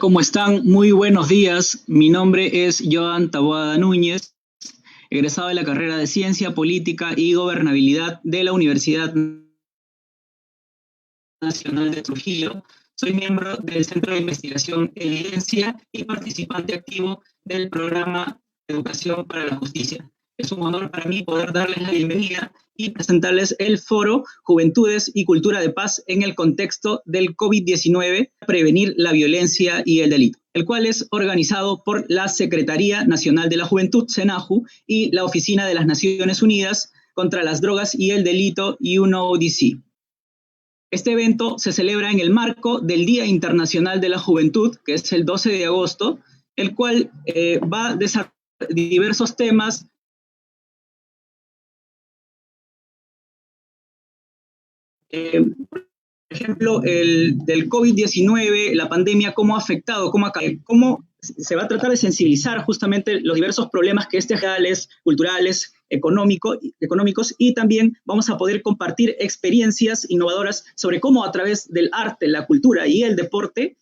¿cómo están? Muy buenos días. Mi nombre es Joan Taboada Núñez, egresado de la carrera de Ciencia Política y Gobernabilidad de la Universidad Nacional de Trujillo. Soy miembro del Centro de Investigación Evidencia y participante activo del programa Educación para la Justicia. Es un honor para mí poder darles la bienvenida y presentarles el foro Juventudes y Cultura de Paz en el contexto del COVID-19, prevenir la violencia y el delito, el cual es organizado por la Secretaría Nacional de la Juventud, SENAJU, y la Oficina de las Naciones Unidas contra las Drogas y el Delito, UNODC. Este evento se celebra en el marco del Día Internacional de la Juventud, que es el 12 de agosto, el cual va a desarrollar diversos temas. Por ejemplo, el del COVID-19, la pandemia, cómo ha afectado, cómo se va a tratar de sensibilizar justamente los diversos problemas que reales, culturales, económicos, y también vamos a poder compartir experiencias innovadoras sobre cómo a través del arte, la cultura y el deporte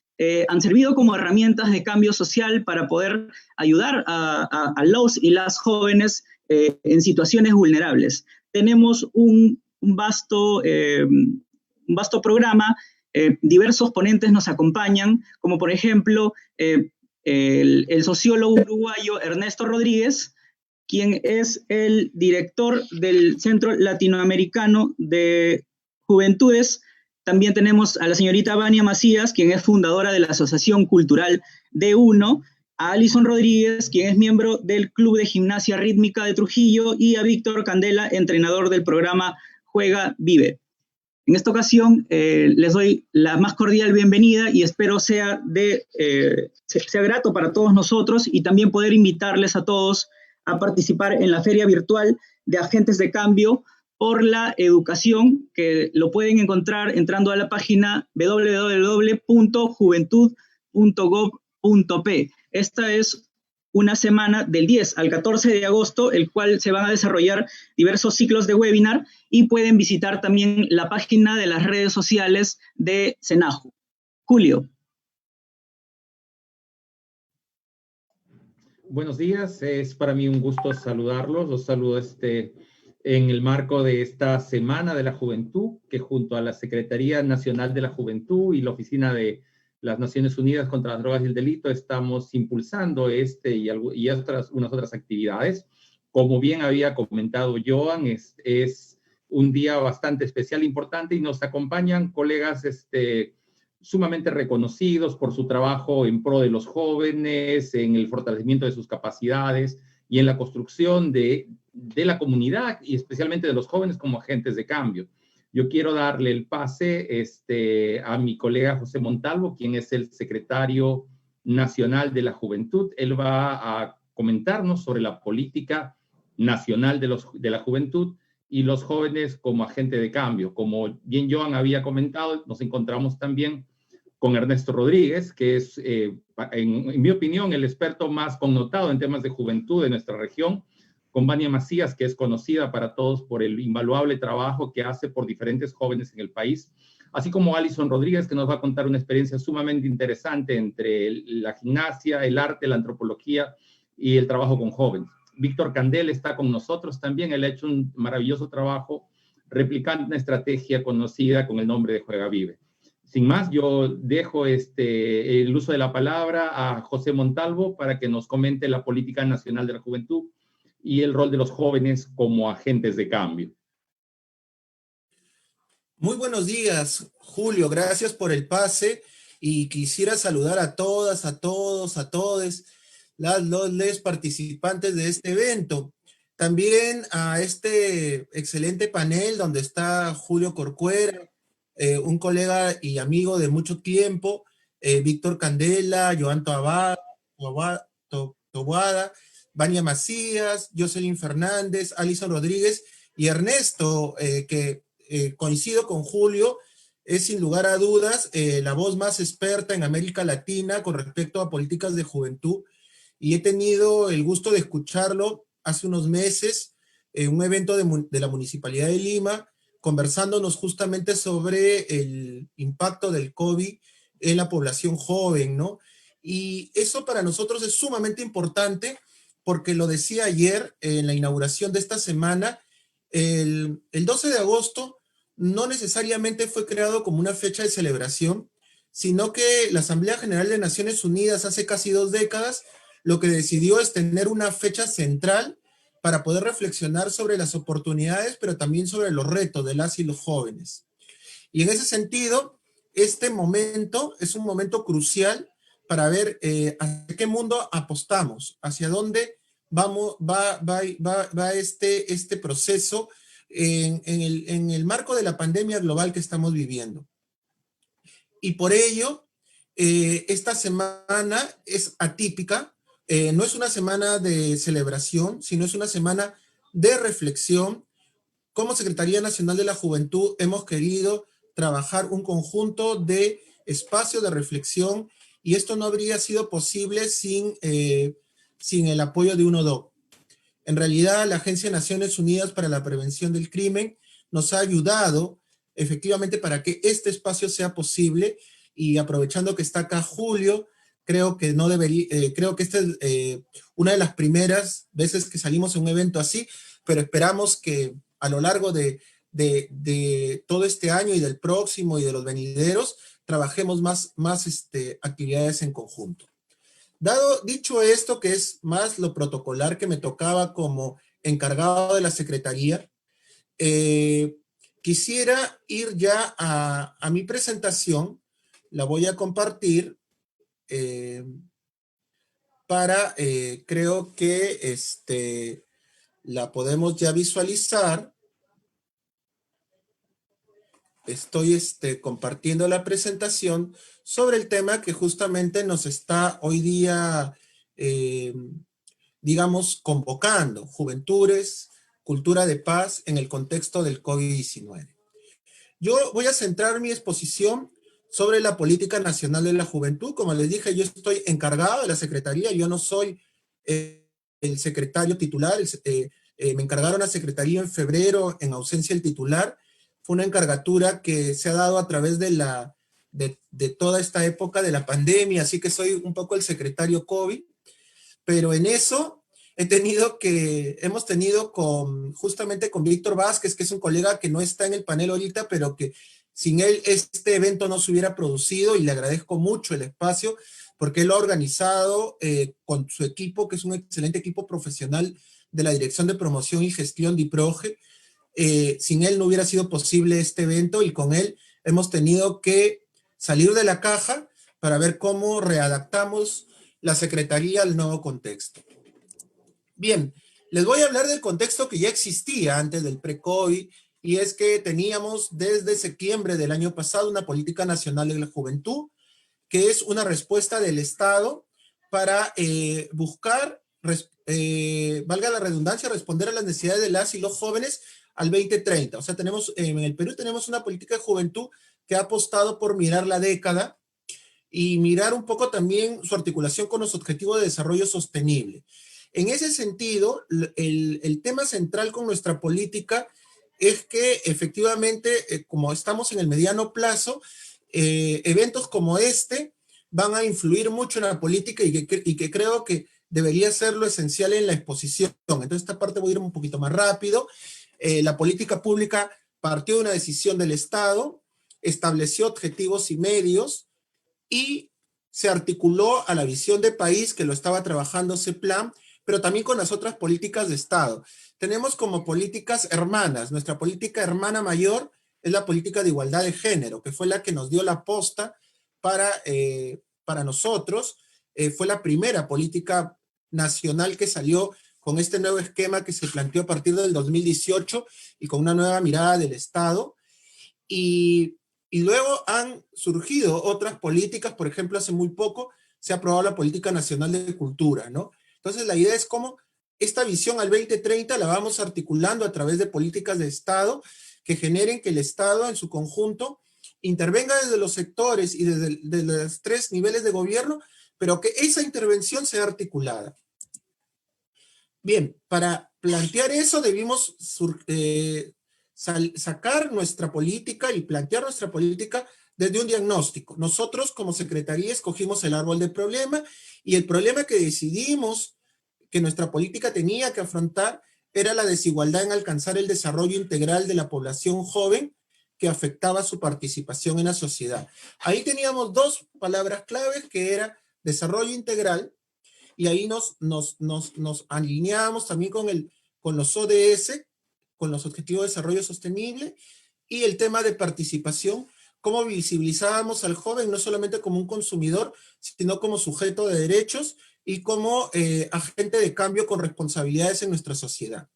han servido como herramientas de cambio social para poder ayudar a los y las jóvenes en situaciones vulnerables. Tenemos un vasto programa, diversos ponentes nos acompañan, como por ejemplo el sociólogo uruguayo Ernesto Rodríguez, quien es el director del Centro Latinoamericano de Juventudes. También tenemos a la señorita Vania Macías, quien es fundadora de la Asociación Cultural D1, a Alison Rodríguez, quien es miembro del Club de Gimnasia Rítmica de Trujillo, y a Víctor Candela, entrenador del programa Juega Vive. En esta ocasión les doy la más cordial bienvenida y espero sea grato para todos nosotros, y también poder invitarles a todos a participar en la Feria Virtual de Agentes de Cambio por la Educación, que lo pueden encontrar entrando a la página www.juventud.gov.p. Esta es una semana del 10 al 14 de agosto, el cual se van a desarrollar diversos ciclos de webinar, y pueden visitar también la página de las redes sociales de SENAJU. Julio. Buenos días, es para mí un gusto saludarlos. Los saludo en el marco de esta Semana de la Juventud, que junto a la Secretaría Nacional de la Juventud y la Oficina de las Naciones Unidas contra las Drogas y el Delito estamos impulsando y unas otras actividades. Como bien había comentado Joan, es un día bastante especial, importante, y nos acompañan colegas sumamente reconocidos por su trabajo en pro de los jóvenes, en el fortalecimiento de sus capacidades y en la construcción de la comunidad, y especialmente de los jóvenes como agentes de cambio. Yo quiero darle el pase a mi colega José Montalvo, quien es el secretario nacional de la Juventud. Él va a comentarnos sobre la política nacional de la juventud y los jóvenes como agente de cambio. Como bien Joan había comentado, nos encontramos también con Ernesto Rodríguez, que es, en mi opinión, el experto más connotado en temas de juventud de nuestra región, con Vania Macías, que es conocida para todos por el invaluable trabajo que hace por diferentes jóvenes en el país, así como Alison Rodríguez, que nos va a contar una experiencia sumamente interesante entre la gimnasia, el arte, la antropología y el trabajo con jóvenes. Víctor Candela está con nosotros también. Él ha hecho un maravilloso trabajo replicando una estrategia conocida con el nombre de Juega Vive. Sin más, yo dejo el uso de la palabra a José Montalvo para que nos comente la política nacional de la juventud y el rol de los jóvenes como agentes de cambio. Muy buenos días, Julio. Gracias por el pase, y quisiera saludar a todas, a todos, a todes los participantes de este evento. También a este excelente panel donde está Julio Corcuera, un colega y amigo de mucho tiempo, Víctor Candela, Joan Taboada, Vania Macías, Jocelyn Fernández, Alison Rodríguez y Ernesto, que coincido con Julio, es sin lugar a dudas la voz más experta en América Latina con respecto a políticas de juventud, y he tenido el gusto de escucharlo hace unos meses en un evento de la Municipalidad de Lima, conversándonos justamente sobre el impacto del COVID en la población joven, ¿no? Y eso para nosotros es sumamente importante porque lo decía ayer en la inauguración de esta semana, el 12 de agosto no necesariamente fue creado como una fecha de celebración, sino que la Asamblea General de Naciones Unidas hace casi 2 décadas lo que decidió es tener una fecha central para poder reflexionar sobre las oportunidades, pero también sobre los retos de las y los jóvenes. Y en ese sentido, este momento es un momento crucial para ver hacia qué mundo apostamos, hacia dónde va este proceso en el marco de la pandemia global que estamos viviendo. Y por ello, esta semana es atípica, no es una semana de celebración, sino es una semana de reflexión. Como Secretaría Nacional de la Juventud hemos querido trabajar un conjunto de espacios de reflexión y esto no habría sido posible sin el apoyo de UNODC. En realidad, la Agencia de Naciones Unidas para la Prevención del Crimen nos ha ayudado efectivamente para que este espacio sea posible y aprovechando que está acá Julio, creo que no debería, creo que esta es una de las primeras veces que salimos a un evento así, pero esperamos que a lo largo de todo este año y del próximo y de los venideros, trabajemos más actividades en conjunto. Dicho esto, que es más lo protocolar que me tocaba como encargado de la Secretaría, quisiera ir ya a mi presentación, la voy a compartir creo que la podemos ya visualizar. Estoy compartiendo la presentación sobre el tema que justamente nos está hoy día, digamos, convocando, Juventudes, Cultura de Paz en el contexto del COVID-19. Yo voy a centrar mi exposición sobre la política nacional de la juventud. Como les dije, yo estoy encargado de la Secretaría, yo no soy el secretario titular, me encargaron la Secretaría en febrero en ausencia del titular. Fue una encargatura que se ha dado a través de toda esta época de la pandemia, así que soy un poco el secretario COVID, pero en eso hemos tenido justamente con Víctor Vázquez, que es un colega que no está en el panel ahorita, pero que sin él este evento no se hubiera producido, y le agradezco mucho el espacio, porque él lo ha organizado con su equipo, que es un excelente equipo profesional de la Dirección de Promoción y Gestión de IPROGE. Sin él no hubiera sido posible este evento, y con él hemos tenido que salir de la caja para ver cómo readaptamos la Secretaría al nuevo contexto. Bien, les voy a hablar del contexto que ya existía antes del pre-COVID, y es que teníamos desde septiembre del año pasado una política nacional de la juventud, que es una respuesta del Estado para buscar, valga la redundancia, responder a las necesidades de las y los jóvenes al 2030. O sea, en el Perú tenemos una política de juventud que ha apostado por mirar la década y mirar un poco también su articulación con los objetivos de desarrollo sostenible. En ese sentido, el tema central con nuestra política es que efectivamente, como estamos en el mediano plazo, eventos como este van a influir mucho en la política y que creo que debería ser lo esencial en la exposición. Entonces, esta parte voy a ir un poquito más rápido. La política pública partió de una decisión del Estado, estableció objetivos y medios, y se articuló a la visión de país que lo estaba trabajando ese plan, pero también con las otras políticas de Estado. Tenemos como políticas hermanas. Nuestra política hermana mayor es la política de igualdad de género, que fue la que nos dio la posta para nosotros. Fue la primera política nacional que salió con este nuevo esquema que se planteó a partir del 2018 y con una nueva mirada del Estado. Y luego han surgido otras políticas. Por ejemplo, hace muy poco se ha aprobado la Política Nacional de Cultura, ¿no? Entonces, la idea es cómo esta visión al 2030 la vamos articulando a través de políticas de Estado que generen que el Estado en su conjunto intervenga desde los sectores y desde los 3 niveles de gobierno, pero que esa intervención sea articulada. Bien, para plantear eso debimos sacar nuestra política y plantear nuestra política desde un diagnóstico. Nosotros como Secretaría escogimos el árbol de problema y el problema que decidimos que nuestra política tenía que afrontar era la desigualdad en alcanzar el desarrollo integral de la población joven que afectaba su participación en la sociedad. Ahí teníamos dos palabras claves que era desarrollo integral y ahí nos alineábamos también con los ODS, con los Objetivos de Desarrollo Sostenible y el tema de participación, cómo visibilizábamos al joven no solamente como un consumidor, sino como sujeto de derechos y como agente de cambio con responsabilidades en nuestra sociedad.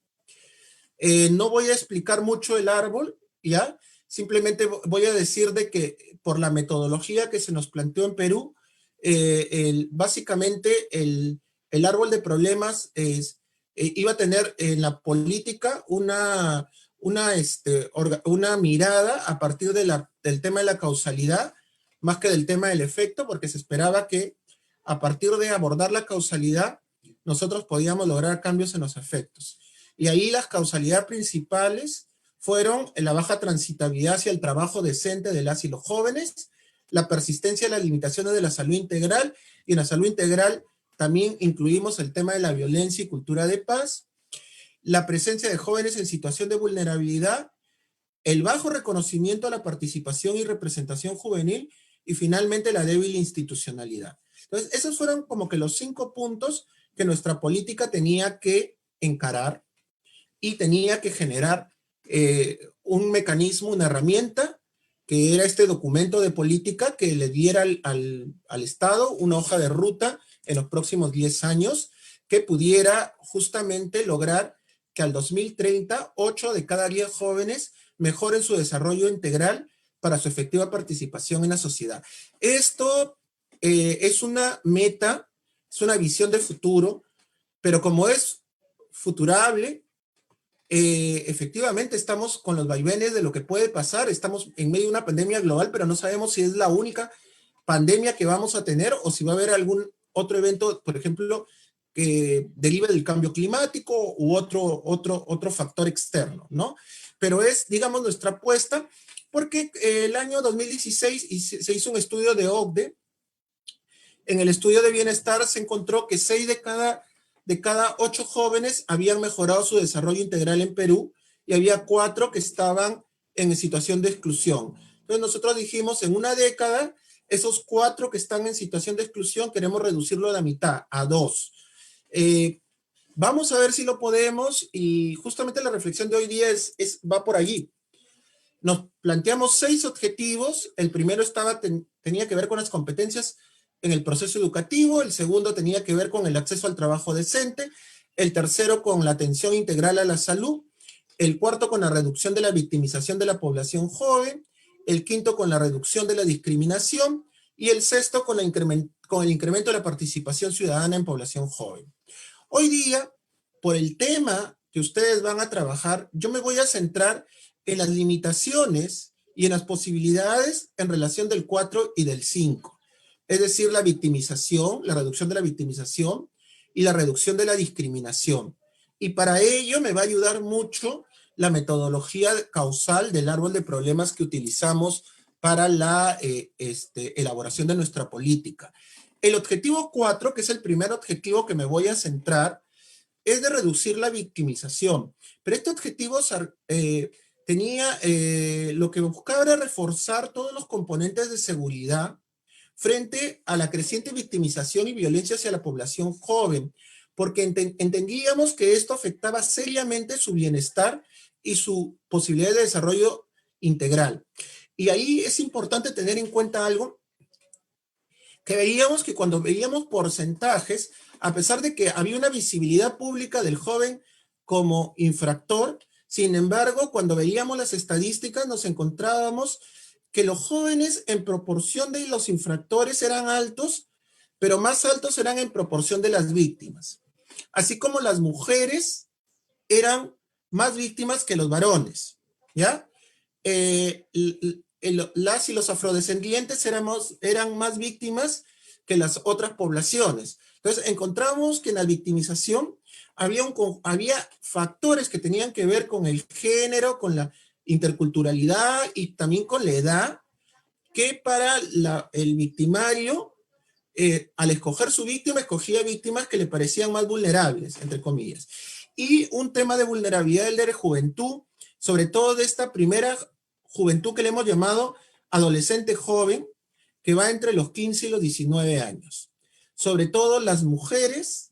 No voy a explicar mucho el árbol, ¿ya? Simplemente voy a decir de que por la metodología que se nos planteó en Perú, básicamente el árbol de problemas iba a tener en la política una mirada a partir del tema de la causalidad, más que del tema del efecto, porque se esperaba que a partir de abordar la causalidad, nosotros podíamos lograr cambios en los efectos. Y ahí las causalidades principales fueron la baja transitabilidad hacia el trabajo decente de las y los jóvenes, la persistencia de las limitaciones de la salud integral, y en la salud integral también incluimos el tema de la violencia y cultura de paz, la presencia de jóvenes en situación de vulnerabilidad, el bajo reconocimiento a la participación y representación juvenil, y finalmente la débil institucionalidad. Entonces, esos fueron como que los 5 puntos que nuestra política tenía que encarar y tenía que generar un mecanismo, una herramienta, que era este documento de política que le diera al Estado una hoja de ruta en los próximos 10 años que pudiera justamente lograr que al 2030, 8 de cada 10 jóvenes mejoren su desarrollo integral para su efectiva participación en la sociedad. Esto es una meta, es una visión de futuro, pero como es futurable, efectivamente estamos con los vaivenes de lo que puede pasar, estamos en medio de una pandemia global, pero no sabemos si es la única pandemia que vamos a tener o si va a haber algún otro evento, por ejemplo, que derive del cambio climático u otro factor externo, ¿no? Pero es, digamos, nuestra apuesta, porque el año 2016 se hizo un estudio de OCDE. En el estudio de bienestar se encontró que 6 de cada 8 jóvenes habían mejorado su desarrollo integral en Perú y había 4 que estaban en situación de exclusión. Entonces nosotros dijimos, en una década, esos 4 que están en situación de exclusión queremos reducirlo a la mitad, a 2. Vamos a ver si lo podemos, y justamente la reflexión de hoy día va por allí. Nos planteamos 6 objetivos. El primero tenía que ver con las competencias en el proceso educativo, el segundo tenía que ver con el acceso al trabajo decente, el tercero con la atención integral a la salud, el cuarto con la reducción de la victimización de la población joven, el quinto con la reducción de la discriminación y el sexto con el incremento de la participación ciudadana en población joven. Hoy día, por el tema que ustedes van a trabajar, yo me voy a centrar en las limitaciones y en las posibilidades en relación del 4 y del 5. Es decir, la victimización, la reducción de la victimización y la reducción de la discriminación. Y para ello me va a ayudar mucho la metodología causal del árbol de problemas que utilizamos para la elaboración de nuestra política. El objetivo 4, que es el primer objetivo que me voy a centrar, es de reducir la victimización. Pero este objetivo lo que buscaba era reforzar todos los componentes de seguridad frente a la creciente victimización y violencia hacia la población joven, porque entendíamos que esto afectaba seriamente su bienestar y su posibilidad de desarrollo integral. Y ahí es importante tener en cuenta algo, que veíamos que cuando veíamos porcentajes, a pesar de que había una visibilidad pública del joven como infractor, sin embargo, cuando veíamos las estadísticas nos encontrábamos que los jóvenes en proporción de los infractores eran altos, pero más altos eran en proporción de las víctimas. Así como las mujeres eran más víctimas que los varones, ¿ya? Las y los afrodescendientes eran más víctimas que las otras poblaciones. Entonces, encontramos que en la victimización había factores que tenían que ver con el género, con la interculturalidad y también con la edad, que para el victimario, al escoger su víctima, escogía víctimas que le parecían más vulnerables, entre comillas. Y un tema de vulnerabilidad de la juventud, sobre todo de esta primera juventud que le hemos llamado adolescente joven, que va entre los 15 y los 19 años. Sobre todo las mujeres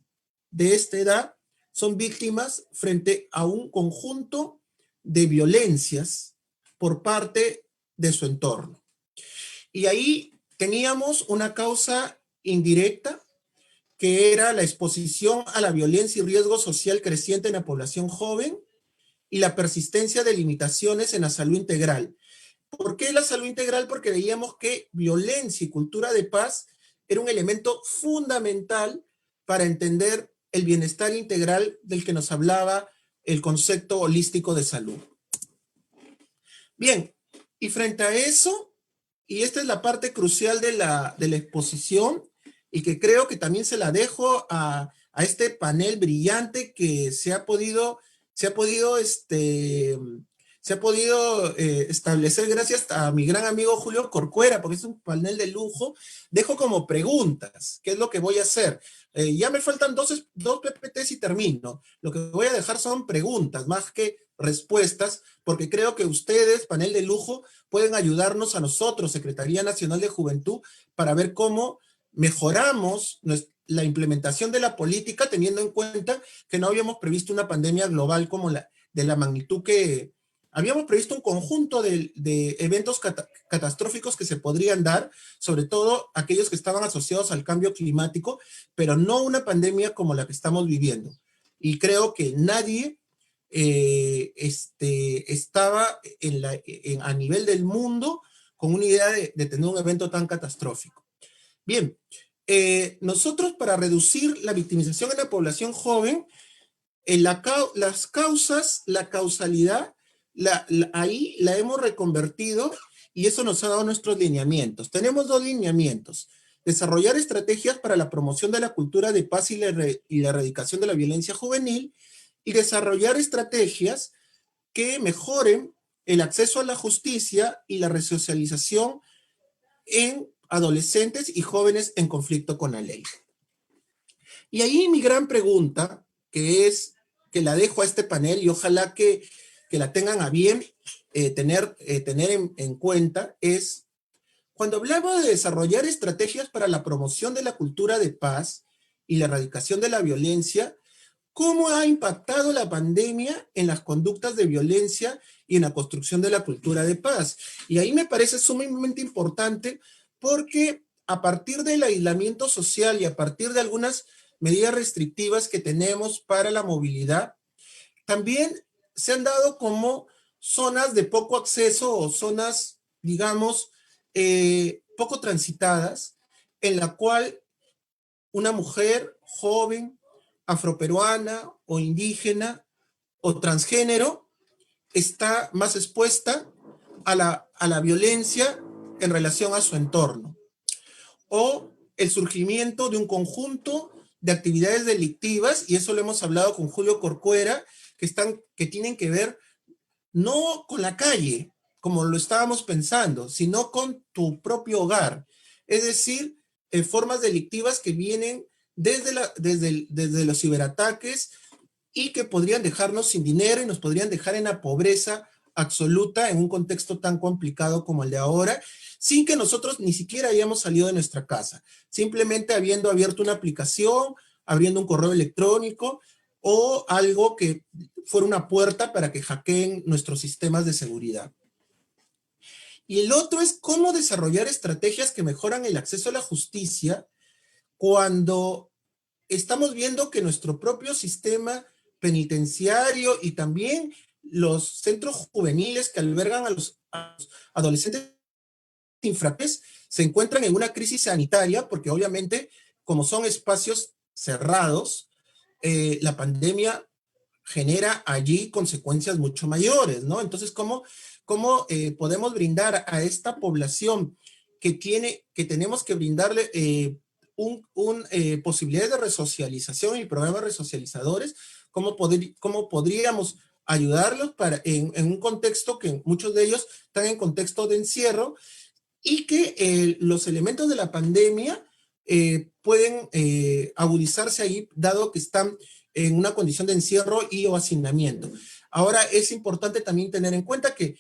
de esta edad son víctimas frente a un conjunto de violencias por parte de su entorno. Y ahí teníamos una causa indirecta, que era la exposición a la violencia y riesgo social creciente en la población joven y la persistencia de limitaciones en la salud integral. ¿Por qué la salud integral? Porque veíamos que violencia y cultura de paz era un elemento fundamental para entender el bienestar integral del que nos hablaba el concepto holístico de salud. Bien, y frente a eso, y esta es la parte crucial de la exposición, y que creo que también se la dejo a este panel brillante que se ha podido establecer gracias a mi gran amigo Julio Corcuera, porque es un panel de lujo. Dejo como preguntas, ¿qué es lo que voy a hacer? Ya me faltan dos PPTs y termino. Lo que voy a dejar son preguntas, más que respuestas, porque creo que ustedes, panel de lujo, pueden ayudarnos a nosotros, Secretaría Nacional de Juventud, para ver cómo mejoramos la implementación de la política, teniendo en cuenta que no habíamos previsto una pandemia global como de la magnitud que habíamos previsto. Un conjunto de eventos catastróficos que se podrían dar, sobre todo aquellos que estaban asociados al cambio climático, pero no una pandemia como la que estamos viviendo. Y creo que nadie estaba a nivel del mundo con una idea de tener un evento tan catastrófico. Bien, nosotros, para reducir la victimización en la población joven, las causas, la causalidad, ahí la hemos reconvertido, y eso nos ha dado nuestros lineamientos. Tenemos dos lineamientos: desarrollar estrategias para la promoción de la cultura de paz y la erradicación de la violencia juvenil, y desarrollar estrategias que mejoren el acceso a la justicia y la resocialización en adolescentes y jóvenes en conflicto con la ley. Y ahí mi gran pregunta, que la dejo a este panel, y ojalá que la tengan a bien tener en cuenta, es: cuando hablamos de desarrollar estrategias para la promoción de la cultura de paz y la erradicación de la violencia, ¿cómo ha impactado la pandemia en las conductas de violencia y en la construcción de la cultura de paz? Y ahí me parece sumamente importante, porque a partir del aislamiento social y a partir de algunas medidas restrictivas que tenemos para la movilidad, también se han dado como zonas de poco acceso, o zonas, digamos, poco transitadas, en la cual una mujer joven, afroperuana o indígena o transgénero está más expuesta a la violencia en relación a su entorno, o el surgimiento de un conjunto de actividades delictivas, y eso lo hemos hablado con Julio Corcuera, que tienen que ver no con la calle, como lo estábamos pensando, sino con tu propio hogar. Es decir, formas delictivas que vienen desde los ciberataques, y que podrían dejarnos sin dinero y nos podrían dejar en la pobreza absoluta en un contexto tan complicado como el de ahora, sin que nosotros ni siquiera hayamos salido de nuestra casa, simplemente habiendo abierto una aplicación, abriendo un correo electrónico o algo que fuera una puerta para que hackeen nuestros sistemas de seguridad. Y el otro es cómo desarrollar estrategias que mejoran el acceso a la justicia cuando estamos viendo que nuestro propio sistema penitenciario y también los centros juveniles que albergan a los adolescentes infractores se encuentran en una crisis sanitaria, porque obviamente, como son espacios cerrados, la pandemia genera allí consecuencias mucho mayores, ¿no? Entonces, ¿cómo podemos brindar a esta población que tenemos que brindarle posibilidades de resocialización y programas resocializadores? ¿Cómo podríamos ayudarlos en un contexto que muchos de ellos están en contexto de encierro, y que los elementos de la pandemia pueden agudizarse ahí, dado que están en una condición de encierro y o hacinamiento. Ahora, es importante también tener en cuenta que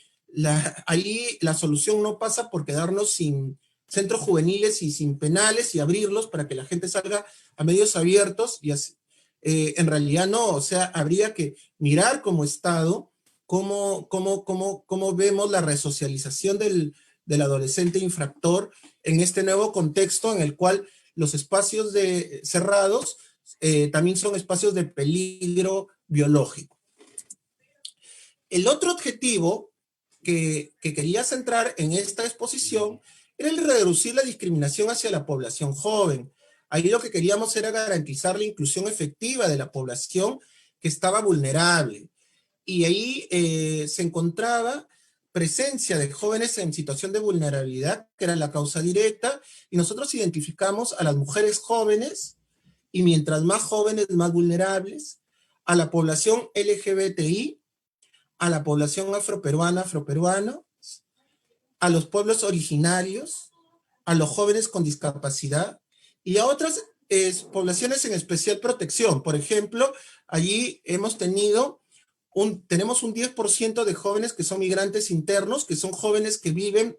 ahí la solución no pasa por quedarnos sin centros juveniles y sin penales y abrirlos para que la gente salga a medios abiertos y así. En realidad no, o sea, habría que mirar como Estado cómo vemos la resocialización del adolescente infractor en este nuevo contexto en el cual los espacios cerrados también son espacios de peligro biológico. El otro objetivo que quería centrar en esta exposición era el reducir la discriminación hacia la población joven. Ahí lo que queríamos era garantizar la inclusión efectiva de la población que estaba vulnerable. Y ahí se encontraba presencia de jóvenes en situación de vulnerabilidad, que era la causa directa, y nosotros identificamos a las mujeres jóvenes, y mientras más jóvenes, más vulnerables, a la población LGBTI, a la población afroperuano, a los pueblos originarios, a los jóvenes con discapacidad y a otras poblaciones en especial protección. Por ejemplo, allí tenemos un 10% de jóvenes que son migrantes internos, que son jóvenes que viven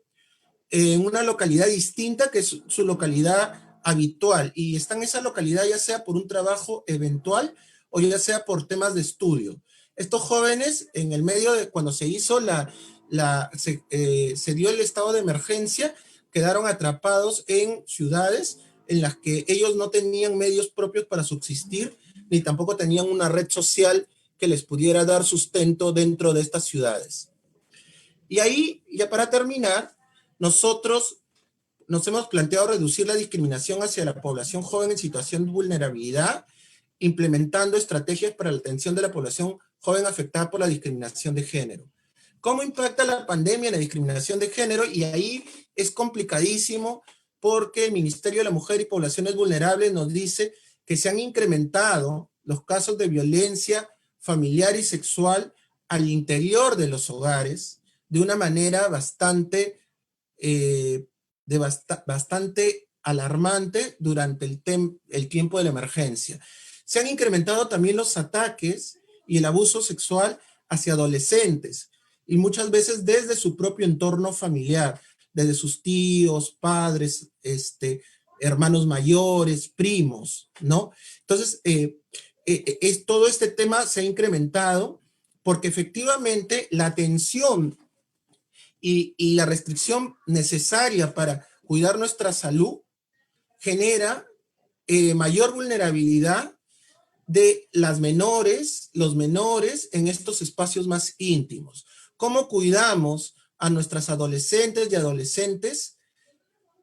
en una localidad distinta que es su localidad habitual y están en esa localidad ya sea por un trabajo eventual o ya sea por temas de estudio. Estos jóvenes, en el medio de cuando se hizo se dio el estado de emergencia, quedaron atrapados en ciudades en las que ellos no tenían medios propios para subsistir, ni tampoco tenían una red social que les pudiera dar sustento dentro de estas ciudades. Y ahí, ya para terminar, nosotros nos hemos planteado reducir la discriminación hacia la población joven en situación de vulnerabilidad, implementando estrategias para la atención de la población joven afectada por la discriminación de género. ¿Cómo impacta la pandemia en la discriminación de género? Y ahí es complicadísimo porque el Ministerio de la Mujer y Poblaciones Vulnerables nos dice que se han incrementado los casos de violencia familiar y sexual al interior de los hogares de una manera bastante alarmante durante el tiempo de la emergencia. Se han incrementado también los ataques y el abuso sexual hacia adolescentes, y muchas veces desde su propio entorno familiar, desde sus tíos, padres, hermanos mayores, primos, ¿no? Entonces, todo este tema se ha incrementado porque efectivamente la atención y la restricción necesaria para cuidar nuestra salud genera mayor vulnerabilidad de los menores en estos espacios más íntimos. ¿Cómo cuidamos a nuestras adolescentes y adolescentes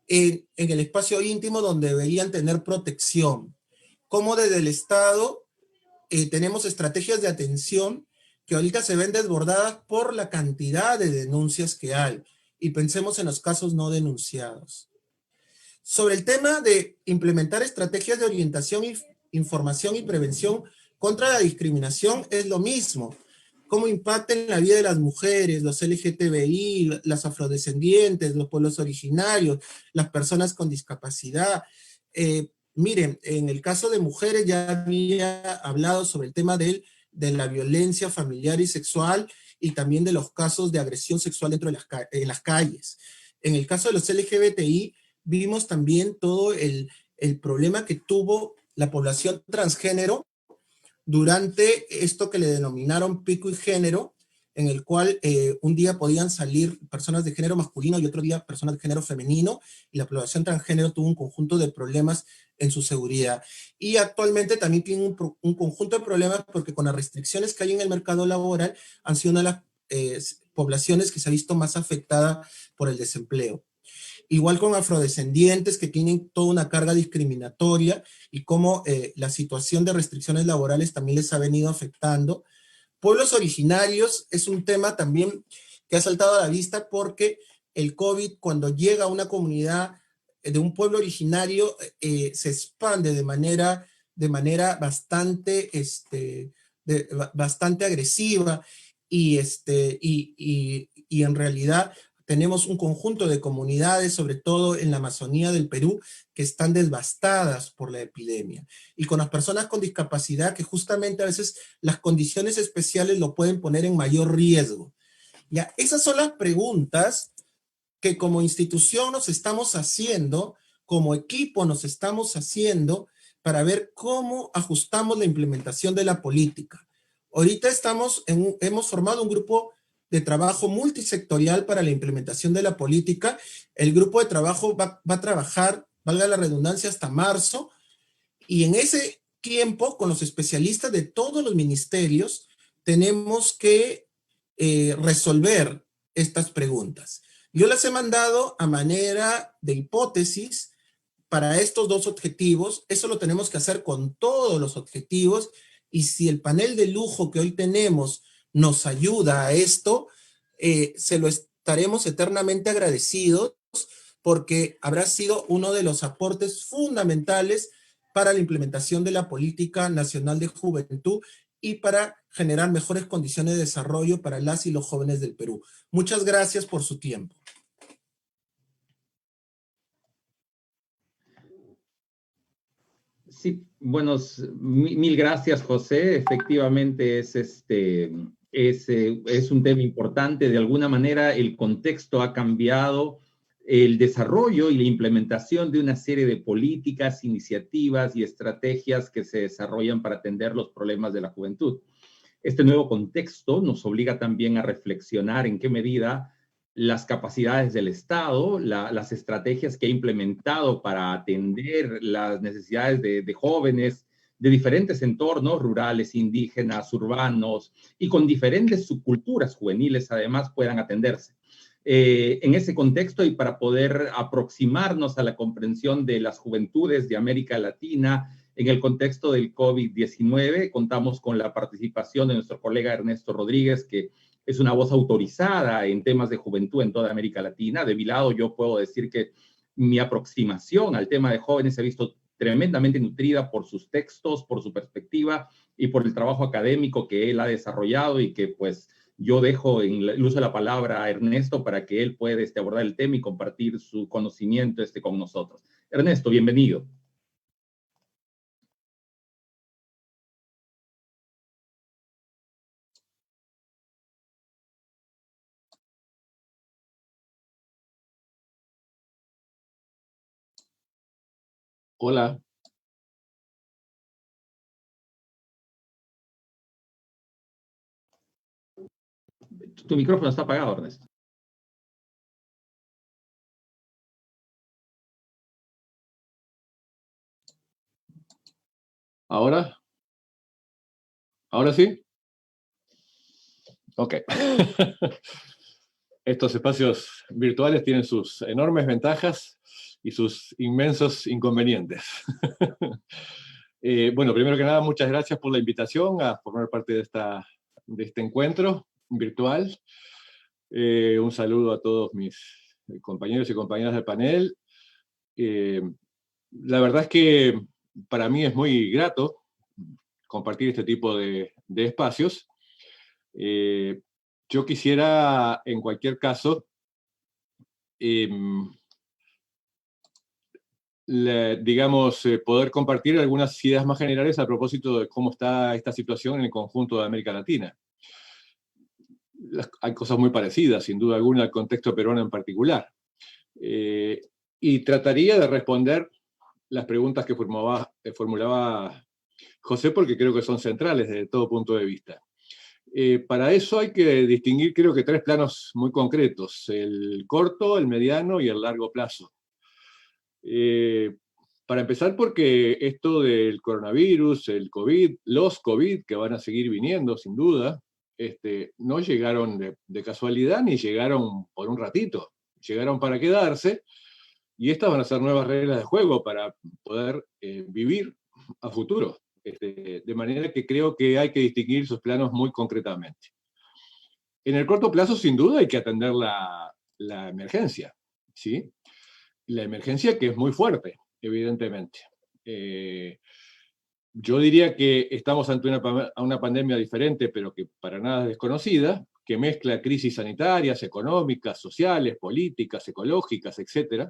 en el espacio íntimo donde deberían tener protección? ¿Cómo desde el Estado tenemos estrategias de atención que ahorita se ven desbordadas por la cantidad de denuncias que hay? Y pensemos en los casos no denunciados. Sobre el tema de implementar estrategias de orientación, información y prevención contra la discriminación es lo mismo. Cómo impacta en la vida de las mujeres, los LGTBI, las afrodescendientes, los pueblos originarios, las personas con discapacidad. Miren, en el caso de mujeres ya había hablado sobre el tema de la violencia familiar y sexual y también de los casos de agresión sexual dentro de las calles. En el caso de los LGBTI, vimos también todo el problema que tuvo la población transgénero durante esto que le denominaron pico y género, en el cual un día podían salir personas de género masculino y otro día personas de género femenino, y la población transgénero tuvo un conjunto de problemas en su seguridad. Y actualmente también tiene un conjunto de problemas porque con las restricciones que hay en el mercado laboral han sido una de las poblaciones que se ha visto más afectada por el desempleo. Igual con afrodescendientes que tienen toda una carga discriminatoria y cómo la situación de restricciones laborales también les ha venido afectando. Pueblos originarios es un tema también que ha saltado a la vista porque el COVID, cuando llega a una comunidad de un pueblo originario, se expande de manera bastante, bastante agresiva y en realidad tenemos un conjunto de comunidades, sobre todo en la Amazonía del Perú, que están devastadas por la epidemia. Y con las personas con discapacidad, que justamente a veces las condiciones especiales lo pueden poner en mayor riesgo. Ya, esas son las preguntas que como institución nos estamos haciendo, como equipo nos estamos haciendo, para ver cómo ajustamos la implementación de la política. Ahorita hemos formado un grupo de trabajo multisectorial para la implementación de la política. El grupo de trabajo va a trabajar, valga la redundancia, hasta marzo, y en ese tiempo, con los especialistas de todos los ministerios, tenemos que resolver estas preguntas. Yo las he mandado a manera de hipótesis para estos dos objetivos. Eso lo tenemos que hacer con todos los objetivos, y si el panel de lujo que hoy tenemos nos ayuda a esto, se lo estaremos eternamente agradecidos, porque habrá sido uno de los aportes fundamentales para la implementación de la Política Nacional de Juventud y para generar mejores condiciones de desarrollo para las y los jóvenes del Perú. Muchas gracias por su tiempo. Sí, mil gracias, José. Efectivamente es un tema importante. De alguna manera el contexto ha cambiado, el desarrollo y la implementación de una serie de políticas, iniciativas y estrategias que se desarrollan para atender los problemas de la juventud. Este nuevo contexto nos obliga también a reflexionar en qué medida las capacidades del Estado, las estrategias que ha implementado para atender las necesidades de jóvenes de diferentes entornos, rurales, indígenas, urbanos, y con diferentes subculturas juveniles, además, puedan atenderse. En ese contexto, y para poder aproximarnos a la comprensión de las juventudes de América Latina, en el contexto del COVID-19, contamos con la participación de nuestro colega Ernesto Rodríguez, que es una voz autorizada en temas de juventud en toda América Latina. De mi lado, yo puedo decir que mi aproximación al tema de jóvenes se ha visto tremendamente nutrida por sus textos, por su perspectiva y por el trabajo académico que él ha desarrollado, y que pues yo dejo en el uso de la palabra a Ernesto para que él pueda abordar el tema y compartir su conocimiento con nosotros. Ernesto, bienvenido. Hola. Tu micrófono está apagado, Ernesto. ¿Ahora? ¿Ahora sí? Ok. Estos espacios virtuales tienen sus enormes ventajas y sus inmensos inconvenientes. Bueno, primero que nada, muchas gracias por la invitación a formar parte de este encuentro virtual. Un saludo a todos mis compañeros y compañeras del panel. La verdad es que para mí es muy grato compartir este tipo de espacios. Yo quisiera, en cualquier caso, poder compartir algunas ideas más generales a propósito de cómo está esta situación en el conjunto de América Latina. Hay cosas muy parecidas, sin duda alguna, al contexto peruano en particular. Y trataría de responder las preguntas que formulaba José, porque creo que son centrales desde todo punto de vista. Para eso hay que distinguir, creo que, tres planos muy concretos: el corto, el mediano y el largo plazo. Para empezar, porque esto del coronavirus, el COVID, los COVID, que van a seguir viniendo sin duda, no llegaron de casualidad ni llegaron por un ratito, llegaron para quedarse, y estas van a ser nuevas reglas de juego para poder vivir a futuro. De manera que creo que hay que distinguir sus planos muy concretamente. En el corto plazo, sin duda, hay que atender la emergencia, ¿sí? La emergencia, que es muy fuerte, evidentemente. Yo diría que estamos ante una pandemia diferente, pero que para nada es desconocida, que mezcla crisis sanitarias, económicas, sociales, políticas, ecológicas, etc.,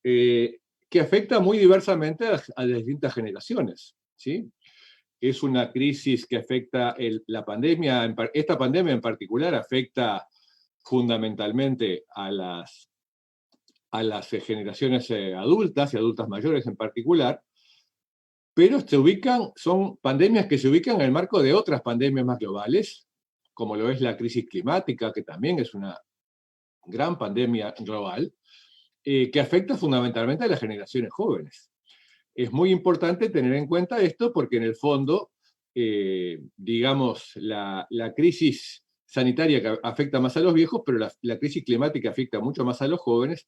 que afecta muy diversamente a las distintas generaciones, ¿sí? Es una crisis que afecta la pandemia, esta pandemia en particular afecta fundamentalmente a las generaciones adultas y adultas mayores en particular, pero son pandemias que se ubican en el marco de otras pandemias más globales, como lo es la crisis climática, que también es una gran pandemia global, que afecta fundamentalmente a las generaciones jóvenes. Es muy importante tener en cuenta esto porque en el fondo, digamos, la crisis sanitaria que afecta más a los viejos, pero la crisis climática afecta mucho más a los jóvenes,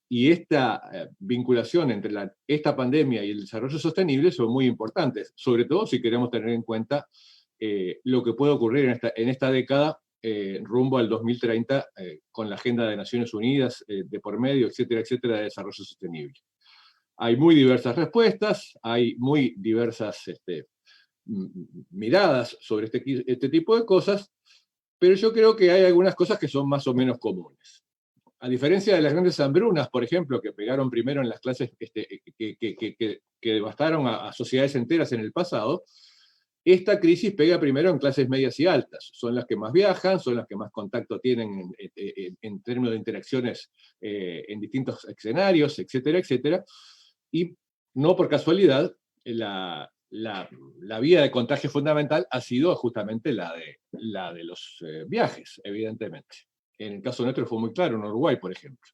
y esta vinculación entre esta pandemia y el desarrollo sostenible son muy importantes, sobre todo si queremos tener en cuenta lo que puede ocurrir en esta década rumbo al 2030 con la Agenda de Naciones Unidas de por medio, etcétera, etcétera, de desarrollo sostenible. Hay muy diversas respuestas, hay muy diversas miradas sobre este tipo de cosas, pero yo creo que hay algunas cosas que son más o menos comunes. A diferencia de las grandes hambrunas, por ejemplo, que pegaron primero en las clases, que devastaron a sociedades enteras en el pasado, esta crisis pega primero en clases medias y altas. Son las que más viajan, son las que más contacto tienen en términos de interacciones en distintos escenarios, etcétera, etcétera. Y no por casualidad, la vía de contagio fundamental ha sido justamente la de los viajes, evidentemente. En el caso nuestro fue muy claro, en Uruguay, por ejemplo.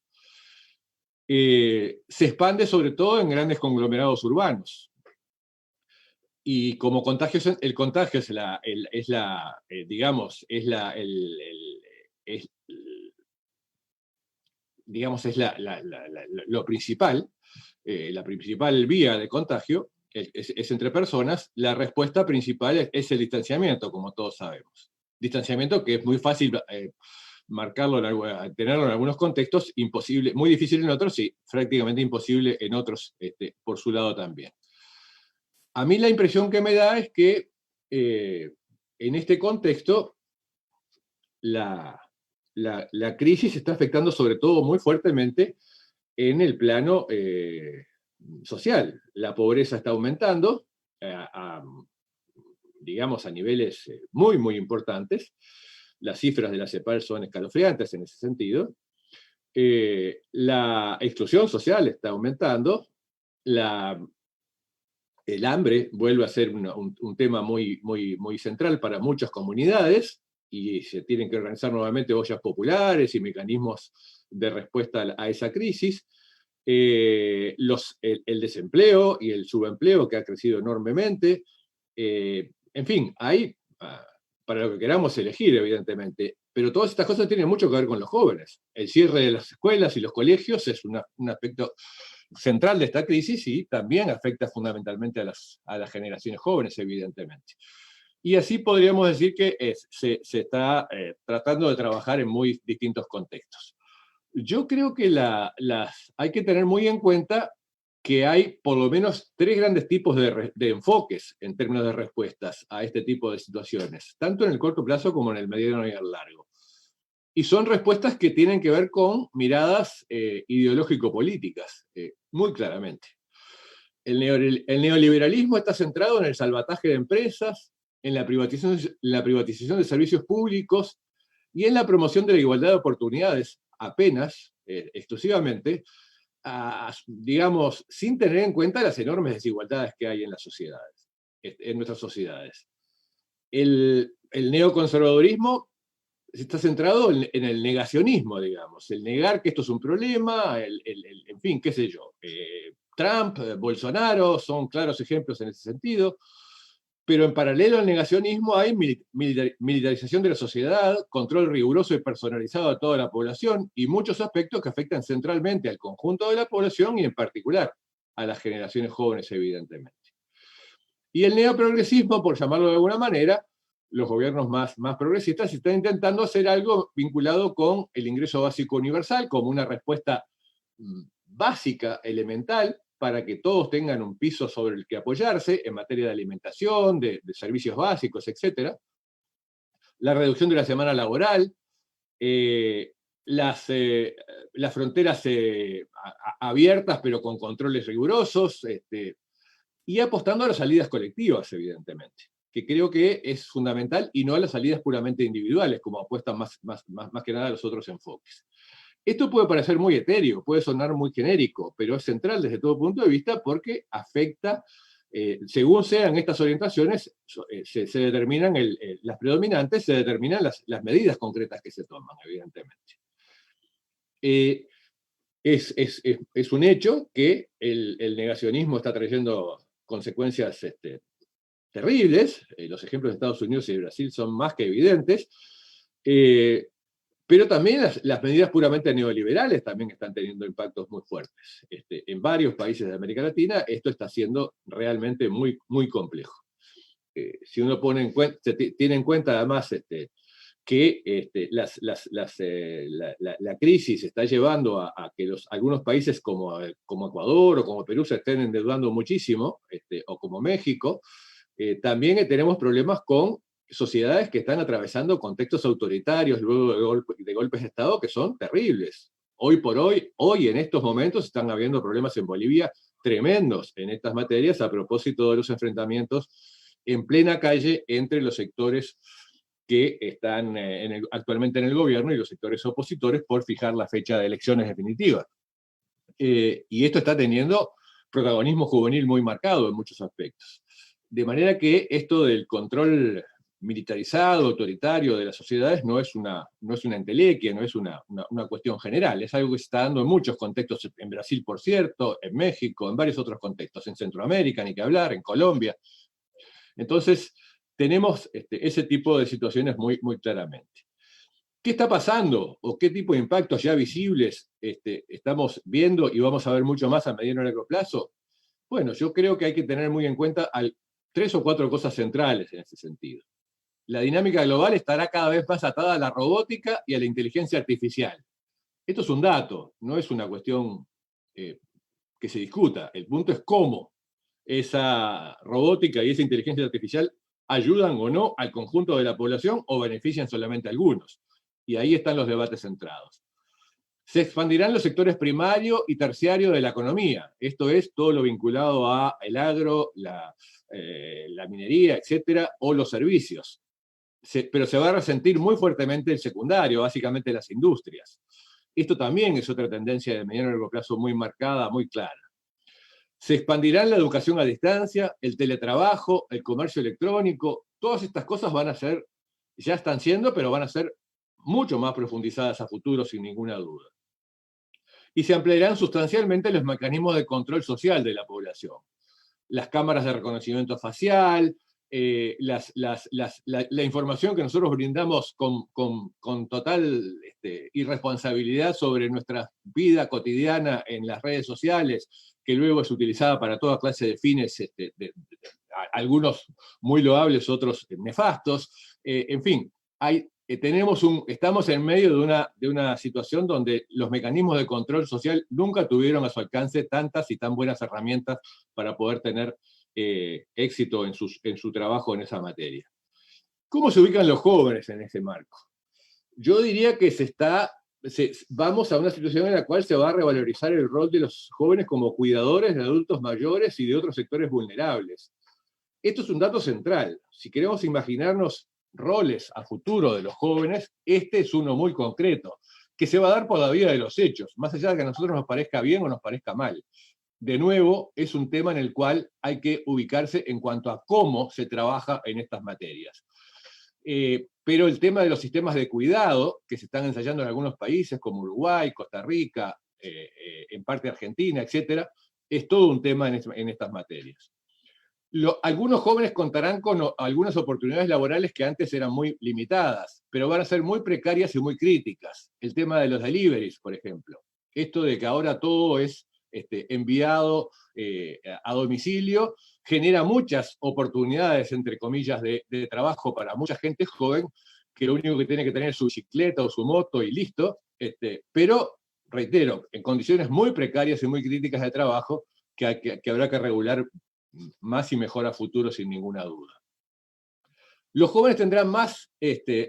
Se expande sobre todo en grandes conglomerados urbanos. Y como contagio, el contagio lo principal, la principal vía de contagio es entre personas. La respuesta principal es el distanciamiento, como todos sabemos. Distanciamiento que es muy fácil marcarlo, tenerlo en algunos contextos, imposible, muy difícil en otros, y prácticamente imposible en otros, por su lado también. A mí la impresión que me da es que en este contexto la crisis está afectando sobre todo muy fuertemente en el plano social. La pobreza está aumentando, digamos, a niveles muy, muy importantes. Las cifras de la CEPAL son escalofriantes en ese sentido. La exclusión social está aumentando. El hambre vuelve a ser un tema muy, muy, muy central para muchas comunidades, y se tienen que organizar nuevamente ollas populares y mecanismos de respuesta a esa crisis. El desempleo y el subempleo, que ha crecido enormemente. En fin, hay para lo que queramos elegir, evidentemente, pero todas estas cosas tienen mucho que ver con los jóvenes. El cierre de las escuelas y los colegios es un aspecto central de esta crisis, y también afecta fundamentalmente a las generaciones jóvenes, evidentemente. Y así podríamos decir que se está tratando de trabajar en muy distintos contextos. Yo creo que hay que tener muy en cuenta que hay por lo menos 3 grandes tipos de enfoques en términos de respuestas a este tipo de situaciones, tanto en el corto plazo como en el mediano y el largo. Y son respuestas que tienen que ver con miradas ideológico-políticas, muy claramente. El neoliberalismo está centrado en el salvataje de empresas, en la privatización de servicios públicos y en la promoción de la igualdad de oportunidades, apenas, exclusivamente, digamos, sin tener en cuenta las enormes desigualdades que hay en las sociedades, en nuestras sociedades. El neoconservadurismo está centrado en el negacionismo, digamos, el negar que esto es un problema, en fin, qué sé yo. Trump, Bolsonaro son claros ejemplos en ese sentido, pero en paralelo al negacionismo hay militarización de la sociedad, control riguroso y personalizado de toda la población, y muchos aspectos que afectan centralmente al conjunto de la población y en particular a las generaciones jóvenes, evidentemente. Y el neoprogresismo, por llamarlo de alguna manera, los gobiernos más progresistas están intentando hacer algo vinculado con el ingreso básico universal como una respuesta básica, elemental, para que todos tengan un piso sobre el que apoyarse en materia de alimentación, de servicios básicos, etc. la reducción de la semana laboral, las fronteras abiertas pero con controles rigurosos, y apostando a las salidas colectivas, evidentemente, que creo que es fundamental, y no a las salidas puramente individuales, como apuestan más que nada a los otros enfoques. Esto puede parecer muy etéreo, puede sonar muy genérico, pero es central desde todo punto de vista porque afecta, según sean estas orientaciones, se determinan las predominantes, se determinan las medidas concretas que se toman, evidentemente. Es un hecho que el negacionismo está trayendo consecuencias terribles. Los ejemplos de Estados Unidos y de Brasil son más que evidentes, pero también las medidas puramente neoliberales también están teniendo impactos muy fuertes. En varios países de América Latina esto está siendo realmente muy, muy complejo. Si uno tiene en cuenta además que la crisis está llevando a que algunos países como Ecuador o como Perú se estén endeudando muchísimo, o como México, también tenemos problemas con sociedades que están atravesando contextos autoritarios luego de golpes de Estado que son terribles. Hoy por hoy en estos momentos están habiendo problemas en Bolivia tremendos en estas materias a propósito de los enfrentamientos en plena calle entre los sectores que están actualmente en el gobierno y los sectores opositores por fijar la fecha de elecciones definitivas. Y esto está teniendo protagonismo juvenil muy marcado en muchos aspectos. De manera que esto del control militarizado, autoritario de las sociedades no es una entelequia, no es una cuestión general, es algo que se está dando en muchos contextos, en Brasil, por cierto, en México, en varios otros contextos, en Centroamérica, ni que hablar, en Colombia. Entonces, tenemos ese tipo de situaciones muy, muy claramente. ¿Qué está pasando? ¿O qué tipo de impactos ya visibles estamos viendo y vamos a ver mucho más a mediano y largo plazo? Bueno, yo creo que hay que tener muy en cuenta 3 o 4 cosas centrales en ese sentido. La dinámica global estará cada vez más atada a la robótica y a la inteligencia artificial. Esto es un dato, no es una cuestión que se discuta. El punto es cómo esa robótica y esa inteligencia artificial ayudan o no al conjunto de la población o benefician solamente a algunos. Y ahí están los debates centrados. Se expandirán los sectores primario y terciario de la economía. Esto es todo lo vinculado al agro, la minería, etcétera, o los servicios. Pero se va a resentir muy fuertemente el secundario, básicamente las industrias. Esto también es otra tendencia de mediano y largo plazo muy marcada, muy clara. Se expandirán la educación a distancia, el teletrabajo, el comercio electrónico. Todas estas cosas van a ser, ya están siendo, pero van a ser mucho más profundizadas a futuro, sin ninguna duda. Y se ampliarán sustancialmente los mecanismos de control social de la población. Las cámaras de reconocimiento facial, la información que nosotros brindamos con total irresponsabilidad sobre nuestra vida cotidiana en las redes sociales, que luego es utilizada para toda clase de fines, algunos muy loables, otros nefastos. En fin, estamos en medio de una situación donde los mecanismos de control social nunca tuvieron a su alcance tantas y tan buenas herramientas para poder tener éxito en su trabajo en esa materia. ¿Cómo se ubican los jóvenes en ese marco? Yo diría que vamos a una situación en la cual se va a revalorizar el rol de los jóvenes como cuidadores de adultos mayores y de otros sectores vulnerables. Esto es un dato central. Si queremos imaginarnos roles a futuro de los jóvenes, este es uno muy concreto, que se va a dar por la vía de los hechos, más allá de que a nosotros nos parezca bien o nos parezca mal. De nuevo, es un tema en el cual hay que ubicarse en cuanto a cómo se trabaja en estas materias. Pero el tema de los sistemas de cuidado, que se están ensayando en algunos países como Uruguay, Costa Rica, en parte Argentina, etc., es todo un tema en estas materias. Algunos jóvenes contarán con algunas oportunidades laborales que antes eran muy limitadas, pero van a ser muy precarias y muy críticas. El tema de los deliveries, por ejemplo. Esto de que ahora todo es enviado a domicilio, genera muchas oportunidades, entre comillas, de trabajo para mucha gente joven, que lo único que tiene que tener es su bicicleta o su moto y listo, pero, reitero, en condiciones muy precarias y muy críticas de trabajo, que habrá que regular más y mejor a futuro sin ninguna duda. Los jóvenes tendrán más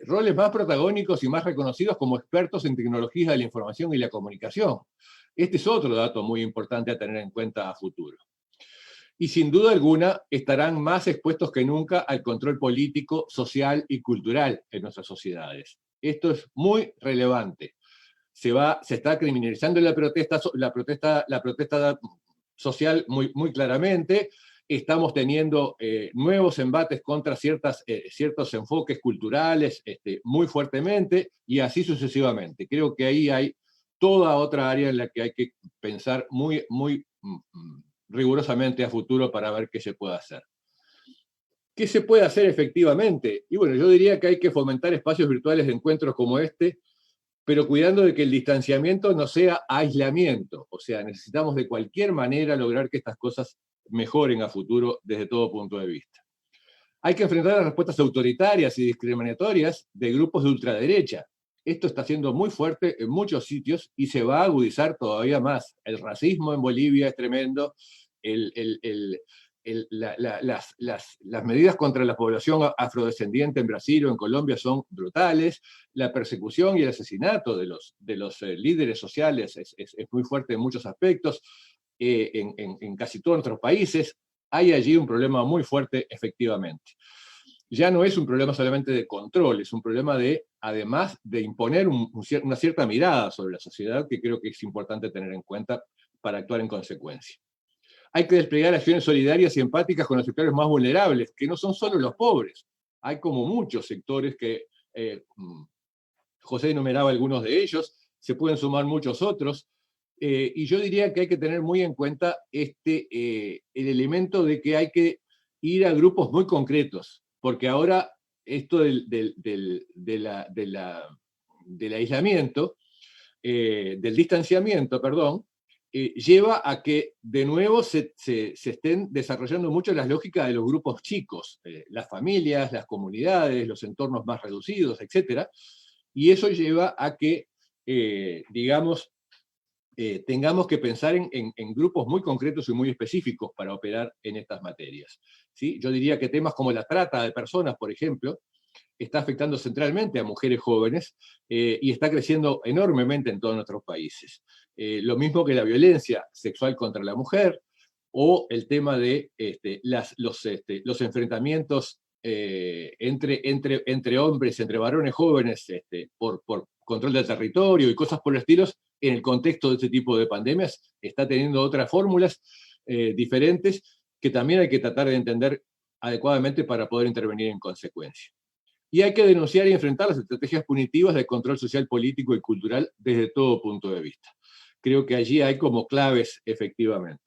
roles más protagónicos y más reconocidos como expertos en tecnologías de la información y la comunicación. Este es otro dato muy importante a tener en cuenta a futuro. Y sin duda alguna estarán más expuestos que nunca al control político, social y cultural en nuestras sociedades. Esto es muy relevante. Se está criminalizando la protesta social muy claramente. Estamos teniendo nuevos embates contra ciertos enfoques culturales muy fuertemente, y así sucesivamente. Creo que ahí hay toda otra área en la que hay que pensar muy rigurosamente a futuro para ver qué se puede hacer. ¿Qué se puede hacer efectivamente? Y bueno, yo diría que hay que fomentar espacios virtuales de encuentros como este, pero cuidando de que el distanciamiento no sea aislamiento. O sea, necesitamos de cualquier manera lograr que estas cosas mejoren a futuro desde todo punto de vista. Hay que enfrentar las respuestas autoritarias y discriminatorias de grupos de ultraderecha. Esto está siendo muy fuerte en muchos sitios y se va a agudizar todavía más. El racismo en Bolivia es tremendo, las medidas contra la población afrodescendiente en Brasil o en Colombia son brutales, la persecución y el asesinato de los líderes sociales es muy fuerte en muchos aspectos, en casi todos nuestros países. Hay allí un problema muy fuerte, efectivamente. Ya no es un problema solamente de control, es un problema además de imponer una cierta mirada sobre la sociedad, que creo que es importante tener en cuenta para actuar en consecuencia. Hay que desplegar acciones solidarias y empáticas con los sectores más vulnerables, que no son solo los pobres. Hay como muchos sectores que José enumeraba algunos de ellos, se pueden sumar muchos otros, y yo diría que hay que tener muy en cuenta el elemento de que hay que ir a grupos muy concretos, porque ahora esto del aislamiento, del distanciamiento, perdón, lleva a que de nuevo se estén desarrollando mucho las lógicas de los grupos chicos, las familias, las comunidades, los entornos más reducidos, etc. Y eso lleva a que, tengamos que pensar en grupos muy concretos y muy específicos para operar en estas materias, ¿sí? Yo diría que temas como la trata de personas, por ejemplo, está afectando centralmente a mujeres jóvenes y está creciendo enormemente en todos nuestros países. Lo mismo que la violencia sexual contra la mujer o el tema de los enfrentamientos entre hombres, entre varones jóvenes, por control del territorio y cosas por el estilo, en el contexto de este tipo de pandemias, está teniendo otras fórmulas diferentes que también hay que tratar de entender adecuadamente para poder intervenir en consecuencia. Y hay que denunciar y enfrentar las estrategias punitivas de control social, político y cultural desde todo punto de vista. Creo que allí hay como claves, efectivamente.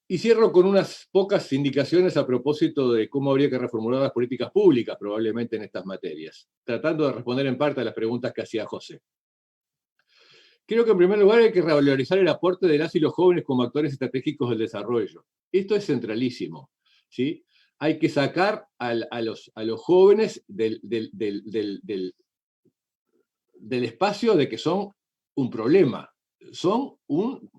Y cierro con unas pocas indicaciones a propósito de cómo habría que reformular las políticas públicas, probablemente en estas materias, tratando de responder en parte a las preguntas que hacía José. Creo que en primer lugar hay que revalorizar el aporte de las y los jóvenes como actores estratégicos del desarrollo. Esto es centralísimo, ¿sí? Hay que sacar a los jóvenes del espacio de que son un problema, son un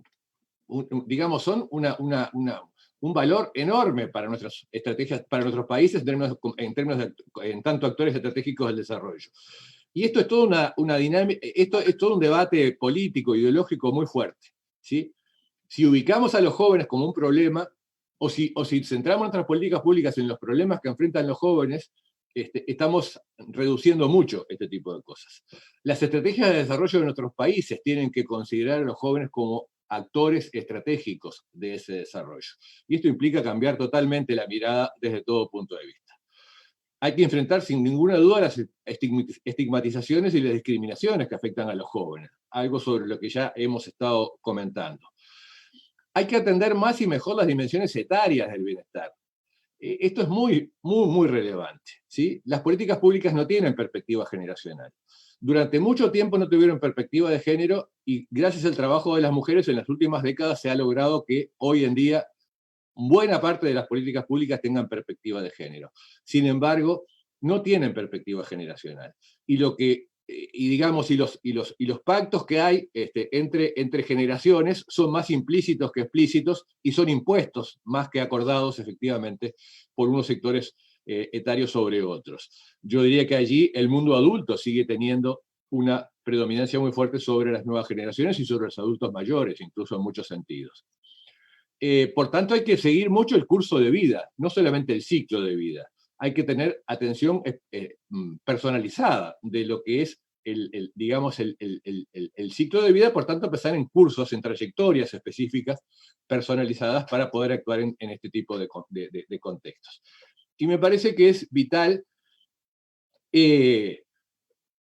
valor enorme para nuestras estrategias, para nuestros países en tanto actores estratégicos del desarrollo. Y esto es toda una dinámica, esto es todo un debate político, ideológico muy fuerte, ¿sí? Si ubicamos a los jóvenes como un problema, o si centramos nuestras políticas públicas en los problemas que enfrentan los jóvenes, estamos reduciendo mucho este tipo de cosas. Las estrategias de desarrollo de nuestros países tienen que considerar a los jóvenes como actores estratégicos de ese desarrollo. Y esto implica cambiar totalmente la mirada desde todo punto de vista. Hay que enfrentar sin ninguna duda las estigmatizaciones y las discriminaciones que afectan a los jóvenes, algo sobre lo que ya hemos estado comentando. Hay que atender más y mejor las dimensiones etarias del bienestar. Esto es muy relevante, ¿sí? Las políticas públicas no tienen perspectiva generacional. Durante mucho tiempo no tuvieron perspectiva de género y gracias al trabajo de las mujeres en las últimas décadas se ha logrado que hoy en día buena parte de las políticas públicas tengan perspectiva de género. Sin embargo, no tienen perspectiva generacional. Y los pactos que hay entre generaciones son más implícitos que explícitos y son impuestos más que acordados efectivamente por unos sectores etario sobre otros. Yo diría que allí el mundo adulto sigue teniendo una predominancia muy fuerte sobre las nuevas generaciones y sobre los adultos mayores, incluso en muchos sentidos. Por tanto, hay que seguir mucho el curso de vida, no solamente el ciclo de vida. Hay que tener atención personalizada de lo que es digamos, el ciclo de vida, por tanto, empezar en cursos, en trayectorias específicas, personalizadas para poder actuar en este tipo de contextos. Y me parece que es vital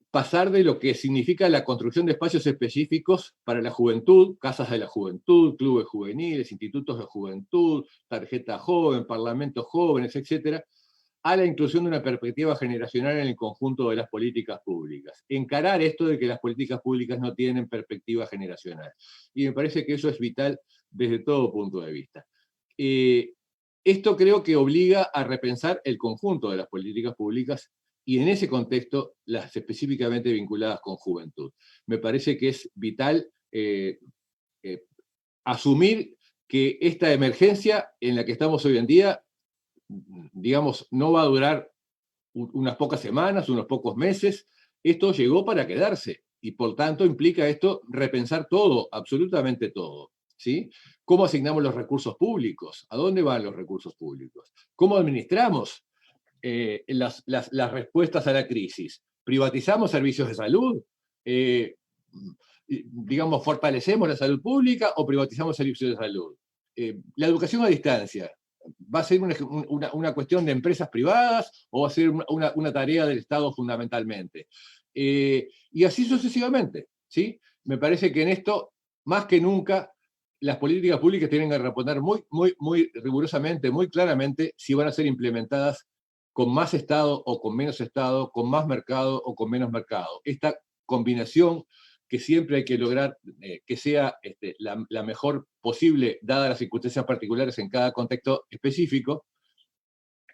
pasar de lo que significa la construcción de espacios específicos para la juventud, casas de la juventud, clubes juveniles, institutos de juventud, tarjeta joven, parlamentos jóvenes, etcétera, a la inclusión de una perspectiva generacional en el conjunto de las políticas públicas. Encarar esto de que las políticas públicas no tienen perspectiva generacional. Y me parece que eso es vital desde todo punto de vista. Esto creo que obliga a repensar el conjunto de las políticas públicas y en ese contexto las específicamente vinculadas con juventud. Me parece que es vital asumir que esta emergencia en la que estamos hoy en día, digamos, no va a durar unas pocas semanas, unos pocos meses. Esto llegó para quedarse y por tanto implica esto repensar todo, absolutamente todo, ¿sí? ¿Cómo asignamos los recursos públicos? ¿A dónde van los recursos públicos? ¿Cómo administramos las respuestas a la crisis? ¿Privatizamos servicios de salud? Digamos, ¿fortalecemos la salud pública o privatizamos servicios de salud? La educación a distancia, ¿va a ser una cuestión de empresas privadas o va a ser una tarea del Estado fundamentalmente? Y así sucesivamente, ¿sí? Me parece que en esto, más que nunca, las políticas públicas tienen que responder muy rigurosamente, muy claramente, si van a ser implementadas con más Estado o con menos Estado, con más mercado o con menos mercado. Esta combinación que siempre hay que lograr que sea la mejor posible, dadas las circunstancias particulares en cada contexto específico,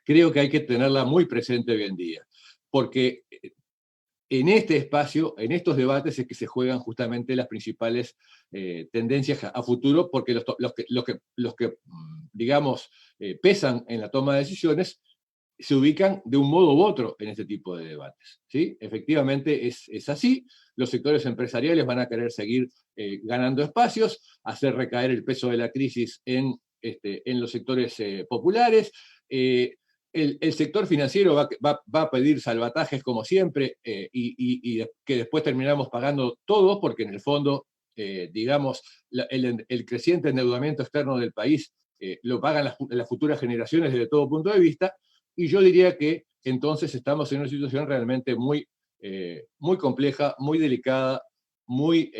creo que hay que tenerla muy presente hoy en día. Porque en este espacio, en estos debates, es que se juegan justamente las principales tendencias a futuro, porque los que digamos, pesan en la toma de decisiones, se ubican de un modo u otro en este tipo de debates, ¿sí? Efectivamente es así. Los sectores empresariales van a querer seguir ganando espacios, hacer recaer el peso de la crisis en los sectores populares. El sector financiero va a pedir salvatajes como siempre y que después terminamos pagando todos, porque en el fondo, digamos, el creciente endeudamiento externo del país lo pagan las futuras generaciones desde todo punto de vista. Y yo diría que entonces estamos en una situación realmente muy compleja, muy delicada, muy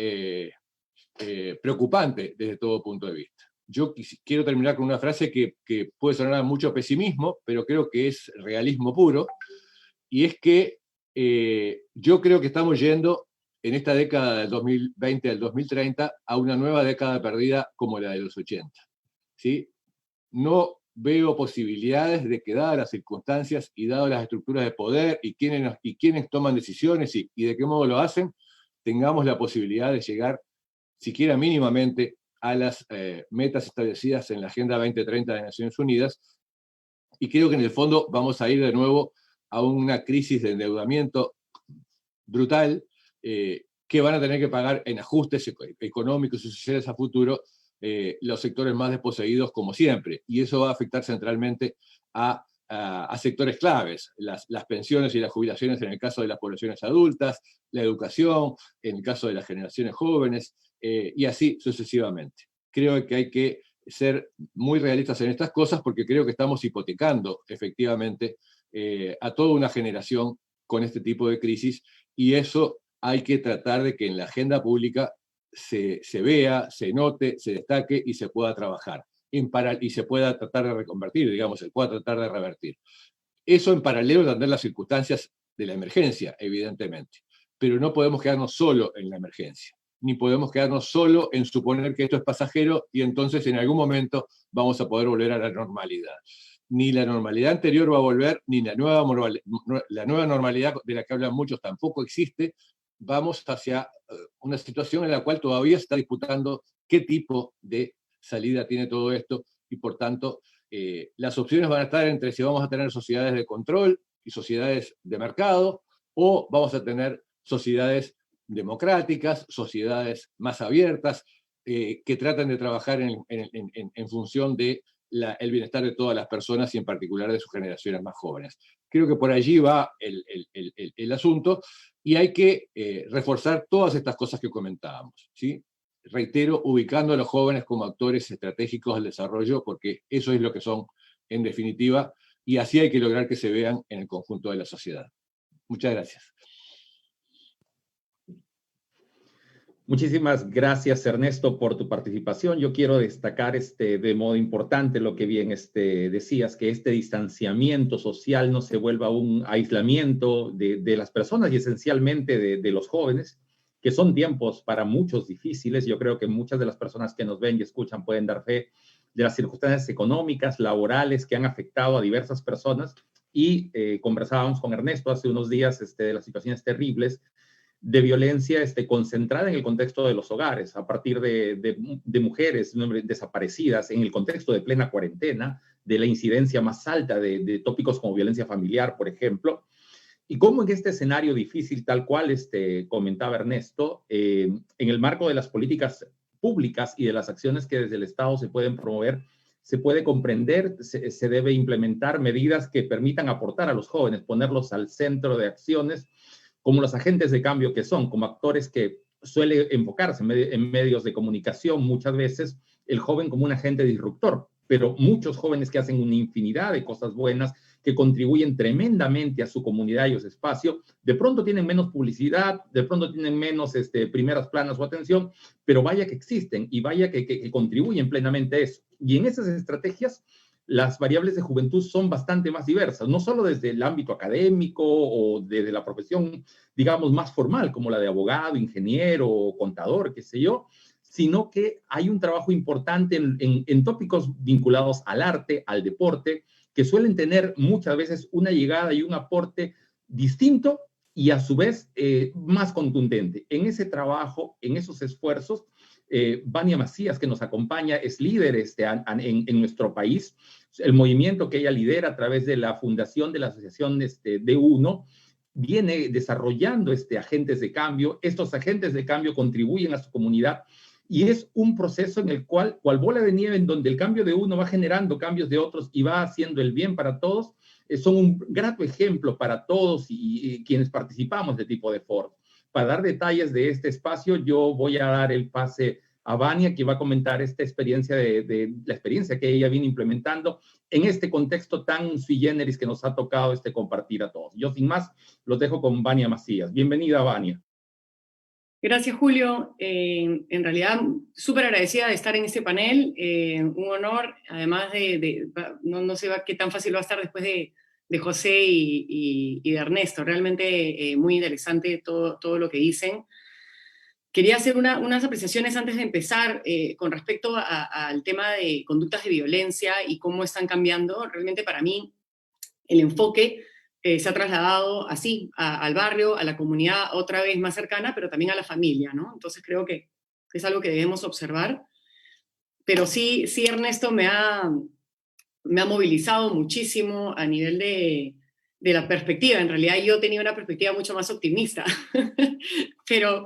preocupante desde todo punto de vista. Yo quiero terminar con una frase que puede sonar a mucho pesimismo, pero creo que es realismo puro, y es que yo creo que estamos yendo en esta década del 2020 al 2030 a una nueva década perdida como la de los 80. ¿Sí? No veo posibilidades de que, dadas las circunstancias y dadas las estructuras de poder y quienes toman decisiones y de qué modo lo hacen, tengamos la posibilidad de llegar, siquiera mínimamente, a las metas establecidas en la Agenda 2030 de Naciones Unidas. Y creo que en el fondo vamos a ir de nuevo a una crisis de endeudamiento brutal que van a tener que pagar en ajustes económicos y sociales a futuro los sectores más desposeídos como siempre, y eso va a afectar centralmente a sectores claves, las pensiones y las jubilaciones en el caso de las poblaciones adultas, la educación en el caso de las generaciones jóvenes, y así sucesivamente. Creo que hay que ser muy realistas en estas cosas porque creo que estamos hipotecando efectivamente a toda una generación con este tipo de crisis, y eso hay que tratar de que en la agenda pública se vea, se note, se destaque y se pueda trabajar y se pueda tratar de reconvertir, digamos, se pueda tratar de revertir. Eso en paralelo de atender las circunstancias de la emergencia, evidentemente. Pero no podemos quedarnos solo en la emergencia, ni podemos quedarnos solo en suponer que esto es pasajero y entonces en algún momento vamos a poder volver a la normalidad. Ni la normalidad anterior va a volver, ni la nueva normalidad de la que hablan muchos tampoco existe. Vamos hacia una situación en la cual todavía se está disputando qué tipo de salida tiene todo esto, y por tanto Las opciones van a estar entre si vamos a tener sociedades de control y sociedades de mercado, o vamos a tener sociedades democráticas, sociedades más abiertas, que tratan de trabajar en función de el bienestar de todas las personas y en particular de sus generaciones más jóvenes. Creo que por allí va el asunto y hay que reforzar todas estas cosas que comentábamos, ¿sí? Reitero, ubicando a los jóvenes como actores estratégicos del desarrollo, porque eso es lo que son en definitiva, y así hay que lograr que se vean en el conjunto de la sociedad. Muchas gracias. Muchísimas gracias, Ernesto, por tu participación. Yo quiero destacar de modo importante lo que bien decías, que este distanciamiento social no se vuelva un aislamiento de las personas y esencialmente de los jóvenes, que son tiempos para muchos difíciles. Yo creo que muchas de las personas que nos ven y escuchan pueden dar fe de las circunstancias económicas, laborales que han afectado a diversas personas. Y conversábamos con Ernesto hace unos días de las situaciones terribles de violencia concentrada en el contexto de los hogares, a partir de mujeres desaparecidas en el contexto de plena cuarentena, de la incidencia más alta de tópicos como violencia familiar, por ejemplo, y cómo en este escenario difícil, tal cual comentaba Ernesto, en el marco de las políticas públicas y de las acciones que desde el Estado se pueden promover, se puede comprender, se debe implementar medidas que permitan aportar a los jóvenes, ponerlos al centro de acciones, como los agentes de cambio que son, como actores que suele enfocarse en medios de comunicación, muchas veces el joven como un agente disruptor, pero muchos jóvenes que hacen una infinidad de cosas buenas, que contribuyen tremendamente a su comunidad y a su espacio, de pronto tienen menos publicidad, de pronto tienen menos primeras planas o atención, pero vaya que existen y vaya que contribuyen plenamente a eso. Y en esas estrategias, las variables de juventud son bastante más diversas, no solo desde el ámbito académico o desde la profesión, digamos, más formal, como la de abogado, ingeniero o contador, qué sé yo, sino que hay un trabajo importante en tópicos vinculados al arte, al deporte, que suelen tener muchas veces una llegada y un aporte distinto y a su vez más contundente. En ese trabajo, en esos esfuerzos, Vania Macías, que nos acompaña, es líder en nuestro país. El movimiento que ella lidera a través de la fundación de la asociación D1 viene desarrollando agentes de cambio. Estos agentes de cambio contribuyen a su comunidad y es un proceso en el cual bola de nieve, en donde el cambio de uno va generando cambios de otros y va haciendo el bien para todos. Son un grato ejemplo para todos y quienes participamos de tipo de foros. Para dar detalles de este espacio, yo voy a dar el pase a Vania, que va a comentar esta experiencia de la experiencia que ella viene implementando en este contexto tan sui generis que nos ha tocado compartir a todos. Yo, sin más, los dejo con Vania Macías. Bienvenida, Vania. Gracias, Julio. En realidad, súper agradecida de estar en este panel. Un honor, además no sé qué tan fácil va a estar después de José y de Ernesto. Realmente muy interesante todo lo que dicen. Quería hacer unas apreciaciones antes de empezar con respecto al tema de conductas de violencia y cómo están cambiando. Realmente para mí el enfoque se ha trasladado así al barrio, a la comunidad otra vez más cercana, pero también a la familia, ¿no? Entonces creo que es algo que debemos observar. Pero sí Ernesto me ha movilizado muchísimo a nivel de la perspectiva. En realidad yo tenía una perspectiva mucho más optimista, pero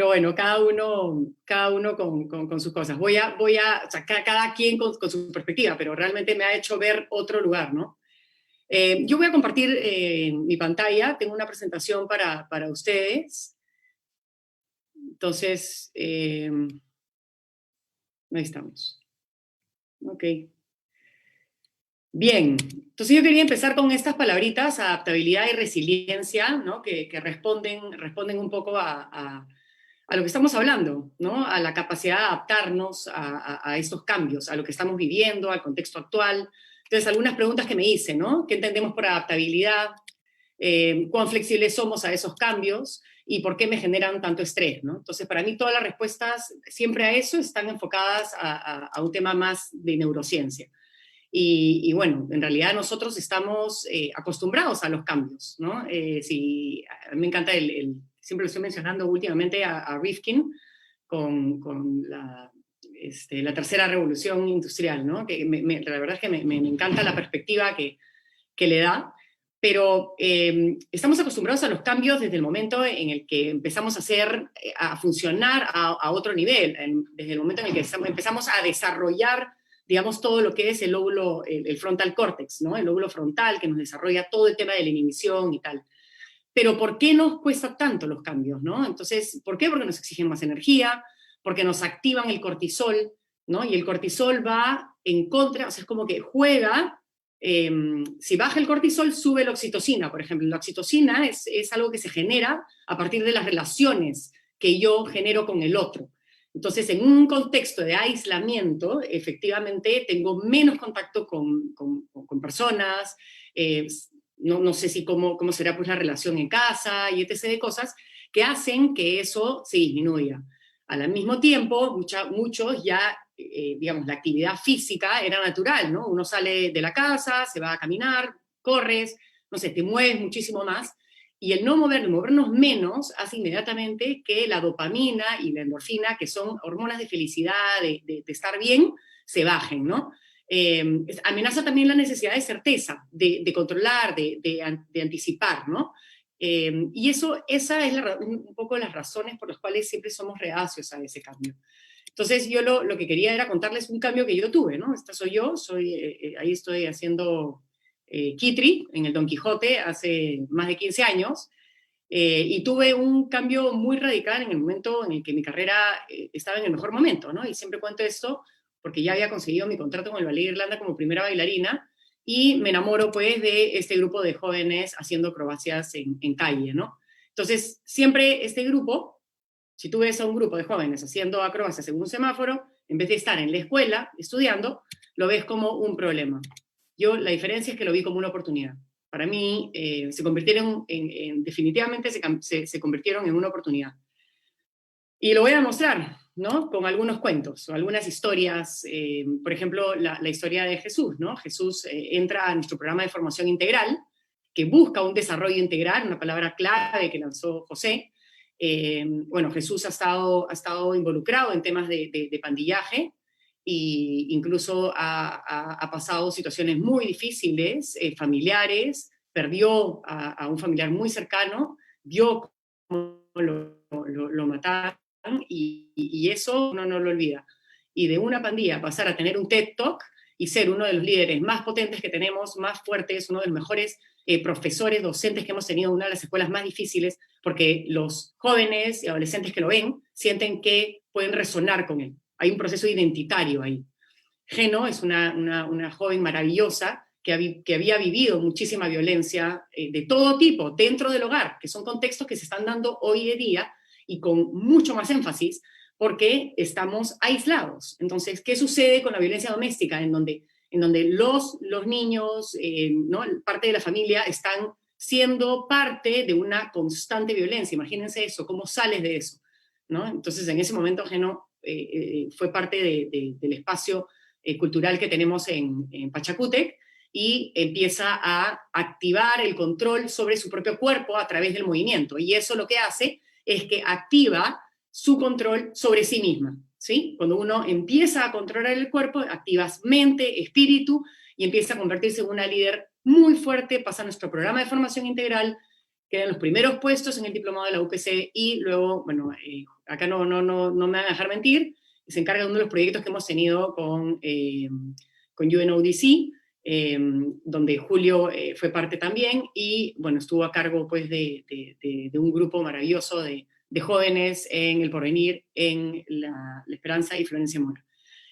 bueno, cada uno con sus cosas. O sea, cada quien con su perspectiva, pero realmente me ha hecho ver otro lugar, ¿no? Yo voy a compartir mi pantalla, tengo una presentación para ustedes. Entonces, ahí estamos. Ok. Bien, entonces yo quería empezar con estas palabritas, adaptabilidad y resiliencia, ¿no? que responden un poco a lo que estamos hablando, ¿no? A la capacidad de adaptarnos a estos cambios, a lo que estamos viviendo, al contexto actual. Entonces, algunas preguntas que me hice, ¿no? ¿Qué entendemos por adaptabilidad? ¿Cuán flexibles somos a esos cambios? ¿Y por qué me generan tanto estrés, ¿no? Entonces, para mí todas las respuestas siempre a eso están enfocadas a un tema más de neurociencia. Y bueno, en realidad nosotros estamos acostumbrados a los cambios, ¿no? A mí me encanta siempre lo estoy mencionando últimamente a Rifkin con la tercera revolución industrial, ¿no? Que la verdad es que me encanta la perspectiva que le da, pero estamos acostumbrados a los cambios desde el momento en el que empezamos a funcionar a otro nivel, desde el momento en el que empezamos a desarrollar, digamos, todo lo que es el lóbulo, el frontal córtex, ¿no? El lóbulo frontal que nos desarrolla todo el tema de la inhibición y tal. Pero ¿por qué nos cuesta tanto los cambios, ¿no? Entonces, ¿por qué? Porque nos exigen más energía, porque nos activan el cortisol, ¿no? Y el cortisol va en contra, o sea, es como que juega, si baja el cortisol, sube la oxitocina, por ejemplo. La oxitocina es algo que se genera a partir de las relaciones que yo genero con el otro. Entonces, en un contexto de aislamiento, efectivamente, tengo menos contacto con personas, no sé si cómo será pues la relación en casa y etc. de cosas que hacen que eso se disminuya. Al mismo tiempo, muchos ya, digamos, la actividad física era natural, ¿no? Uno sale de la casa, se va a caminar, corres, no sé, te mueves muchísimo más, y el no movernos menos hace inmediatamente que la dopamina y la endorfina, que son hormonas de felicidad, de estar bien, se bajen, ¿no? Amenaza también la necesidad de certeza, de controlar, de anticipar, ¿no? Y esa es un poco las razones por las cuales siempre somos reacios a ese cambio. Entonces yo lo que quería era contarles un cambio que yo tuve, ¿no? Esta soy yo, ahí estoy haciendo Kitri en el Don Quijote hace más de 15 años, y tuve un cambio muy radical en el momento en el que mi carrera estaba en el mejor momento, ¿no? Y siempre cuento esto porque ya había conseguido mi contrato con el Ballet de Irlanda como primera bailarina, y me enamoro pues de este grupo de jóvenes haciendo acrobacias en calle, ¿no? Entonces, siempre este grupo, si tú ves a un grupo de jóvenes haciendo acrobacias en un semáforo, en vez de estar en la escuela estudiando, lo ves como un problema. Yo la diferencia es que lo vi como una oportunidad. Para mí se convirtieron definitivamente se convirtieron en una oportunidad. Y lo voy a mostrar, ¿no? Con algunos cuentos o algunas historias, por ejemplo, la historia de Jesús, ¿no? Jesús entra a nuestro programa de formación integral, que busca un desarrollo integral, una palabra clave que lanzó José. Bueno, Jesús ha estado involucrado en temas de pandillaje, e incluso ha pasado situaciones muy difíciles, familiares, perdió a un familiar muy cercano, vio cómo lo mataron, y eso uno no lo olvida. Y de una pandilla pasar a tener un TED Talk y ser uno de los líderes más potentes que tenemos, más fuertes, uno de los mejores profesores, docentes que hemos tenido en una de las escuelas más difíciles, porque los jóvenes y adolescentes que lo ven sienten que pueden resonar con él. Hay un proceso identitario ahí. Geno es una joven maravillosa que había vivido muchísima violencia de todo tipo dentro del hogar, que son contextos que se están dando hoy en día y con mucho más énfasis porque estamos aislados. Entonces, ¿qué sucede con la violencia doméstica? En donde los niños, ¿no? Parte de la familia están siendo parte de una constante violencia. Imagínense eso, ¿cómo sales de eso? ¿No? Entonces, en ese momento, Geno fue parte del espacio cultural que tenemos en Pachacútec, y empieza a activar el control sobre su propio cuerpo a través del movimiento. Y eso lo que hace es que activa su control sobre sí misma, ¿sí? Cuando uno empieza a controlar el cuerpo, activas mente, espíritu, y empieza a convertirse en una líder muy fuerte, pasa a nuestro programa de formación integral, quedan los primeros puestos en el diplomado de la UPC, y luego, bueno, acá no me van a dejar mentir, se encarga de uno de los proyectos que hemos tenido con UNODC, donde Julio fue parte también, y bueno, estuvo a cargo pues de un grupo maravilloso de jóvenes en El Porvenir, en La Esperanza y Florencia Mora.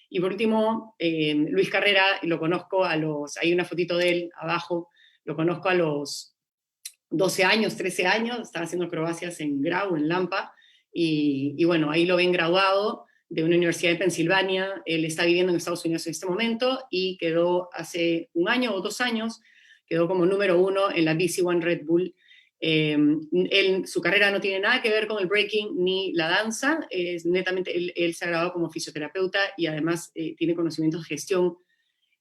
Y por último, Luis Carrera, lo conozco hay una fotito de él abajo, lo conozco a los 12 años, 13 años, estaba haciendo acrobacias en Grau, en Lampa, y bueno, ahí lo ven graduado de una universidad de Pensilvania. Él está viviendo en Estados Unidos en este momento, y quedó hace 1 año o 2 años, quedó como número 1 en la BC One Red Bull. Su carrera no tiene nada que ver con el breaking ni la danza, es netamente, él se ha graduado como fisioterapeuta, y además tiene conocimientos de gestión.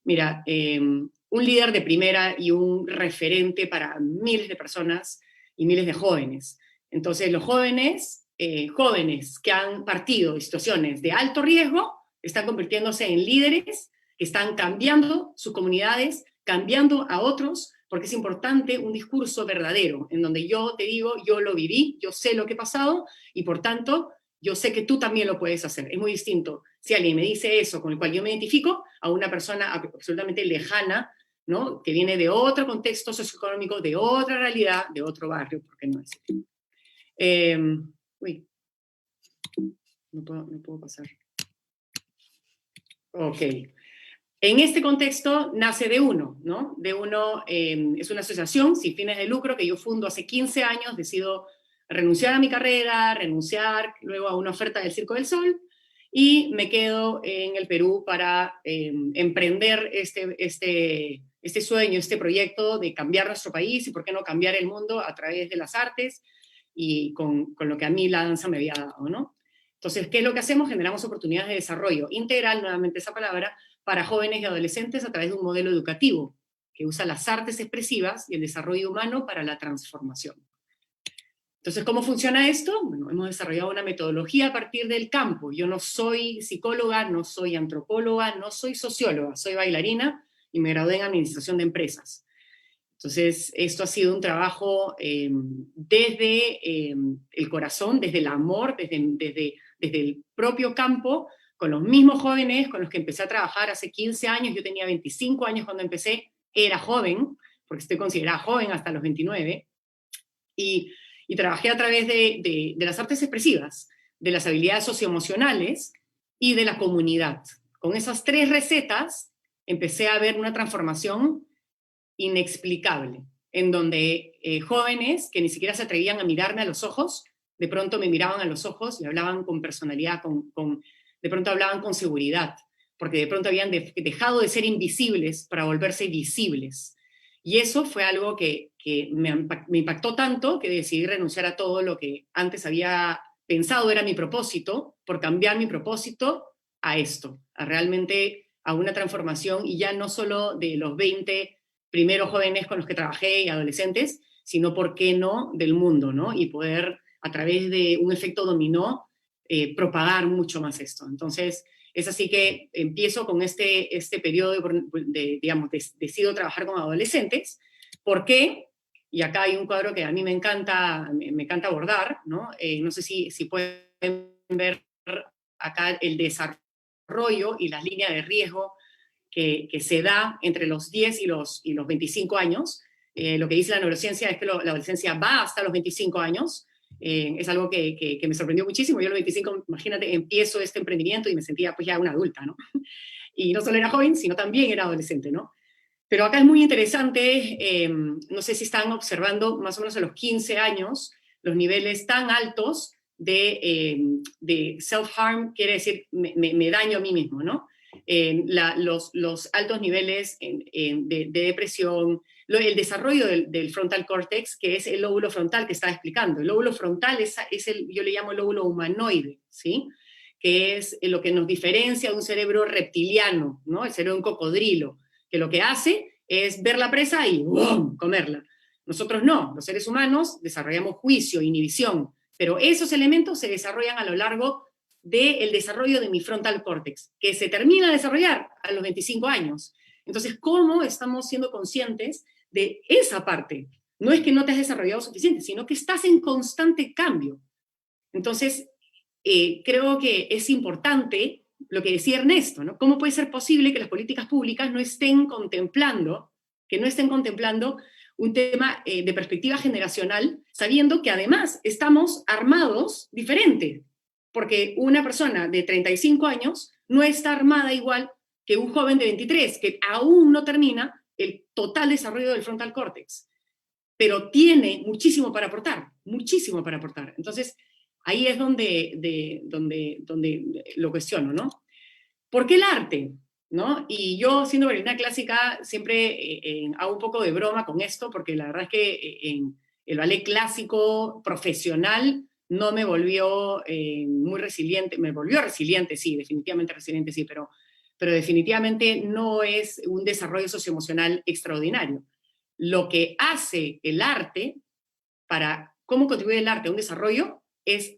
Mira, un líder de primera y un referente para miles de personas y miles de jóvenes. Entonces, los jóvenes que han partido de situaciones de alto riesgo, están convirtiéndose en líderes que están cambiando sus comunidades, cambiando a otros, porque es importante un discurso verdadero, en donde yo te digo, yo lo viví, yo sé lo que ha pasado, y por tanto, yo sé que tú también lo puedes hacer. Es muy distinto si alguien me dice eso, con el cual yo me identifico, a una persona absolutamente lejana, ¿no? Que viene de otro contexto socioeconómico, de otra realidad, de otro barrio, porque no es. Uy, no puedo pasar. Ok. En este contexto nace D1, ¿no? D1 es una asociación sin fines de lucro que yo fundo hace 15 años, decido renunciar a mi carrera, renunciar luego a una oferta del Circo del Sol, y me quedo en el Perú para emprender este sueño, este proyecto de cambiar nuestro país y por qué no cambiar el mundo a través de las artes y con lo que a mí la danza me había dado, ¿no? Entonces, ¿qué es lo que hacemos? Generamos oportunidades de desarrollo integral, nuevamente esa palabra, para jóvenes y adolescentes a través de un modelo educativo que usa las artes expresivas y el desarrollo humano para la transformación. Entonces, ¿cómo funciona esto? Bueno, hemos desarrollado una metodología a partir del campo. Yo no soy psicóloga, no soy antropóloga, no soy socióloga, soy bailarina y me gradué en administración de empresas. Entonces, esto ha sido un trabajo desde el corazón, desde el amor, desde el propio campo, con los mismos jóvenes con los que empecé a trabajar hace 15 años. Yo tenía 25 años cuando empecé, era joven, porque estoy considerada joven hasta los 29, y trabajé a través de las artes expresivas, de las habilidades socioemocionales y de la comunidad. Con esas 3 recetas empecé a ver una transformación inexplicable, en donde jóvenes que ni siquiera se atrevían a mirarme a los ojos, de pronto me miraban a los ojos y hablaban con personalidad, de pronto hablaban con seguridad, porque de pronto habían dejado de ser invisibles para volverse visibles. Y eso fue algo que me impactó tanto que decidí renunciar a todo lo que antes había pensado era mi propósito, por cambiar mi propósito a esto, a realmente a una transformación, y ya no solo de los 20 primeros jóvenes con los que trabajé y adolescentes, sino, ¿por qué no?, del mundo, ¿no? Y poder, a través de un efecto dominó, propagar mucho más esto. Entonces, es así que empiezo con este periodo digamos, decido trabajar con adolescentes. ¿Por qué? Y acá hay un cuadro que a mí me encanta abordar, ¿no? No sé si pueden ver acá el desarrollo y las líneas de riesgo que se da entre los 10 y los 25 años. Lo que dice la neurociencia es que la adolescencia va hasta los 25 años. Es algo que me sorprendió muchísimo. Yo a los 25, imagínate, empiezo este emprendimiento y me sentía pues ya una adulta, ¿no? Y no solo era joven, sino también era adolescente, ¿no? Pero acá es muy interesante, no sé si están observando más o menos a los 15 años, los niveles tan altos de self-harm, quiere decir, me daño a mí mismo, ¿no? Los altos niveles de depresión, el desarrollo del frontal córtex, que es el lóbulo frontal que estaba explicando. El lóbulo frontal yo le llamo el lóbulo humanoide, ¿sí? Que es lo que nos diferencia de un cerebro reptiliano, ¿no? El cerebro de un cocodrilo, que lo que hace es ver la presa y ¡bum!, comerla. Nosotros no, los seres humanos desarrollamos juicio, inhibición, pero esos elementos se desarrollan a lo largo del desarrollo de mi frontal córtex, que se termina de desarrollar a los 25 años. Entonces, ¿cómo estamos siendo conscientes de esa parte? No es que no te has desarrollado suficiente, sino que estás en constante cambio. Entonces, creo que es importante lo que decía Ernesto, ¿no? ¿Cómo puede ser posible que las políticas públicas no estén contemplando un tema de perspectiva generacional, sabiendo que además estamos armados diferente? Porque una persona de 35 años no está armada igual que un joven de 23, que aún no termina el total desarrollo del frontal córtex, pero tiene muchísimo para aportar, muchísimo para aportar. Entonces, ahí es donde lo cuestiono, ¿no? ¿Por qué el arte? ¿No? Y yo, siendo bailarina clásica, siempre hago un poco de broma con esto, porque la verdad es que en el ballet clásico profesional no me volvió muy resiliente, me volvió resiliente, sí, definitivamente resiliente, sí, pero definitivamente no es un desarrollo socioemocional extraordinario. Lo que hace el arte, cómo contribuye el arte a un desarrollo, es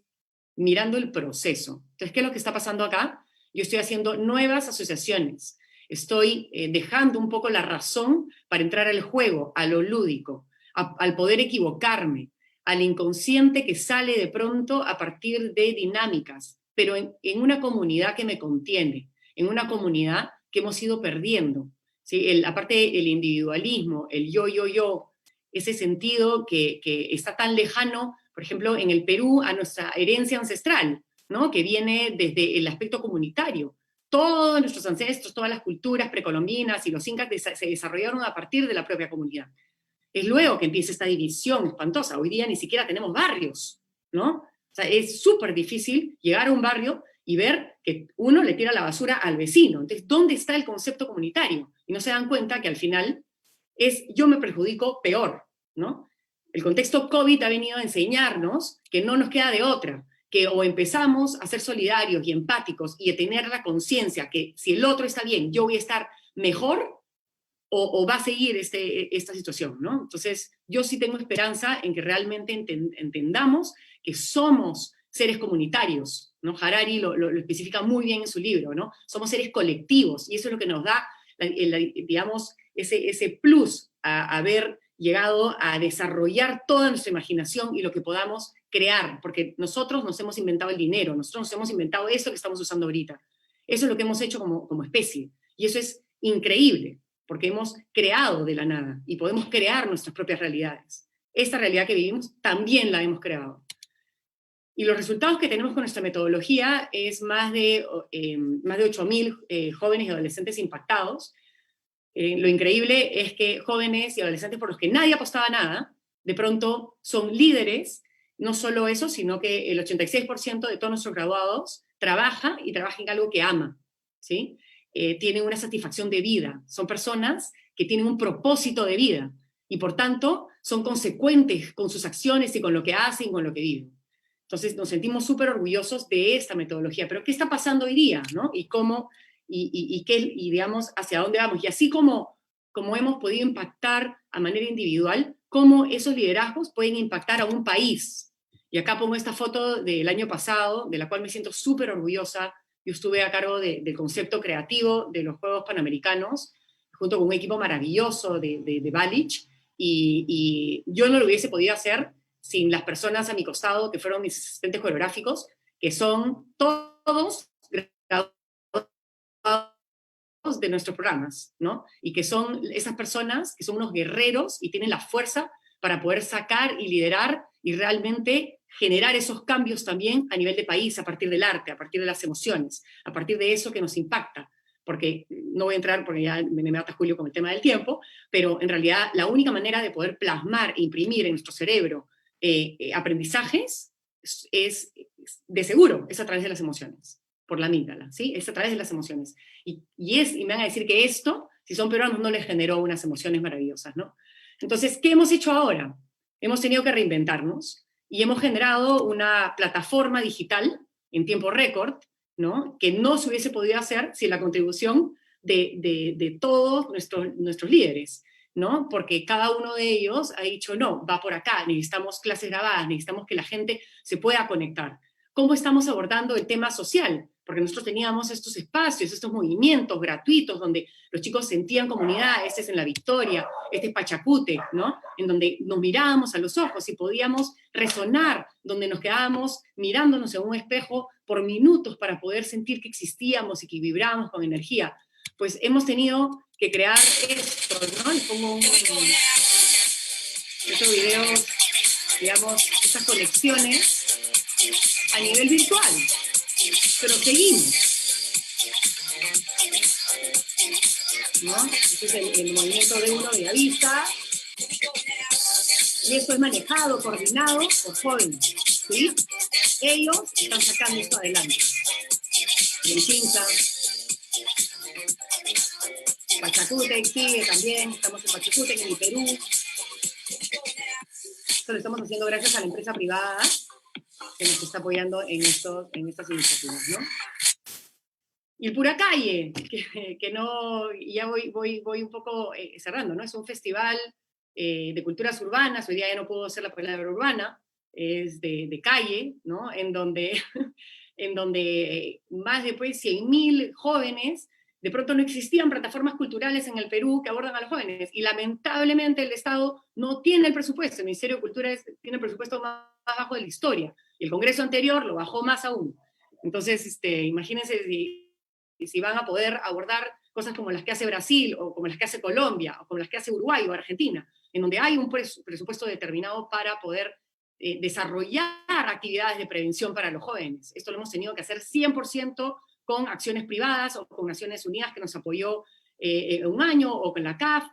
mirando el proceso. Entonces, ¿qué es lo que está pasando acá? Yo estoy haciendo nuevas asociaciones. Estoy dejando un poco la razón para entrar al juego, a lo lúdico, al poder equivocarme, al inconsciente que sale de pronto a partir de dinámicas, pero en una comunidad que me contiene, en una comunidad que hemos ido perdiendo. ¿Sí? Aparte el individualismo, el yo, ese sentido que está tan lejano, por ejemplo, en el Perú, a nuestra herencia ancestral, ¿no? Que viene desde el aspecto comunitario. Todos nuestros ancestros, todas las culturas precolombinas y los incas se desarrollaron a partir de la propia comunidad. Es luego que empieza esta división espantosa. Hoy día ni siquiera tenemos barrios, ¿no? O sea, es súper difícil llegar a un barrio y ver que uno le tira la basura al vecino. Entonces, ¿dónde está el concepto comunitario? Y no se dan cuenta que al final es yo me perjudico peor, ¿no? El contexto COVID ha venido a enseñarnos que no nos queda de otra, que o empezamos a ser solidarios y empáticos y a tener la conciencia que si el otro está bien, yo voy a estar mejor, o va a seguir esta situación, ¿no? Entonces, yo sí tengo esperanza en que realmente entendamos que somos seres comunitarios, ¿no? Harari lo especifica muy bien en su libro, ¿no? Somos seres colectivos, y eso es lo que nos da, digamos, ese plus a haber llegado a desarrollar toda nuestra imaginación y lo que podamos crear, porque nosotros nos hemos inventado el dinero, nosotros nos hemos inventado eso que estamos usando ahorita. Eso es lo que hemos hecho como especie, y eso es increíble, porque hemos creado de la nada y podemos crear nuestras propias realidades. Esta realidad que vivimos también la hemos creado. Y los resultados que tenemos con nuestra metodología es más de 8.000 jóvenes y adolescentes impactados. Lo increíble es que jóvenes y adolescentes por los que nadie apostaba nada, de pronto son líderes. No solo eso, sino que el 86% de todos nuestros graduados trabaja en algo que ama, ¿sí? Tienen una satisfacción de vida, son personas que tienen un propósito de vida y por tanto son consecuentes con sus acciones y con lo que hacen, con lo que viven. Entonces nos sentimos súper orgullosos de esta metodología, pero ¿qué está pasando hoy día? ¿No? Y cómo, y digamos, hacia dónde vamos. Y así como hemos podido impactar a manera individual, cómo esos liderazgos pueden impactar a un país. Y acá pongo esta foto del año pasado, de la cual me siento súper orgullosa. Yo estuve a cargo del concepto creativo de los Juegos Panamericanos, junto con un equipo maravilloso de Balich, y yo no lo hubiese podido hacer sin las personas a mi costado, que fueron mis asistentes coreográficos, que son todos graduados de nuestros programas, ¿no? Y que son esas personas que son unos guerreros y tienen la fuerza para poder sacar y liderar y realmente generar esos cambios también a nivel de país, a partir del arte, a partir de las emociones, a partir de eso que nos impacta. Porque no voy a entrar, porque ya me mata Julio con el tema del tiempo, pero en realidad la única manera de poder plasmar e imprimir en nuestro cerebro aprendizajes es de seguro, es a través de las emociones, por la amígdala, ¿sí? Es a través de las emociones. Y me van a decir que esto, si son peruanos, no les generó unas emociones maravillosas, ¿no? Entonces, ¿qué hemos hecho ahora? Hemos tenido que reinventarnos y hemos generado una plataforma digital en tiempo récord, ¿no? Que no se hubiese podido hacer sin la contribución de todos nuestros líderes, ¿no? Porque cada uno de ellos ha dicho, no, va por acá, necesitamos clases grabadas, necesitamos que la gente se pueda conectar. ¿Cómo estamos abordando el tema social? Porque nosotros teníamos estos espacios, estos movimientos gratuitos donde los chicos sentían comunidad. Este es en La Victoria, este es Pachacute, ¿no? En donde nos mirábamos a los ojos y podíamos resonar, donde nos quedábamos mirándonos en un espejo por minutos para poder sentir que existíamos y que vibrábamos con energía. Pues hemos tenido que crear esto, ¿no? Y pongo estos videos, digamos, estas conexiones a nivel virtual, pero seguimos, ¿no? Este es el movimiento de uno de la vista, y esto es manejado, coordinado por jóvenes, ¿sí? Ellos están sacando esto adelante. En Chincha, Pachacútec sigue también, estamos en Pachacútec, en el Perú. Esto lo estamos haciendo gracias a la empresa privada que nos está apoyando en estas iniciativas, ¿no? Y el Puracalle, que no, ya voy un poco cerrando, ¿no? Es un festival de culturas urbanas, hoy día ya no puedo hacer la palabra urbana, es de calle, ¿no? En donde en donde más de 100.000 jóvenes, de pronto no existían plataformas culturales en el Perú que abordan a los jóvenes, y lamentablemente el Estado no tiene el presupuesto. El Ministerio de Cultura tiene el presupuesto más bajo de la historia, y el Congreso anterior lo bajó más aún. Entonces, imagínense si van a poder abordar cosas como las que hace Brasil, o como las que hace Colombia, o como las que hace Uruguay o Argentina, en donde hay un presupuesto determinado para poder desarrollar actividades de prevención para los jóvenes. Esto lo hemos tenido que hacer 100% con acciones privadas o con Naciones Unidas, que nos apoyó un año, o con la CAF,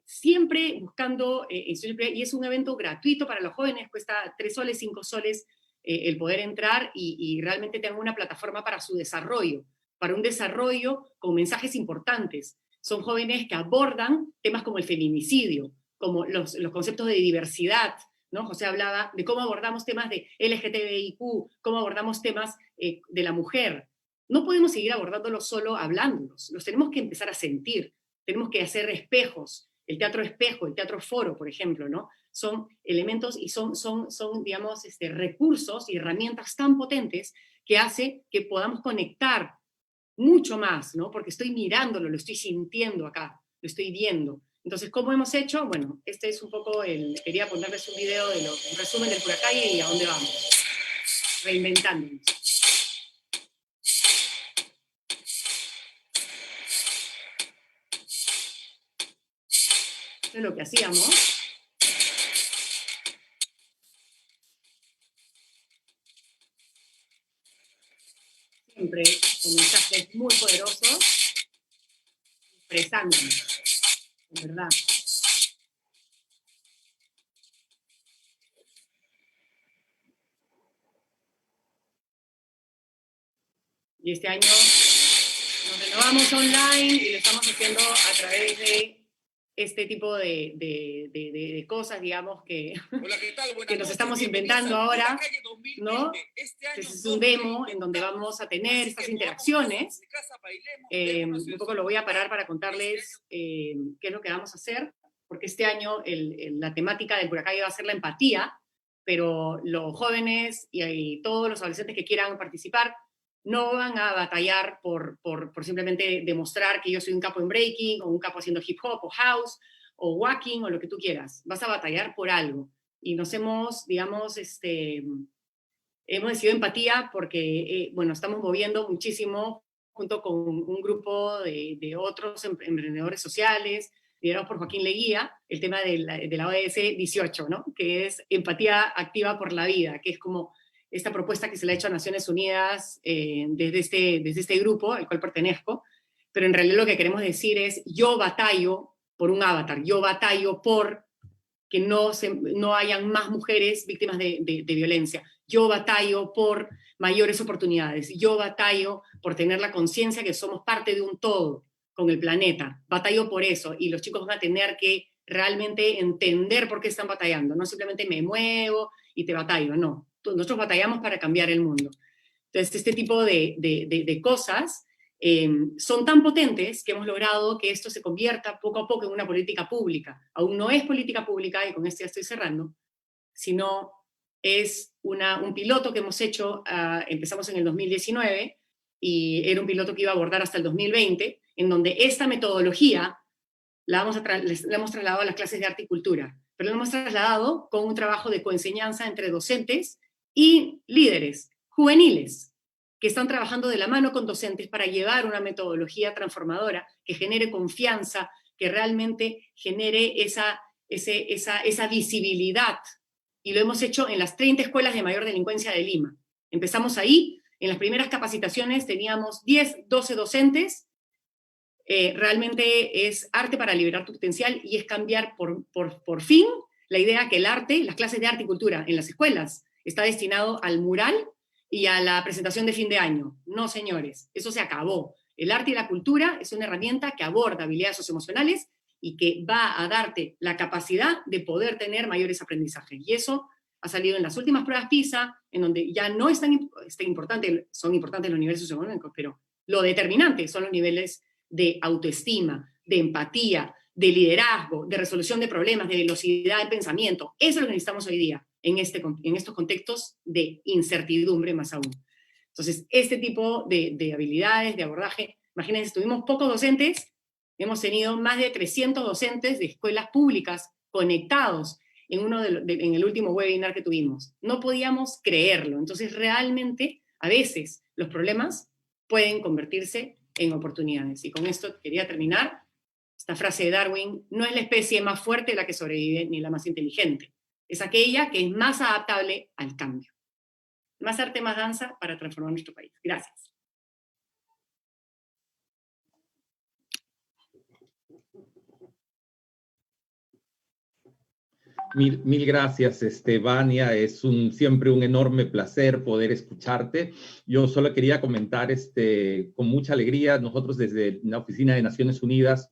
siempre buscando, y es un evento gratuito para los jóvenes, cuesta 3 soles, 5 soles el poder entrar, y realmente tengan una plataforma para su desarrollo, para un desarrollo con mensajes importantes. Son jóvenes que abordan temas como el feminicidio, como los conceptos de diversidad, ¿no? José hablaba de cómo abordamos temas de LGTBIQ, cómo abordamos temas de la mujer. No podemos seguir abordándolos solo hablándolos, los tenemos que empezar a sentir, tenemos que hacer espejos, el teatro espejo, el teatro foro, por ejemplo, ¿no? Son elementos y son digamos, recursos y herramientas tan potentes que hace que podamos conectar mucho más, ¿no? Porque estoy mirándolo, lo estoy sintiendo acá, lo estoy viendo. Entonces, ¿cómo hemos hecho? Bueno, este es un poco quería ponerles un video un resumen del Puracalle y a dónde vamos, reinventándonos. Esto es lo que hacíamos. Siempre con mensajes muy poderosos, expresándonos, de verdad. Y este año nos renovamos online y lo estamos haciendo a través de este tipo de cosas, digamos, que nos estamos inventando ahora, ¿no? Este es un demo en donde vamos a tener estas interacciones. Un poco lo voy a parar para contarles qué es lo que vamos a hacer, porque este año la temática del Puracalle va a ser la empatía, pero los jóvenes y todos los adolescentes que quieran participar no van a batallar por simplemente demostrar que yo soy un capo en breaking, o un capo haciendo hip hop, o house, o walking, o lo que tú quieras. Vas a batallar por algo. Y nos hemos, digamos, hemos decidido empatía porque, bueno, estamos moviendo muchísimo junto con un grupo de otros emprendedores sociales, liderados por Joaquín Leguía, el tema de la ODS 18, ¿no? Que es empatía activa por la vida, que es como esta propuesta que se le ha hecho a Naciones Unidas desde este grupo al cual pertenezco, pero en realidad lo que queremos decir es: yo batallo por un avatar, yo batallo por que no hayan más mujeres víctimas de violencia, yo batallo por mayores oportunidades, yo batallo por tener la conciencia que somos parte de un todo con el planeta, batallo por eso, y los chicos van a tener que realmente entender por qué están batallando, no simplemente me muevo y te batallo, no. Nosotros batallamos para cambiar el mundo. Entonces, este tipo de cosas son tan potentes que hemos logrado que esto se convierta poco a poco en una política pública. Aún no es política pública, y con esto ya estoy cerrando, sino es un piloto que hemos hecho, empezamos en el 2019, y era un piloto que iba a abordar hasta el 2020, en donde esta metodología la hemos trasladado a las clases de arte y cultura, pero la hemos trasladado con un trabajo de coenseñanza entre docentes y líderes juveniles que están trabajando de la mano con docentes para llevar una metodología transformadora que genere confianza, que realmente genere esa visibilidad. Y lo hemos hecho en las 30 escuelas de mayor delincuencia de Lima. Empezamos ahí, en las primeras capacitaciones teníamos 10, 12 docentes. Realmente es arte para liberar tu potencial, y es cambiar por fin la idea que el arte, las clases de arte y cultura en las escuelas, está destinado al mural y a la presentación de fin de año. No, señores, eso se acabó. El arte y la cultura es una herramienta que aborda habilidades socioemocionales y que va a darte la capacidad de poder tener mayores aprendizajes. Y eso ha salido en las últimas pruebas PISA, en donde ya no es tan importante, son importantes los niveles socioeconómicos, pero lo determinante son los niveles de autoestima, de empatía, de liderazgo, de resolución de problemas, de velocidad de pensamiento. Eso es lo que necesitamos hoy día en estos contextos de incertidumbre más aún. Entonces, este tipo de habilidades, de abordaje, imagínense, tuvimos pocos docentes, hemos tenido más de 300 docentes de escuelas públicas conectados en el último webinar que tuvimos. No podíamos creerlo. Entonces, realmente, a veces, los problemas pueden convertirse en oportunidades. Y con esto quería terminar. Esta frase de Darwin: no es la especie más fuerte la que sobrevive, ni la más inteligente. Es aquella que es más adaptable al cambio. Más arte, más danza para transformar nuestro país. Gracias. Mil gracias, Vania. Es siempre un enorme placer poder escucharte. Yo solo quería comentar con mucha alegría, nosotros desde la Oficina de Naciones Unidas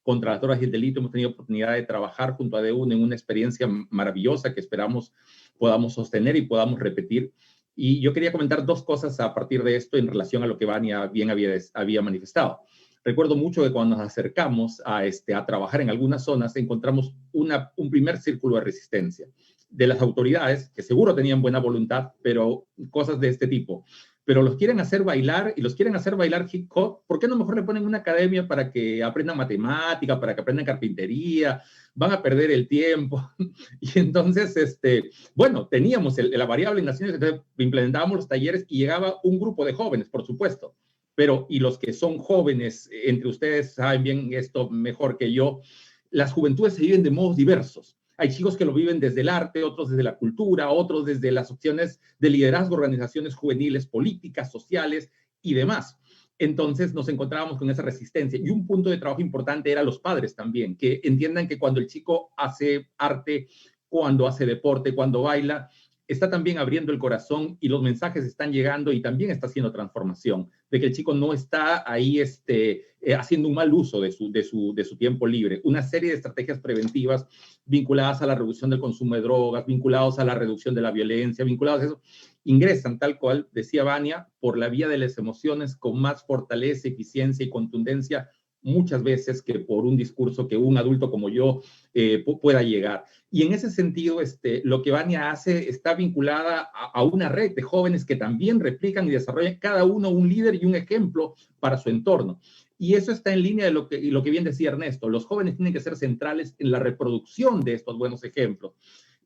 contra las Drogas y el Delito hemos tenido oportunidad de trabajar junto a DEUN en una experiencia maravillosa que esperamos podamos sostener y podamos repetir. Y yo quería comentar dos cosas a partir de esto en relación a lo que Vania bien había manifestado. Recuerdo mucho que cuando nos acercamos a trabajar en algunas zonas, encontramos un primer círculo de resistencia de las autoridades, que seguro tenían buena voluntad, pero cosas de este tipo. Pero los quieren hacer bailar, y los quieren hacer bailar hip hop. ¿Por qué no mejor le ponen una academia para que aprendan matemática, para que aprendan carpintería? Van a perder el tiempo. Y entonces, bueno, teníamos la variable en Naciones, entonces implementábamos los talleres y llegaba un grupo de jóvenes, por supuesto. Pero, y los que son jóvenes, entre ustedes saben bien esto mejor que yo, las juventudes se viven de modos diversos. Hay chicos que lo viven desde el arte, otros desde la cultura, otros desde las opciones de liderazgo, organizaciones juveniles, políticas, sociales y demás. Entonces nos encontrábamos con esa resistencia. Y un punto de trabajo importante era los padres también, que entiendan que cuando el chico hace arte, cuando hace deporte, cuando baila, está también abriendo el corazón y los mensajes están llegando y también está haciendo transformación, de que el chico no está ahí haciendo un mal uso de su tiempo libre. Una serie de estrategias preventivas vinculadas a la reducción del consumo de drogas, vinculados a la reducción de la violencia, vinculados a eso, ingresan tal cual, decía Vania, por la vía de las emociones con más fortaleza, eficiencia y contundencia muchas veces que por un discurso que un adulto como yo pueda llegar. Y en ese sentido, lo que Vania hace está vinculada a una red de jóvenes que también replican y desarrollan cada uno un líder y un ejemplo para su entorno. Y eso está en línea de lo que bien decía Ernesto. Los jóvenes tienen que ser centrales en la reproducción de estos buenos ejemplos.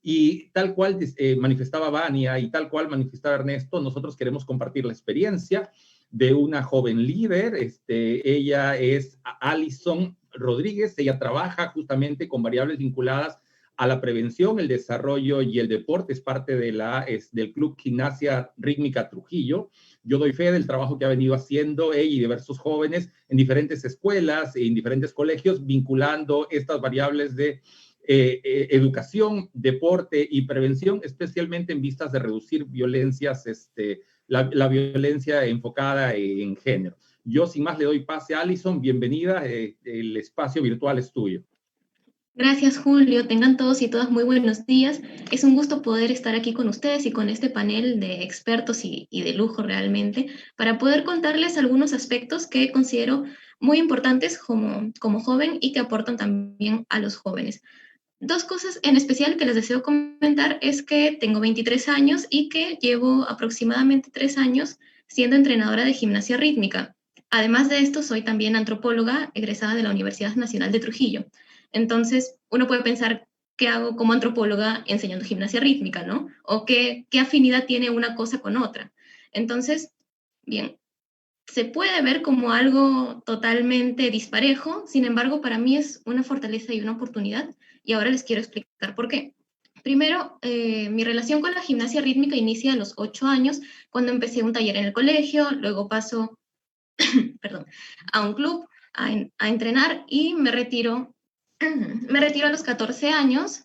Y tal cual manifestaba Vania y tal cual manifestaba Ernesto, nosotros queremos compartir la experiencia de una joven líder. Ella es Alison Rodríguez. Ella trabaja justamente con variables vinculadas a la prevención, el desarrollo y el deporte. Es parte del Club Gimnasia Rítmica Trujillo. Yo doy fe del trabajo que ha venido haciendo ella y diversos jóvenes en diferentes escuelas, en diferentes colegios, vinculando estas variables de educación, deporte y prevención, especialmente en vistas de reducir violencias, la violencia enfocada en género. Yo sin más le doy pase a Alison. Bienvenida, el espacio virtual es tuyo. Gracias, Julio. Tengan todos y todas muy buenos días. Es un gusto poder estar aquí con ustedes y con este panel de expertos y de lujo realmente, para poder contarles algunos aspectos que considero muy importantes como joven y que aportan también a los jóvenes. Dos cosas en especial que les deseo comentar es que tengo 23 años y que llevo aproximadamente 3 años siendo entrenadora de gimnasia rítmica. Además de esto, soy también antropóloga egresada de la Universidad Nacional de Trujillo. Entonces, uno puede pensar, ¿qué hago como antropóloga enseñando gimnasia rítmica, no? O qué afinidad tiene una cosa con otra. Entonces, bien, se puede ver como algo totalmente disparejo, sin embargo, para mí es una fortaleza y una oportunidad, y ahora les quiero explicar por qué. Primero, mi relación con la gimnasia rítmica inicia a los 8 años, cuando empecé un taller en el colegio, luego paso a un club a entrenar y me retiro a los 14 años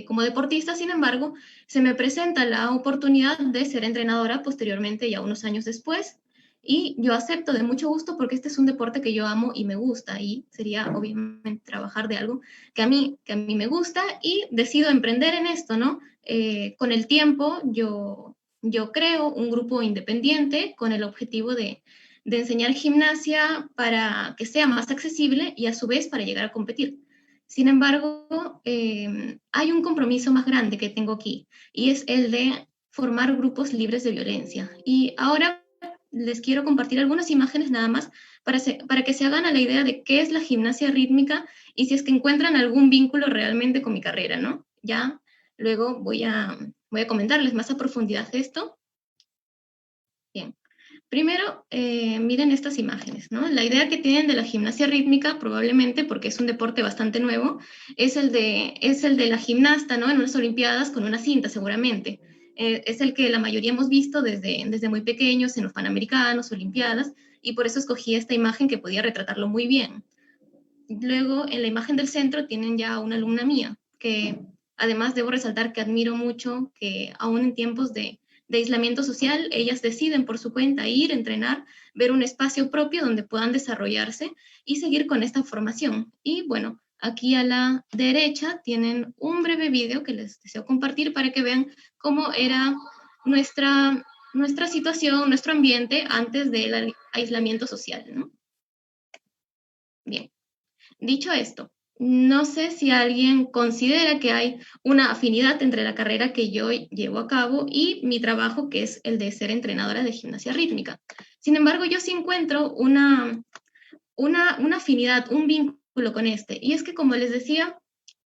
como deportista. Sin embargo, se me presenta la oportunidad de ser entrenadora posteriormente, ya unos años después, y yo acepto de mucho gusto porque este es un deporte que yo amo y me gusta, y sería obviamente trabajar de algo que a mí me gusta, y decido emprender en esto, ¿no? Con el tiempo yo creo un grupo independiente con el objetivo de enseñar gimnasia para que sea más accesible y a su vez para llegar a competir. Sin embargo, hay un compromiso más grande que tengo aquí, y es el de formar grupos libres de violencia. Y ahora les quiero compartir algunas imágenes nada más para que se hagan a la idea de qué es la gimnasia rítmica y si es que encuentran algún vínculo realmente con mi carrera, ¿no? Ya luego voy a comentarles más a profundidad esto. Bien. Primero, miren estas imágenes, ¿no? La idea que tienen de la gimnasia rítmica, probablemente, porque es un deporte bastante nuevo, es el de la gimnasta, ¿no? En unas olimpiadas con una cinta, seguramente. Es el que la mayoría hemos visto desde muy pequeños en los Panamericanos, Olimpiadas, y por eso escogí esta imagen que podía retratarlo muy bien. Luego, en la imagen del centro tienen ya una alumna mía, que además debo resaltar que admiro mucho que aún en tiempos de aislamiento social, ellas deciden por su cuenta ir, entrenar, ver un espacio propio donde puedan desarrollarse y seguir con esta formación. Y bueno, aquí a la derecha tienen un breve video que les deseo compartir para que vean cómo era nuestra situación, nuestro ambiente antes del aislamiento social, ¿no? Bien, dicho esto, no sé si alguien considera que hay una afinidad entre la carrera que yo llevo a cabo y mi trabajo, que es el de ser entrenadora de gimnasia rítmica. Sin embargo, yo sí encuentro una afinidad, un vínculo con este. Y es que, como les decía,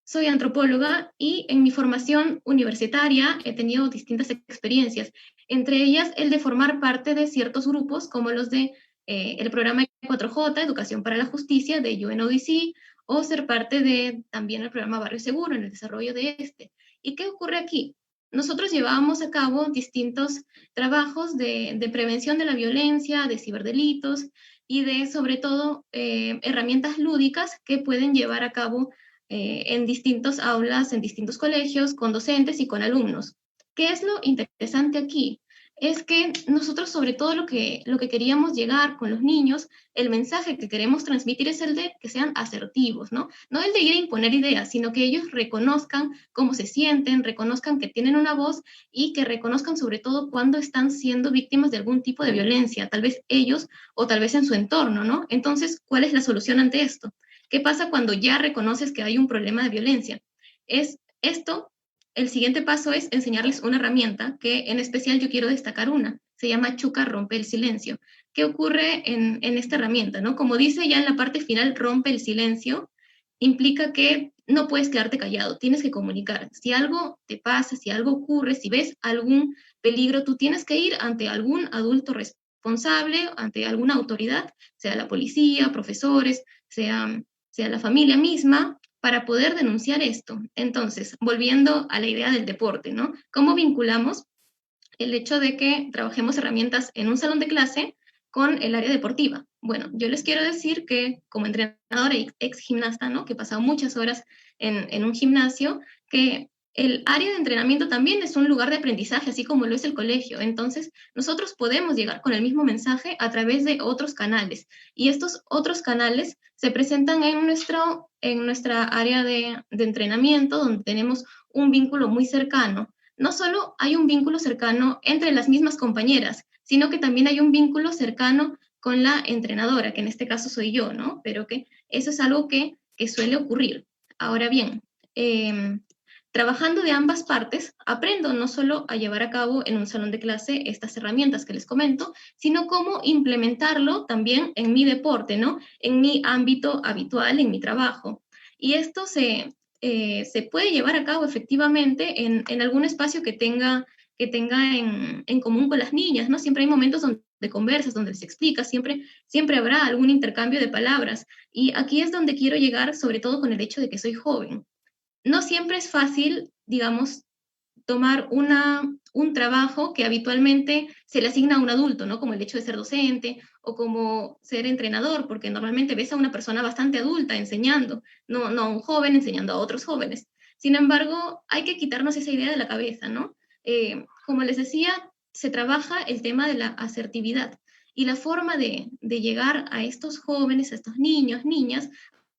soy antropóloga y en mi formación universitaria he tenido distintas experiencias, entre ellas el de formar parte de ciertos grupos como los de el programa 4J, Educación para la Justicia, de UNODC, o ser parte de también el programa Barrio Seguro en el desarrollo de este. ¿Y qué ocurre aquí? Nosotros llevábamos a cabo distintos trabajos de prevención de la violencia, de ciberdelitos y de, sobre todo, herramientas lúdicas que pueden llevar a cabo en distintas aulas, en distintos colegios, con docentes y con alumnos. ¿Qué es lo interesante aquí? Es que nosotros, sobre todo, lo que queríamos llegar con los niños, el mensaje que queremos transmitir es el de que sean asertivos, ¿no? No el de ir a imponer ideas, sino que ellos reconozcan cómo se sienten, reconozcan que tienen una voz y que reconozcan sobre todo cuando están siendo víctimas de algún tipo de violencia, tal vez ellos o tal vez en su entorno, ¿no? Entonces, ¿cuál es la solución ante esto? ¿Qué pasa cuando ya reconoces que hay un problema de violencia? El siguiente paso es enseñarles una herramienta que en especial yo quiero destacar una. Se llama Chuca Rompe el Silencio. ¿Qué ocurre en esta herramienta, ¿no? Como dice ya en la parte final, rompe el silencio, implica que no puedes quedarte callado, tienes que comunicar. Si algo te pasa, si algo ocurre, si ves algún peligro, tú tienes que ir ante algún adulto responsable, ante alguna autoridad, sea la policía, profesores, sea la familia misma, para poder denunciar esto. Entonces, volviendo a la idea del deporte, ¿no? ¿Cómo vinculamos el hecho de que trabajemos herramientas en un salón de clase con el área deportiva? Bueno, yo les quiero decir que como entrenadora y ex gimnasta, ¿no? Que he pasado muchas horas en un gimnasio, que el área de entrenamiento también es un lugar de aprendizaje, así como lo es el colegio. Entonces, nosotros podemos llegar con el mismo mensaje a través de otros canales. Y estos otros canales se presentan en nuestra área de entrenamiento, donde tenemos un vínculo muy cercano. No solo hay un vínculo cercano entre las mismas compañeras, sino que también hay un vínculo cercano con la entrenadora, que en este caso soy yo, ¿no? Pero que eso es algo que suele ocurrir. Ahora bien, trabajando de ambas partes, aprendo no solo a llevar a cabo en un salón de clase estas herramientas que les comento, sino cómo implementarlo también en mi deporte, ¿no? En mi ámbito habitual, en mi trabajo. Y esto se puede llevar a cabo efectivamente en algún espacio que tenga en común con las niñas, ¿no? Siempre hay momentos donde conversas, donde les explicas, siempre habrá algún intercambio de palabras. Y aquí es donde quiero llegar, sobre todo con el hecho de que soy joven. No siempre es fácil, digamos, tomar un trabajo que habitualmente se le asigna a un adulto, ¿no? Como el hecho de ser docente o como ser entrenador, porque normalmente ves a una persona bastante adulta enseñando, no a un joven enseñando a otros jóvenes. Sin embargo, hay que quitarnos esa idea de la cabeza, ¿no? Como les decía, se trabaja el tema de la asertividad y la forma de llegar a estos jóvenes, a estos niños, niñas,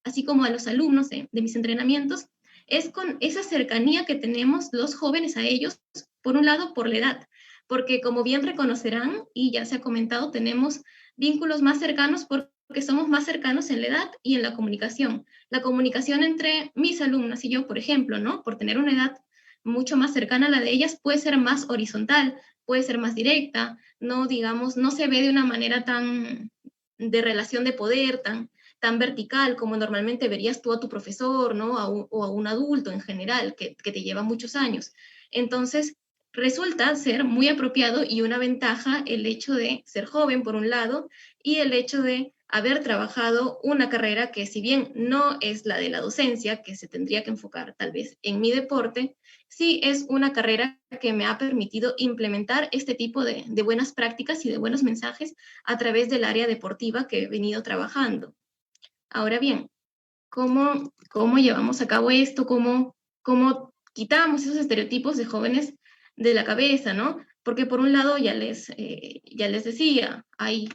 así como a los alumnos de mis entrenamientos, es con esa cercanía que tenemos los jóvenes a ellos, por un lado, por la edad, porque como bien reconocerán, y ya se ha comentado, tenemos vínculos más cercanos porque somos más cercanos en la edad y en la comunicación. La comunicación entre mis alumnas y yo, por ejemplo, ¿no? Por tener una edad mucho más cercana a la de ellas, puede ser más horizontal, puede ser más directa, no, digamos, no se ve de una manera tan de relación de poder, tan vertical como normalmente verías tú a tu profesor, ¿no? O a un adulto en general que te lleva muchos años. Entonces, resulta ser muy apropiado y una ventaja el hecho de ser joven, por un lado, y el hecho de haber trabajado una carrera que, si bien no es la de la docencia, que se tendría que enfocar tal vez en mi deporte, sí es una carrera que me ha permitido implementar este tipo de buenas prácticas y de buenos mensajes a través del área deportiva que he venido trabajando. Ahora bien, ¿cómo llevamos a cabo esto? ¿Cómo quitamos esos estereotipos de jóvenes de la cabeza, ¿no? Porque por un lado, ya les decía, hay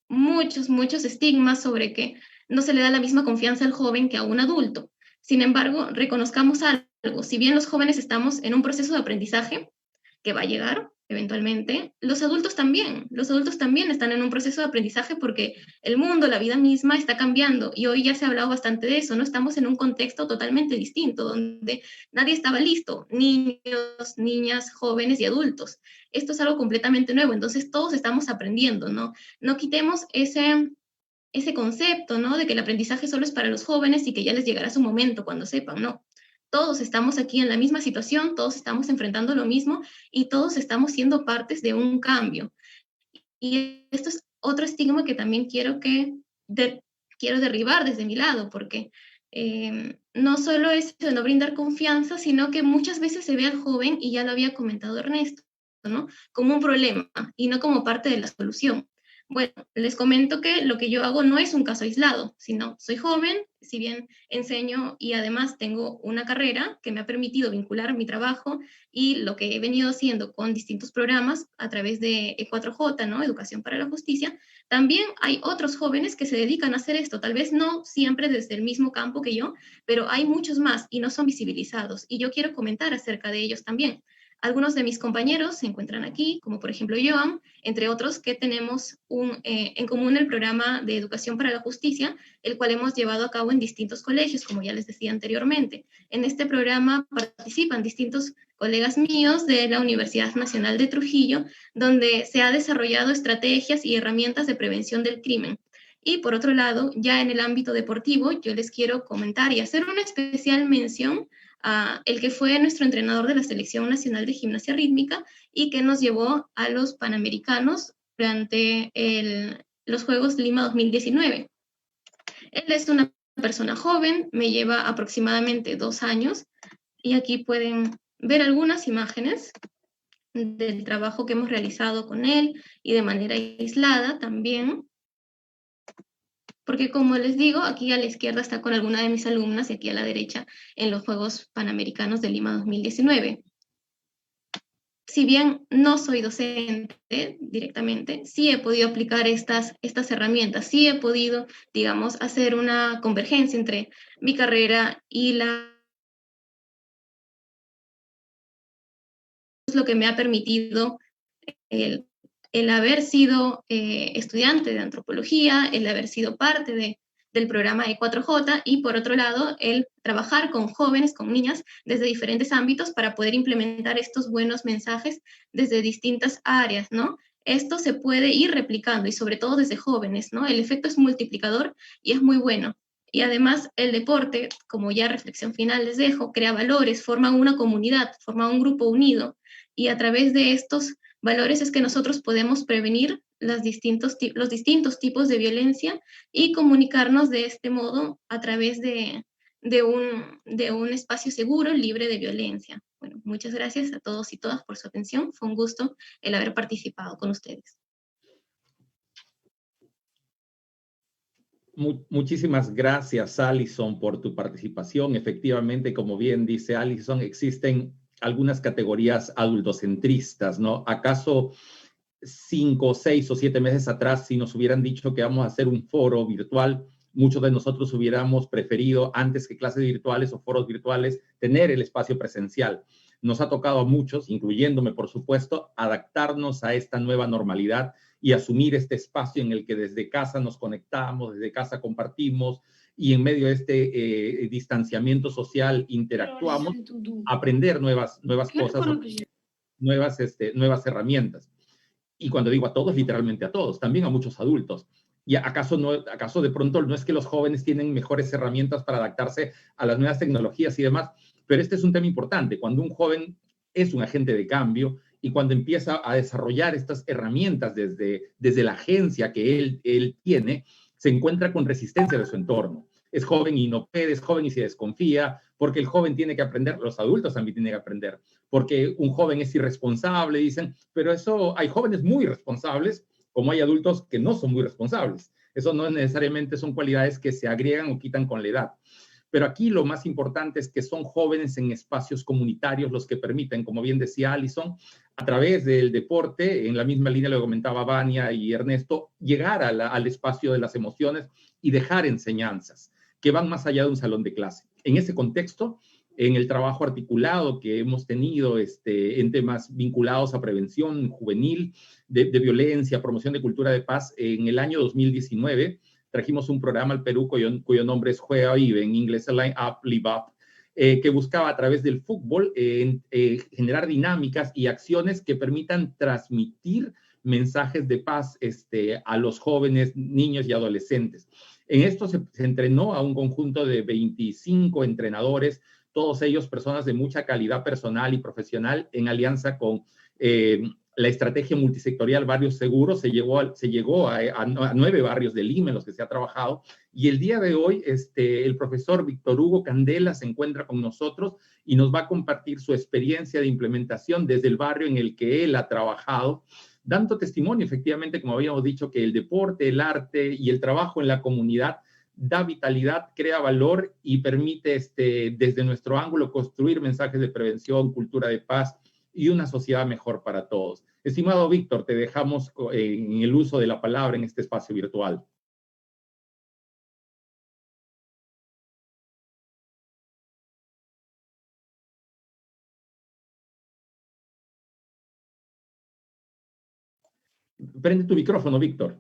muchos estigmas sobre que no se le da la misma confianza al joven que a un adulto. Sin embargo, reconozcamos algo. Si bien los jóvenes estamos en un proceso de aprendizaje que va a llegar eventualmente, los adultos también están en un proceso de aprendizaje porque el mundo, la vida misma está cambiando y hoy ya se ha hablado bastante de eso, ¿no? Estamos en un contexto totalmente distinto donde nadie estaba listo, niños, niñas, jóvenes y adultos. Esto es algo completamente nuevo, entonces todos estamos aprendiendo, ¿no? No quitemos ese concepto, ¿no? De que el aprendizaje solo es para los jóvenes y que ya les llegará su momento cuando sepan, ¿no? Todos estamos aquí en la misma situación, todos estamos enfrentando lo mismo y todos estamos siendo partes de un cambio. Y esto es otro estigma que también quiero derribar desde mi lado, porque no solo es de no brindar confianza, sino que muchas veces se ve al joven, y ya lo había comentado Ernesto, ¿no? Como un problema y no como parte de la solución. Bueno, les comento que lo que yo hago no es un caso aislado, sino soy joven, si bien enseño y además tengo una carrera que me ha permitido vincular mi trabajo y lo que he venido haciendo con distintos programas a través de E4J, ¿no? Educación para la Justicia. También hay otros jóvenes que se dedican a hacer esto, tal vez no siempre desde el mismo campo que yo, pero hay muchos más y no son visibilizados. Y yo quiero comentar acerca de ellos también. Algunos de mis compañeros se encuentran aquí, como por ejemplo Joan, entre otros que tenemos en común el programa de Educación para la Justicia, el cual hemos llevado a cabo en distintos colegios, como ya les decía anteriormente. En este programa participan distintos colegas míos de la Universidad Nacional de Trujillo, donde se ha desarrollado estrategias y herramientas de prevención del crimen. Y por otro lado, ya en el ámbito deportivo, yo les quiero comentar y hacer una especial mención a el que fue nuestro entrenador de la Selección Nacional de Gimnasia Rítmica y que nos llevó a los Panamericanos durante los Juegos Lima 2019. Él es una persona joven, me lleva aproximadamente 2 años, y aquí pueden ver algunas imágenes del trabajo que hemos realizado con él y de manera aislada también. Porque como les digo, aquí a la izquierda está con alguna de mis alumnas y aquí a la derecha en los Juegos Panamericanos de Lima 2019. Si bien no soy docente directamente, sí he podido aplicar estas herramientas, sí he podido, digamos, hacer una convergencia entre mi carrera y lo que me ha permitido el haber sido estudiante de antropología, el haber sido parte del programa E4J y por otro lado el trabajar con jóvenes, con niñas desde diferentes ámbitos para poder implementar estos buenos mensajes desde distintas áreas, ¿no? Esto se puede ir replicando y sobre todo desde jóvenes, ¿no? El efecto es multiplicador y es muy bueno. Y además el deporte, como ya reflexión final les dejo, crea valores, forma una comunidad, forma un grupo unido y a través de estos valores es que nosotros podemos prevenir los distintos tipos de violencia y comunicarnos de este modo a través de un espacio seguro, libre de violencia. Bueno, muchas gracias a todos y todas por su atención. Fue un gusto el haber participado con ustedes. Muchísimas gracias, Alison, por tu participación. Efectivamente, como bien dice Alison, existen algunas categorías adultocentristas, ¿no? ¿Acaso 5, 6 o 7 meses atrás, si nos hubieran dicho que vamos a hacer un foro virtual, muchos de nosotros hubiéramos preferido, antes que clases virtuales o foros virtuales, tener el espacio presencial? Nos ha tocado a muchos, incluyéndome, por supuesto, adaptarnos a esta nueva normalidad y asumir este espacio en el que desde casa nos conectamos, desde casa compartimos y en medio de este distanciamiento social interactuamos, aprender nuevas cosas. nuevas herramientas. Y cuando digo a todos, literalmente a todos, también a muchos adultos. ¿Y acaso de pronto no es que los jóvenes tienen mejores herramientas para adaptarse a las nuevas tecnologías y demás? Pero este es un tema importante. Cuando un joven es un agente de cambio y cuando empieza a desarrollar estas herramientas desde la agencia que él tiene, se encuentra con resistencia de su entorno. Es joven y no puede, es joven y se desconfía, porque el joven tiene que aprender, los adultos también tienen que aprender, porque un joven es irresponsable, dicen, pero eso, hay jóvenes muy responsables, como hay adultos que no son muy responsables. Eso no necesariamente son cualidades que se agregan o quitan con la edad. Pero aquí lo más importante es que son jóvenes en espacios comunitarios los que permiten, como bien decía Alison, a través del deporte, en la misma línea lo comentaba Vania y Ernesto, llegar al espacio de las emociones y dejar enseñanzas que van más allá de un salón de clase. En ese contexto, en el trabajo articulado que hemos tenido en temas vinculados a prevención juvenil, de violencia, promoción de cultura de paz, en el año 2019 trajimos un programa al Perú cuyo nombre es Juega Vive, en inglés Line Up, Live Up, que buscaba a través del fútbol generar dinámicas y acciones que permitan transmitir mensajes de paz a los jóvenes, niños y adolescentes. En esto se entrenó a un conjunto de 25 entrenadores, todos ellos personas de mucha calidad personal y profesional, en alianza con la estrategia multisectorial Barrios Seguros. Se llegó a 9 barrios de Lima en los que se ha trabajado, y el día de hoy el profesor Víctor Hugo Candela se encuentra con nosotros y nos va a compartir su experiencia de implementación desde el barrio en el que él ha trabajado, dando testimonio, efectivamente, como habíamos dicho, que el deporte, el arte y el trabajo en la comunidad da vitalidad, crea valor y permite desde nuestro ángulo construir mensajes de prevención, cultura de paz y una sociedad mejor para todos. Estimado Víctor, te dejamos en el uso de la palabra en este espacio virtual. Prende tu micrófono, Víctor.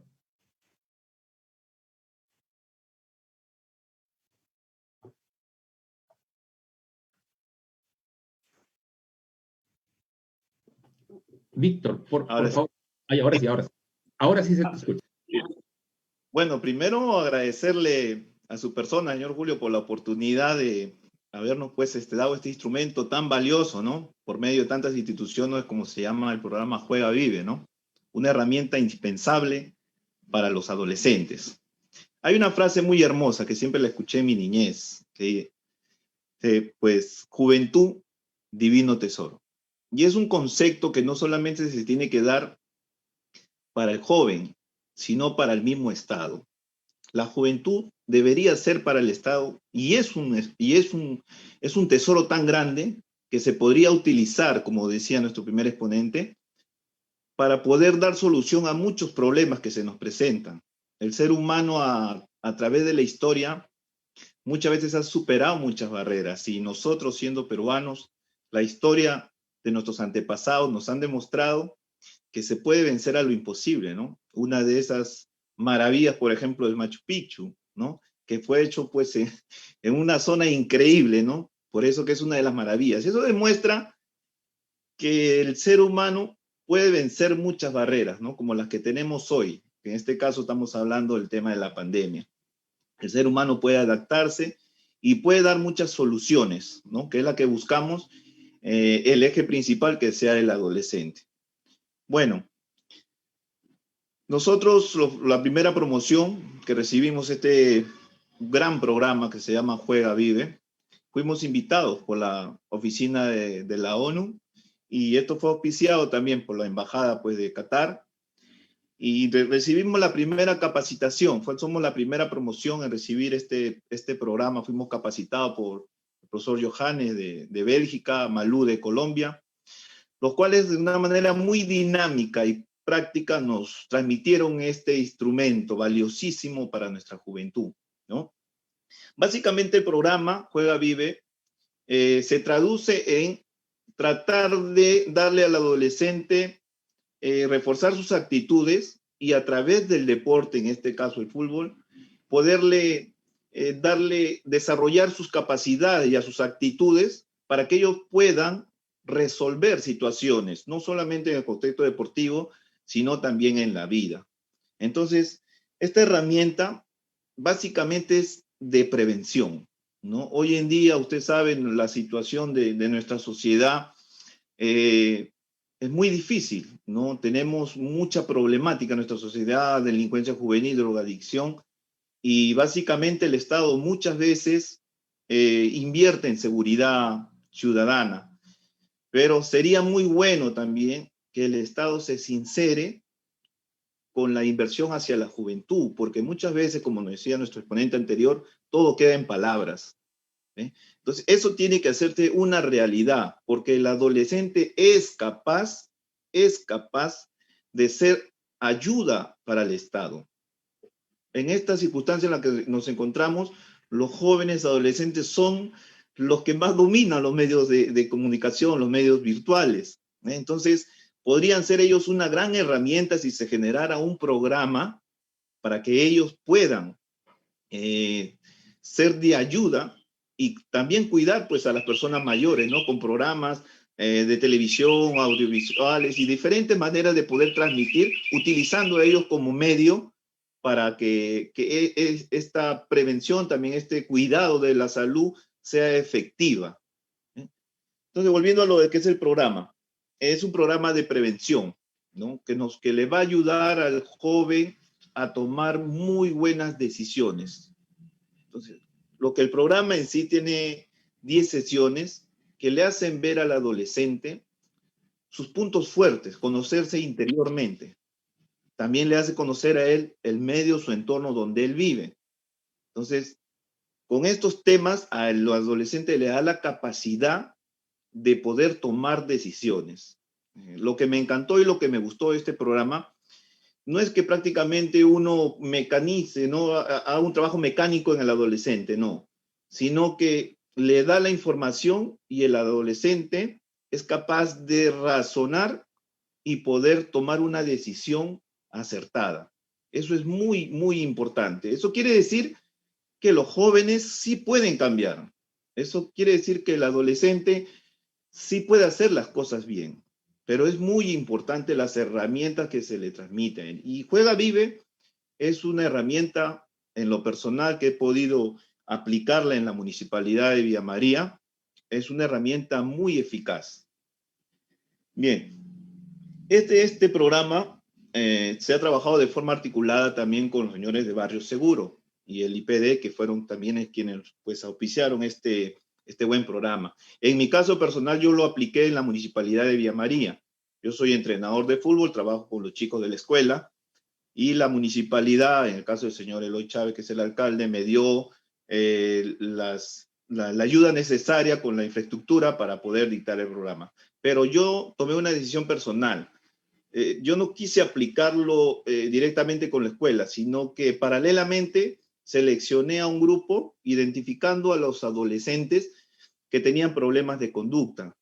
Víctor, por favor. Ay, ahora sí. Ahora sí se te escucha. Bueno, primero agradecerle a su persona, señor Julio, por la oportunidad de habernos dado este instrumento tan valioso, ¿no? Por medio de tantas instituciones, como se llama el programa Juega Vive, ¿no? Una herramienta indispensable para los adolescentes. Hay una frase muy hermosa que siempre la escuché en mi niñez, que pues, juventud, divino tesoro. Y es un concepto que no solamente se tiene que dar para el joven, sino para el mismo Estado. La juventud debería ser para el Estado y es un tesoro tan grande que se podría utilizar, como decía nuestro primer exponente, para poder dar solución a muchos problemas que se nos presentan. El ser humano a través de la historia muchas veces ha superado muchas barreras, y nosotros, siendo peruanos, la historia de nuestros antepasados nos han demostrado que se puede vencer a lo imposible, ¿no? Una de esas maravillas, por ejemplo, del Machu Picchu, ¿no? Que fue hecho pues en una zona increíble, ¿no? Por eso que es una de las maravillas. Eso demuestra que el ser humano puede vencer muchas barreras, ¿no? Como las que tenemos hoy. En este caso estamos hablando del tema de la pandemia. El ser humano puede adaptarse y puede dar muchas soluciones, ¿no? Que es la que buscamos, el eje principal, que sea el adolescente. Bueno, nosotros la primera promoción que recibimos este gran programa que se llama Juega Vive, fuimos invitados por la oficina de la ONU, y esto fue auspiciado también por la embajada pues de Qatar, y recibimos la primera capacitación. Somos la primera promoción en recibir este programa. Fuimos capacitados por el profesor Johannes de Bélgica, Malú de Colombia, los cuales de una manera muy dinámica y práctica nos transmitieron este instrumento valiosísimo para nuestra juventud, ¿no? Básicamente el programa Juega Vive se traduce en tratar de darle al adolescente, reforzar sus actitudes, y a través del deporte, en este caso el fútbol, poderle desarrollar sus capacidades y a sus actitudes para que ellos puedan resolver situaciones, no solamente en el contexto deportivo, sino también en la vida. Entonces, esta herramienta básicamente es de prevención, ¿no? Hoy en día, ustedes saben, la situación de nuestra sociedad es muy difícil, ¿no? Tenemos mucha problemática en nuestra sociedad, delincuencia juvenil, drogadicción, y básicamente el Estado muchas veces invierte en seguridad ciudadana, pero sería muy bueno también que el Estado se sincere con la inversión hacia la juventud, porque muchas veces, como nos decía nuestro exponente anterior, todo queda en palabras. Entonces, eso tiene que hacerse una realidad, porque el adolescente es capaz de ser ayuda para el Estado. En esta circunstancia en la que nos encontramos, los jóvenes adolescentes son los que más dominan los medios de comunicación, los medios virtuales. Entonces, podrían ser ellos una gran herramienta si se generara un programa para que ellos puedan ser de ayuda y también cuidar pues a las personas mayores, ¿no? Con programas de televisión, audiovisuales y diferentes maneras de poder transmitir, utilizando a ellos como medio para que esta prevención, también este cuidado de la salud sea efectiva. Entonces, volviendo a lo de que es el programa, es un programa de prevención, ¿no? Que le va a ayudar al joven a tomar muy buenas decisiones. Entonces, lo que el programa en sí tiene 10 sesiones que le hacen ver al adolescente sus puntos fuertes, conocerse interiormente. También le hace conocer a él el medio, su entorno donde él vive. Entonces, con estos temas, al adolescente le da la capacidad de poder tomar decisiones. Lo que me encantó y lo que me gustó de este programa no es que prácticamente uno mecanice, ¿no? Haga un trabajo mecánico en el adolescente, no, sino que le da la información y el adolescente es capaz de razonar y poder tomar una decisión acertada. Eso es muy, muy importante. Eso quiere decir que los jóvenes sí pueden cambiar. Eso quiere decir que el adolescente sí puede hacer las cosas bien, pero es muy importante las herramientas que se le transmiten. Y Juega Vive es una herramienta, en lo personal, que he podido aplicarla en la Municipalidad de Villa María. Es una herramienta muy eficaz. Bien, este programa se ha trabajado de forma articulada también con los señores de Barrio Seguro y el IPD, que fueron también quienes pues auspiciaron este buen programa. En mi caso personal, yo lo apliqué en la Municipalidad de Villa María. Yo soy entrenador de fútbol, trabajo con los chicos de la escuela, y la municipalidad, en el caso del señor Eloy Chávez, que es el alcalde, me dio la ayuda necesaria con la infraestructura para poder dictar el programa. Pero yo tomé una decisión personal. Yo no quise aplicarlo directamente con la escuela, sino que paralelamente seleccioné a un grupo identificando a los adolescentes que tenían problemas de conducta,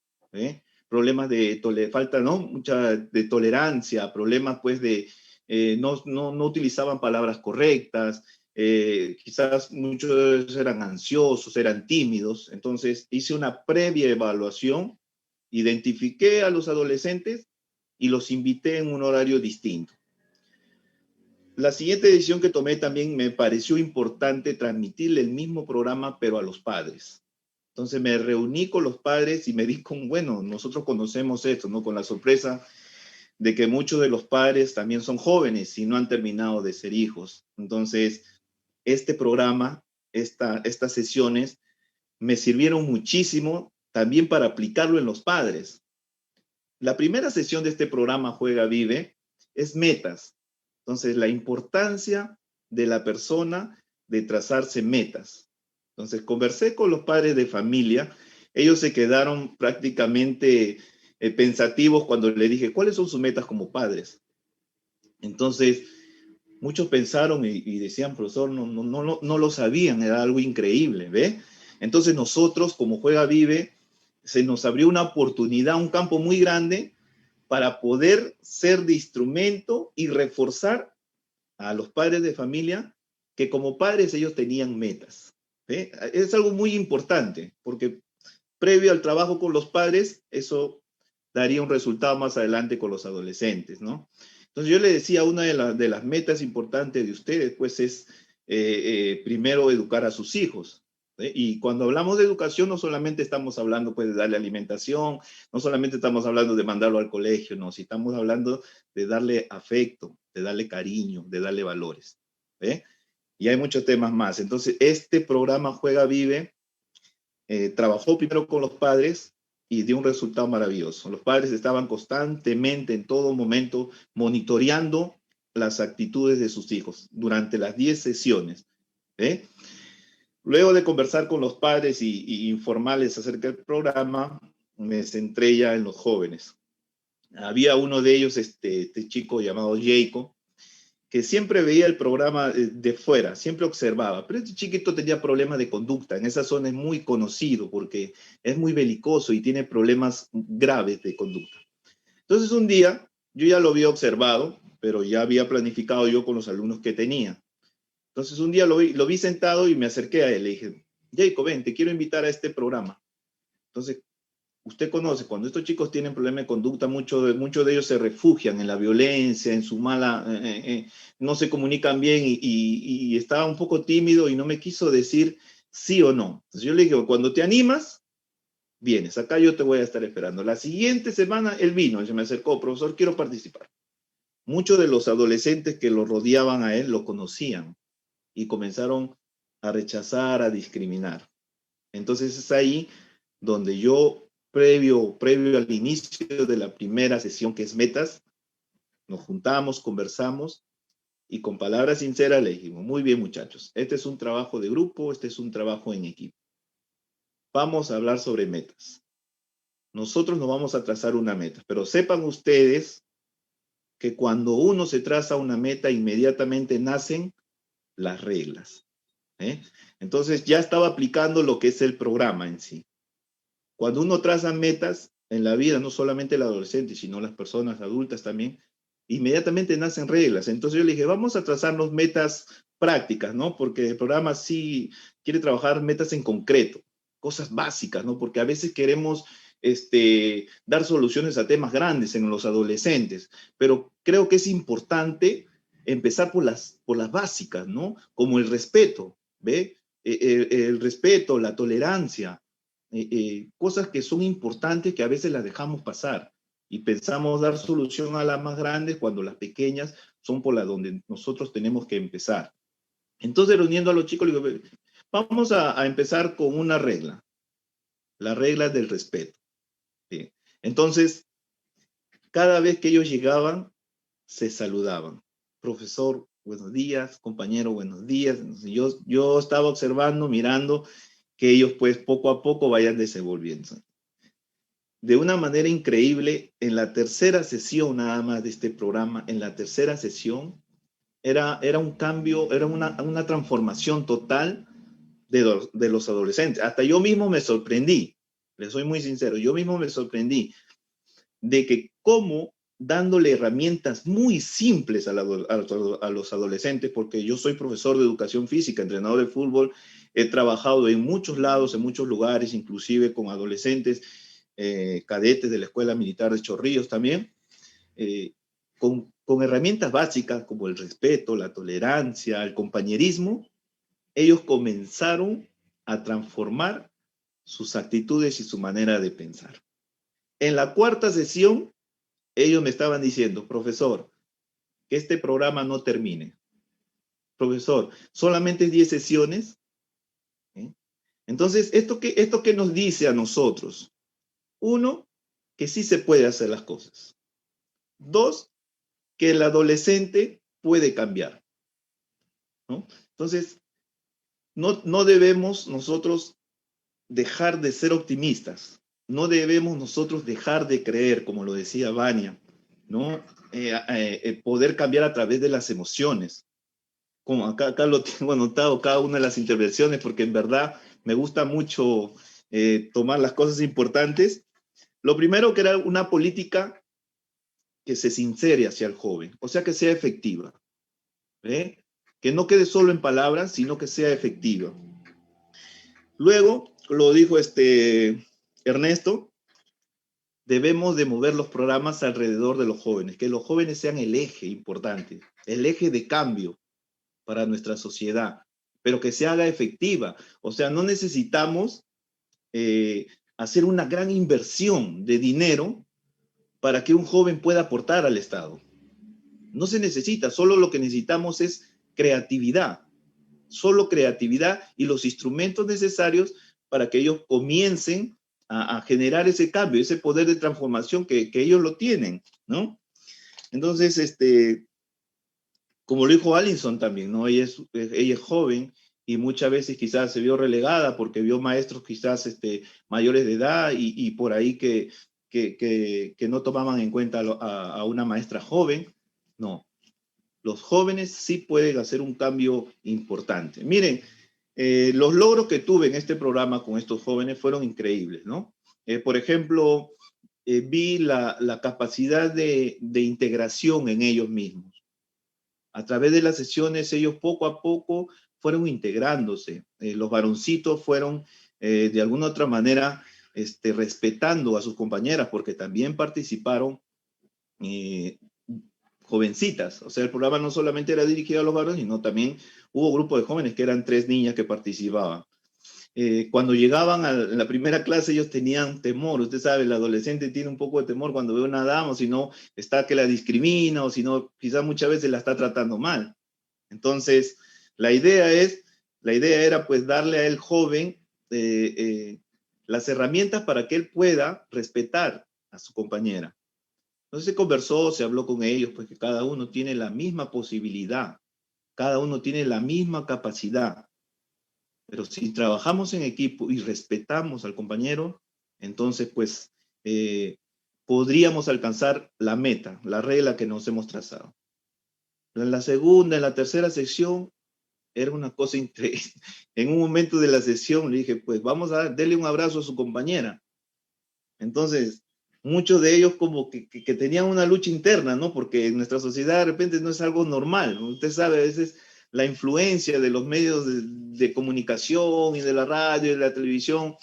problemas de falta, ¿no? Mucha de tolerancia, problemas pues de no utilizaban palabras correctas, quizás muchos de ellos eran ansiosos, eran tímidos. Entonces hice una previa evaluación, identifiqué a los adolescentes y los invité en un horario distinto. La siguiente decisión que tomé también me pareció importante transmitirle el mismo programa, pero a los padres. Entonces me reuní con los padres y me di con, bueno, nosotros conocemos esto, ¿no? Con la sorpresa de que muchos de los padres también son jóvenes y no han terminado de ser hijos. Entonces, este programa, estas sesiones, me sirvieron muchísimo también para aplicarlo en los padres. La primera sesión de este programa Juega Vive es metas. Entonces, la importancia de la persona de trazarse metas. Entonces, conversé con los padres de familia. Ellos se quedaron prácticamente pensativos cuando le dije, ¿cuáles son sus metas como padres? Entonces, muchos pensaron y decían, profesor, no lo sabían, era algo increíble, ¿ve? Entonces, nosotros, como Juega Vive, se nos abrió una oportunidad, un campo muy grande para poder ser de instrumento y reforzar a los padres de familia que como padres ellos tenían metas. ¿Ve? Es algo muy importante porque previo al trabajo con los padres, eso daría un resultado más adelante con los adolescentes, ¿no? Entonces yo le decía, una de las metas importantes de ustedes, pues es primero educar a sus hijos. Y cuando hablamos de educación, no solamente estamos hablando pues, de darle alimentación, no solamente estamos hablando de mandarlo al colegio, no, si estamos hablando de darle afecto, de darle cariño, de darle valores. Y hay muchos temas más. Entonces, este programa Juega Vive trabajó primero con los padres y dio un resultado maravilloso. Los padres estaban constantemente, en todo momento, monitoreando las actitudes de sus hijos durante las 10 sesiones. Luego de conversar con los padres y informarles acerca del programa, me centré ya en los jóvenes. Había uno de ellos, este chico llamado Jacob, que siempre veía el programa de fuera, siempre observaba, pero este chiquito tenía problemas de conducta. En esa zona es muy conocido porque es muy belicoso y tiene problemas graves de conducta. Entonces un día, yo ya lo había observado, pero ya había planificado yo con los alumnos que tenía. Entonces un día lo vi sentado y me acerqué a él. Le dije, Jacob, ven, te quiero invitar a este programa. Entonces, usted conoce, cuando estos chicos tienen problemas de conducta, muchos de ellos se refugian en la violencia, en su mala, no se comunican bien y estaba un poco tímido y no me quiso decir sí o no. Entonces yo le dije, cuando te animas, vienes, acá yo te voy a estar esperando. La siguiente semana él vino y se me acercó, profesor, quiero participar. Muchos de los adolescentes que lo rodeaban a él lo conocían y comenzaron a rechazar, a discriminar. Entonces es ahí donde yo, previo al inicio de la primera sesión, que es metas, nos juntamos, conversamos y con palabras sinceras le dijimos, muy bien muchachos, este es un trabajo de grupo, este es un trabajo en equipo. Vamos a hablar sobre metas. Nosotros nos vamos a trazar una meta, pero sepan ustedes que cuando uno se traza una meta, inmediatamente nacen las reglas. Entonces ya estaba aplicando lo que es el programa en sí. Cuando uno traza metas en la vida, no solamente el adolescente, sino las personas adultas también, inmediatamente nacen reglas. Entonces yo le dije, vamos a trazarnos metas prácticas, ¿no? Porque el programa sí quiere trabajar metas en concreto, cosas básicas, ¿no? Porque a veces queremos dar soluciones a temas grandes en los adolescentes, pero creo que es importante empezar por las básicas, ¿no? Como el respeto, ¿ve? El respeto, la tolerancia, cosas que son importantes que a veces las dejamos pasar y pensamos dar solución a las más grandes cuando las pequeñas son por las donde nosotros tenemos que empezar. Entonces, reuniendo a los chicos, le digo, vamos a empezar con una regla, la regla del respeto. ¿Sí? Entonces, cada vez que ellos llegaban, se saludaban. Profesor, buenos días, compañero, buenos días. Yo estaba observando, mirando que ellos pues poco a poco vayan desenvolviendo. De una manera increíble, en la tercera sesión nada más de este programa, en la tercera sesión, era un cambio, era una transformación total de los adolescentes. Hasta yo mismo me sorprendí, les soy muy sincero, yo mismo me sorprendí de que cómo dándole herramientas muy simples a los adolescentes, porque yo soy profesor de educación física, entrenador de fútbol, he trabajado en muchos lados, en muchos lugares, inclusive con adolescentes, cadetes de la Escuela Militar de Chorrillos también, con herramientas básicas como el respeto, la tolerancia, el compañerismo, ellos comenzaron a transformar sus actitudes y su manera de pensar. En la cuarta sesión, ellos me estaban diciendo, profesor, que este programa no termine. Profesor, solamente 10 sesiones. Entonces, ¿esto qué nos dice a nosotros? Uno, que sí se puede hacer las cosas. Dos, que el adolescente puede cambiar, ¿no? Entonces, no debemos nosotros dejar de ser optimistas. No debemos nosotros dejar de creer, como lo decía Vania, ¿no? Poder cambiar a través de las emociones. Como acá lo tengo anotado, cada una de las intervenciones, porque en verdad me gusta mucho tomar las cosas importantes. Lo primero, que era una política que se sincere hacia el joven, o sea, que sea efectiva. Que no quede solo en palabras, sino que sea efectiva. Luego, lo dijo Ernesto, debemos de mover los programas alrededor de los jóvenes, que los jóvenes sean el eje importante, el eje de cambio para nuestra sociedad, pero que se haga efectiva. O sea, no necesitamos hacer una gran inversión de dinero para que un joven pueda aportar al Estado. No se necesita, solo lo que necesitamos es creatividad, solo creatividad y los instrumentos necesarios para que ellos comiencen a generar ese cambio, ese poder de transformación que ellos lo tienen, ¿no? Entonces, como lo dijo Alison también, ¿no? Ella es joven y muchas veces quizás se vio relegada porque vio maestros quizás mayores de edad y por ahí que no tomaban en cuenta a una maestra joven. No, los jóvenes sí pueden hacer un cambio importante. Miren, los logros que tuve en este programa con estos jóvenes fueron increíbles, ¿no? Por ejemplo, vi la capacidad de integración en ellos mismos. A través de las sesiones, ellos poco a poco fueron integrándose. Los varoncitos fueron, de alguna otra manera, respetando a sus compañeras, porque también participaron jovencitas. O sea, el programa no solamente era dirigido a los varones, sino también hubo grupos de jóvenes, que eran 3 niñas que participaban. Cuando llegaban a la primera clase, ellos tenían temor. Usted sabe, el adolescente tiene un poco de temor cuando ve una dama, o si no, está que la discrimina, o si no, quizás muchas veces la está tratando mal. Entonces, la idea era pues darle a el joven las herramientas para que él pueda respetar a su compañera. Entonces se conversó, se habló con ellos, pues que cada uno tiene la misma posibilidad, cada uno tiene la misma capacidad. Pero si trabajamos en equipo y respetamos al compañero, entonces pues podríamos alcanzar la meta, la regla que nos hemos trazado. En la segunda, en la tercera sección, era una cosa increíble. En un momento de la sesión le dije, pues vamos a darle un abrazo a su compañera. Entonces, muchos de ellos como que tenían una lucha interna, ¿no? Porque en nuestra sociedad de repente no es algo normal, ¿no? Usted sabe, a veces la influencia de los medios de comunicación y de la radio y de la televisión,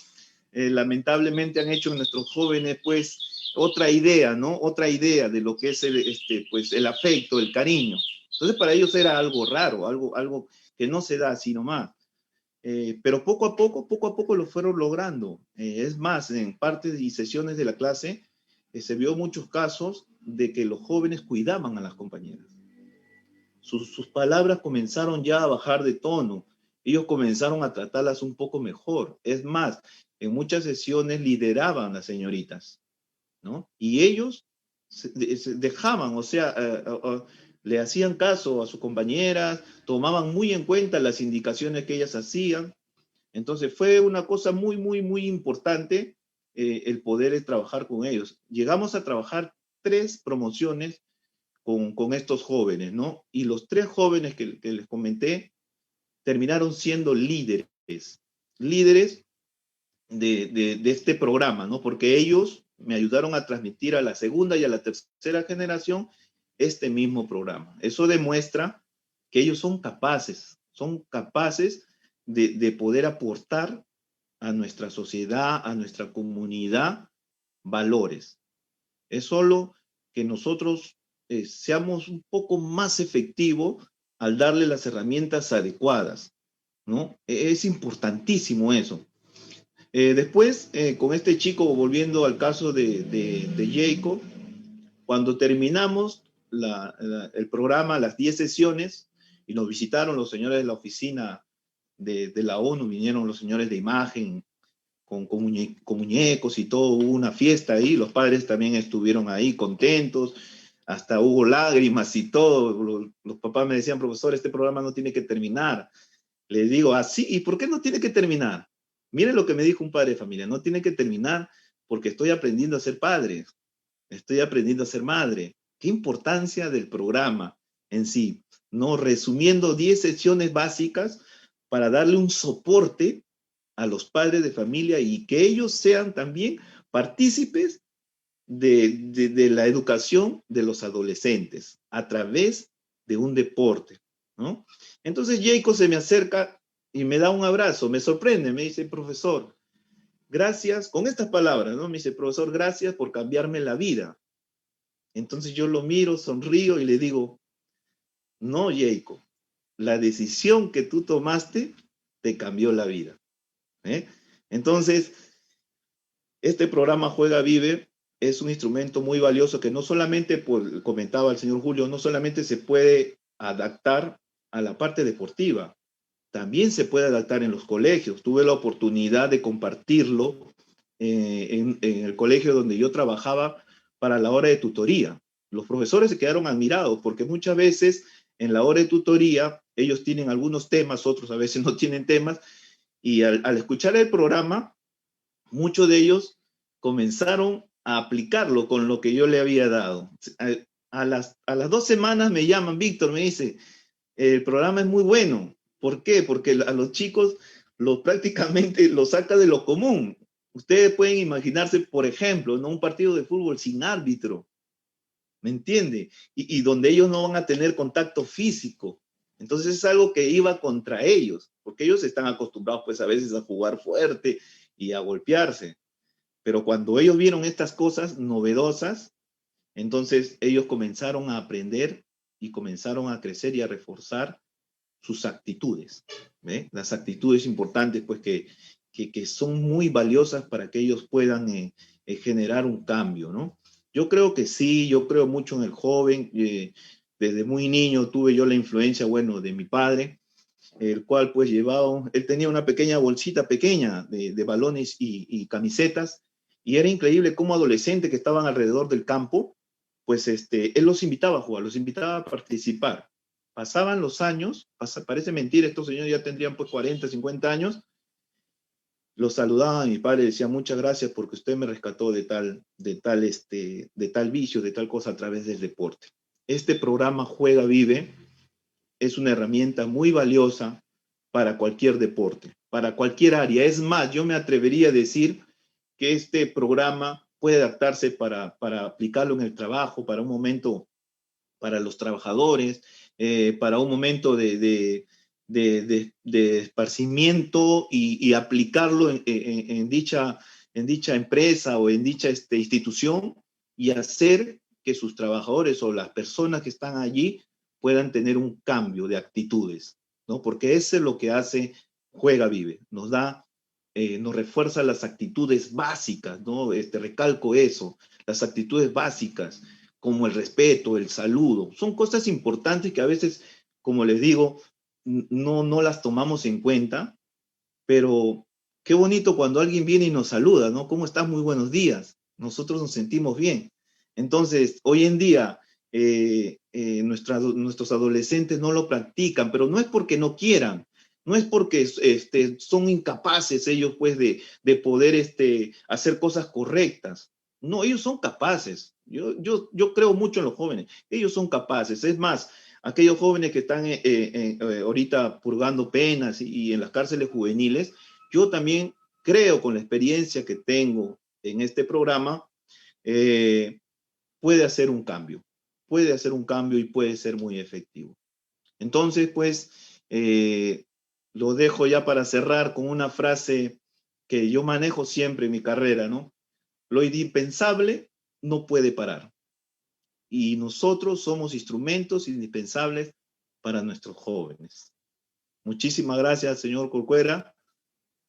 lamentablemente han hecho en nuestros jóvenes, pues, otra idea, ¿no? Otra idea de lo que es pues, el afecto, el cariño. Entonces, para ellos era algo raro, algo que no se da así nomás. Pero poco a poco lo fueron logrando. Es más, en partes y sesiones de la clase, se vio muchos casos de que los jóvenes cuidaban a las compañeras. Sus palabras comenzaron ya a bajar de tono. Ellos comenzaron a tratarlas un poco mejor. Es más, en muchas sesiones lideraban a las señoritas, ¿no? Y ellos se dejaban, o sea, le hacían caso a sus compañeras, tomaban muy en cuenta las indicaciones que ellas hacían. Entonces fue una cosa muy, muy, muy importante el poder trabajar con ellos. Llegamos a trabajar 3 promociones con estos jóvenes, ¿no? Y los 3 jóvenes que les comenté terminaron siendo líderes de este programa, ¿no? Porque ellos me ayudaron a transmitir a la segunda y a la tercera generación este mismo programa. Eso demuestra que ellos son capaces de poder aportar a nuestra sociedad, a nuestra comunidad, valores. Es solo que nosotros seamos un poco más efectivos al darle las herramientas adecuadas, ¿no? Es importantísimo eso. Después, con este chico, volviendo al caso de Jacob, cuando terminamos el programa, las 10 sesiones, y nos visitaron los señores de la oficina de la ONU, vinieron los señores de imagen con muñecos y todo, hubo una fiesta ahí, los padres también estuvieron ahí contentos, hasta hubo lágrimas y todo. Los papás me decían, profesor, este programa no tiene que terminar. Les digo, así, ¿y por qué no tiene que terminar? Miren lo que me dijo un padre de familia, no tiene que terminar porque estoy aprendiendo a ser padre, estoy aprendiendo a ser madre. ¿Qué importancia del programa en sí? No, resumiendo 10 sesiones básicas para darle un soporte a los padres de familia y que ellos sean también partícipes de la educación de los adolescentes a través de un deporte, ¿no? Entonces Jacob se me acerca y me da un abrazo, me sorprende, me dice, profesor, gracias, con estas palabras, ¿no? Me dice, profesor, gracias por cambiarme la vida. Entonces yo lo miro, sonrío y le digo, no, Jacob, la decisión que tú tomaste te cambió la vida. Entonces, este programa Juega Vive es un instrumento muy valioso que no solamente, comentaba el señor Julio, no solamente se puede adaptar a la parte deportiva, también se puede adaptar en los colegios. Tuve la oportunidad de compartirlo en el colegio donde yo trabajaba para la hora de tutoría. Los profesores se quedaron admirados porque muchas veces en la hora de tutoría ellos tienen algunos temas, otros a veces no tienen temas, y al escuchar el programa, muchos de ellos comenzaron a aplicarlo con lo que yo le había dado. A las 2 semanas me llaman, Víctor, me dice, el programa es muy bueno. ¿Por qué? Porque a los chicos prácticamente lo saca de lo común. Ustedes pueden imaginarse, por ejemplo, ¿no? Un partido de fútbol sin árbitro, ¿me entiende? Y donde ellos no van a tener contacto físico. Entonces es algo que iba contra ellos, porque ellos están acostumbrados pues a veces a jugar fuerte y a golpearse. Pero cuando ellos vieron estas cosas novedosas, entonces ellos comenzaron a aprender y comenzaron a crecer y a reforzar sus actitudes. Las actitudes importantes pues que son muy valiosas para que ellos puedan generar un cambio, ¿no? Yo creo que sí, yo creo mucho en el joven. Desde muy niño tuve yo la influencia, bueno, de mi padre, el cual pues él tenía una pequeña bolsita pequeña de balones y camisetas, y era increíble cómo adolescentes que estaban alrededor del campo, pues él los invitaba a jugar, los invitaba a participar. Pasaban los años, parece mentira, estos señores ya tendrían pues 40, 50 años, los saludaban a mi padre, decía muchas gracias porque usted me rescató de tal vicio, de tal cosa a través del deporte. Este programa Juega Vive es una herramienta muy valiosa para cualquier deporte, para cualquier área. Es más, yo me atrevería a decir que este programa puede adaptarse para aplicarlo en el trabajo, para un momento para los trabajadores, para un momento de esparcimiento y aplicarlo en dicha empresa o en dicha institución y hacer que sus trabajadores o las personas que están allí puedan tener un cambio de actitudes, ¿no? Porque eso es lo que hace Juega Vive, nos refuerza las actitudes básicas, ¿no? Recalco eso, las actitudes básicas, como el respeto, el saludo, son cosas importantes que a veces, como les digo, no las tomamos en cuenta, pero qué bonito cuando alguien viene y nos saluda, ¿no? ¿Cómo estás? Muy buenos días. Nosotros nos sentimos bien. Entonces, hoy en día, nuestros adolescentes no lo practican, pero no es porque no quieran, no es porque son incapaces ellos, pues, de poder hacer cosas correctas. No, ellos son capaces. Yo creo mucho en los jóvenes. Ellos son capaces. Es más, aquellos jóvenes que están ahorita purgando penas y en las cárceles juveniles, yo también creo, con la experiencia que tengo en este programa, puede hacer un cambio. Puede hacer un cambio y puede ser muy efectivo. Entonces, pues, lo dejo ya para cerrar con una frase que yo manejo siempre en mi carrera, ¿no? Lo indispensable no puede parar. Y nosotros somos instrumentos indispensables para nuestros jóvenes. Muchísimas gracias, señor Corcuera,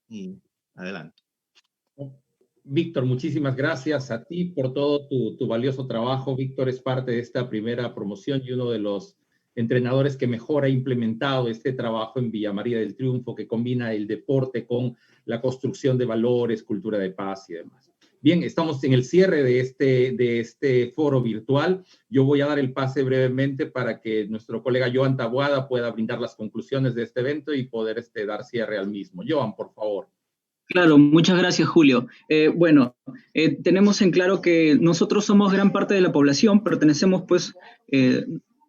y adelante. Víctor, muchísimas gracias a ti por todo tu valioso trabajo. Víctor es parte de esta primera promoción y uno de los entrenadores que mejor ha implementado este trabajo en Villa María del Triunfo, que combina el deporte con la construcción de valores, cultura de paz y demás. Bien, estamos en el cierre de este foro virtual. Yo voy a dar el pase brevemente para que nuestro colega Joan Taboada pueda brindar las conclusiones de este evento y poder dar cierre al mismo. Joan, por favor. Claro, muchas gracias, Julio. Tenemos en claro que nosotros somos gran parte de la población, pertenecemos, pues,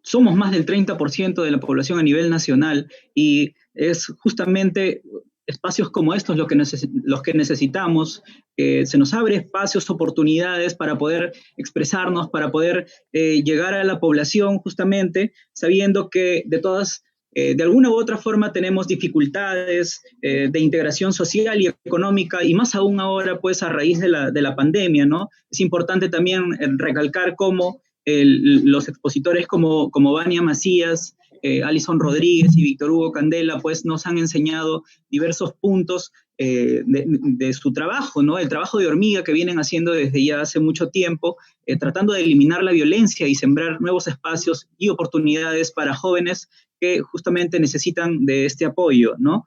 somos más del 30% de la población a nivel nacional, y es justamente espacios como estos los que necesitamos. Se nos abre espacios, oportunidades para poder expresarnos, para poder llegar a la población, justamente sabiendo que de todas de alguna u otra forma tenemos dificultades de integración social y económica, y más aún ahora, pues a raíz de la pandemia, ¿no? Es importante también recalcar cómo los expositores como Vania Macías, Alison Rodríguez y Víctor Hugo Candela, pues nos han enseñado diversos puntos de su trabajo, ¿no? El trabajo de hormiga que vienen haciendo desde ya hace mucho tiempo, tratando de eliminar la violencia y sembrar nuevos espacios y oportunidades para jóvenes que justamente necesitan de este apoyo, ¿no?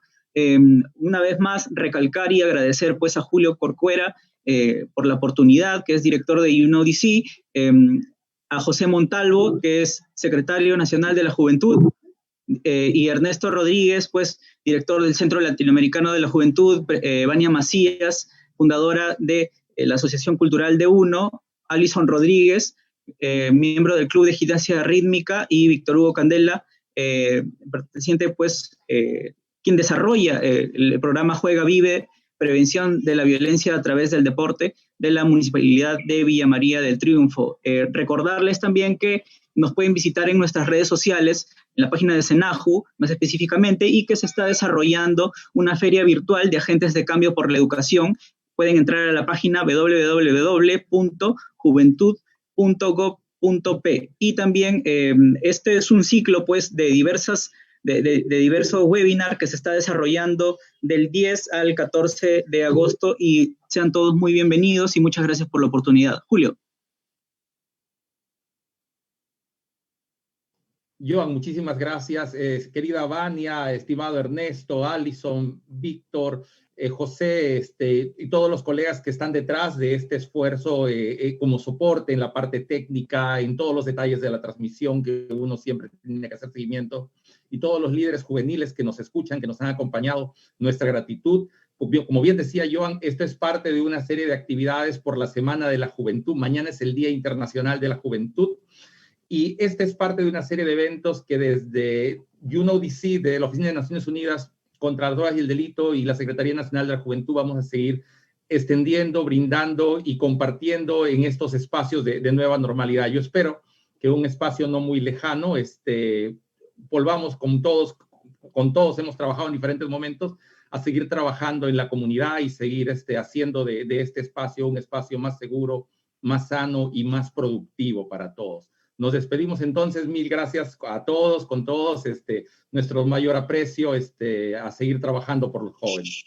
Una vez más, recalcar y agradecer pues a Julio Corcuera por la oportunidad, que es director de UNODC, a José Montalvo, que es secretario nacional de la Juventud, y Ernesto Rodríguez, pues director del Centro Latinoamericano de la Juventud, Vania Macías, fundadora de la Asociación Cultural de UNO, Alison Rodríguez, miembro del Club de Gimnasia Rítmica, y Víctor Hugo Candela, perteneciente, pues, quien desarrolla el programa Juega Vive, Prevención de la Violencia a través del Deporte de la Municipalidad de Villa María del Triunfo. Recordarles también que nos pueden visitar en nuestras redes sociales, en la página de SENAJU, más específicamente, y que se está desarrollando una feria virtual de agentes de cambio por la educación. Pueden entrar a la página www.juventud.gov.p. Y también este es un ciclo, pues, de diversos webinars que se está desarrollando del 10 al 14 de agosto, y sean todos muy bienvenidos y muchas gracias por la oportunidad. Julio. Joan, muchísimas gracias. Querida Vania, estimado Ernesto, Alison, Víctor, José, y todos los colegas que están detrás de este esfuerzo como soporte en la parte técnica, en todos los detalles de la transmisión que uno siempre tiene que hacer seguimiento, y todos los líderes juveniles que nos escuchan, que nos han acompañado, nuestra gratitud. Como bien decía Joan, esto es parte de una serie de actividades por la Semana de la Juventud. Mañana es el Día Internacional de la Juventud. Y este es parte de una serie de eventos que desde UNODC, de la Oficina de Naciones Unidas contra las Drogas y el Delito, y la Secretaría Nacional de la Juventud, vamos a seguir extendiendo, brindando y compartiendo en estos espacios de nueva normalidad. Yo espero que un espacio no muy lejano, volvamos con todos hemos trabajado en diferentes momentos, a seguir trabajando en la comunidad y seguir haciendo de este espacio un espacio más seguro, más sano y más productivo para todos. Nos despedimos entonces, mil gracias a todos, con todos, nuestro mayor aprecio, a seguir trabajando por los jóvenes.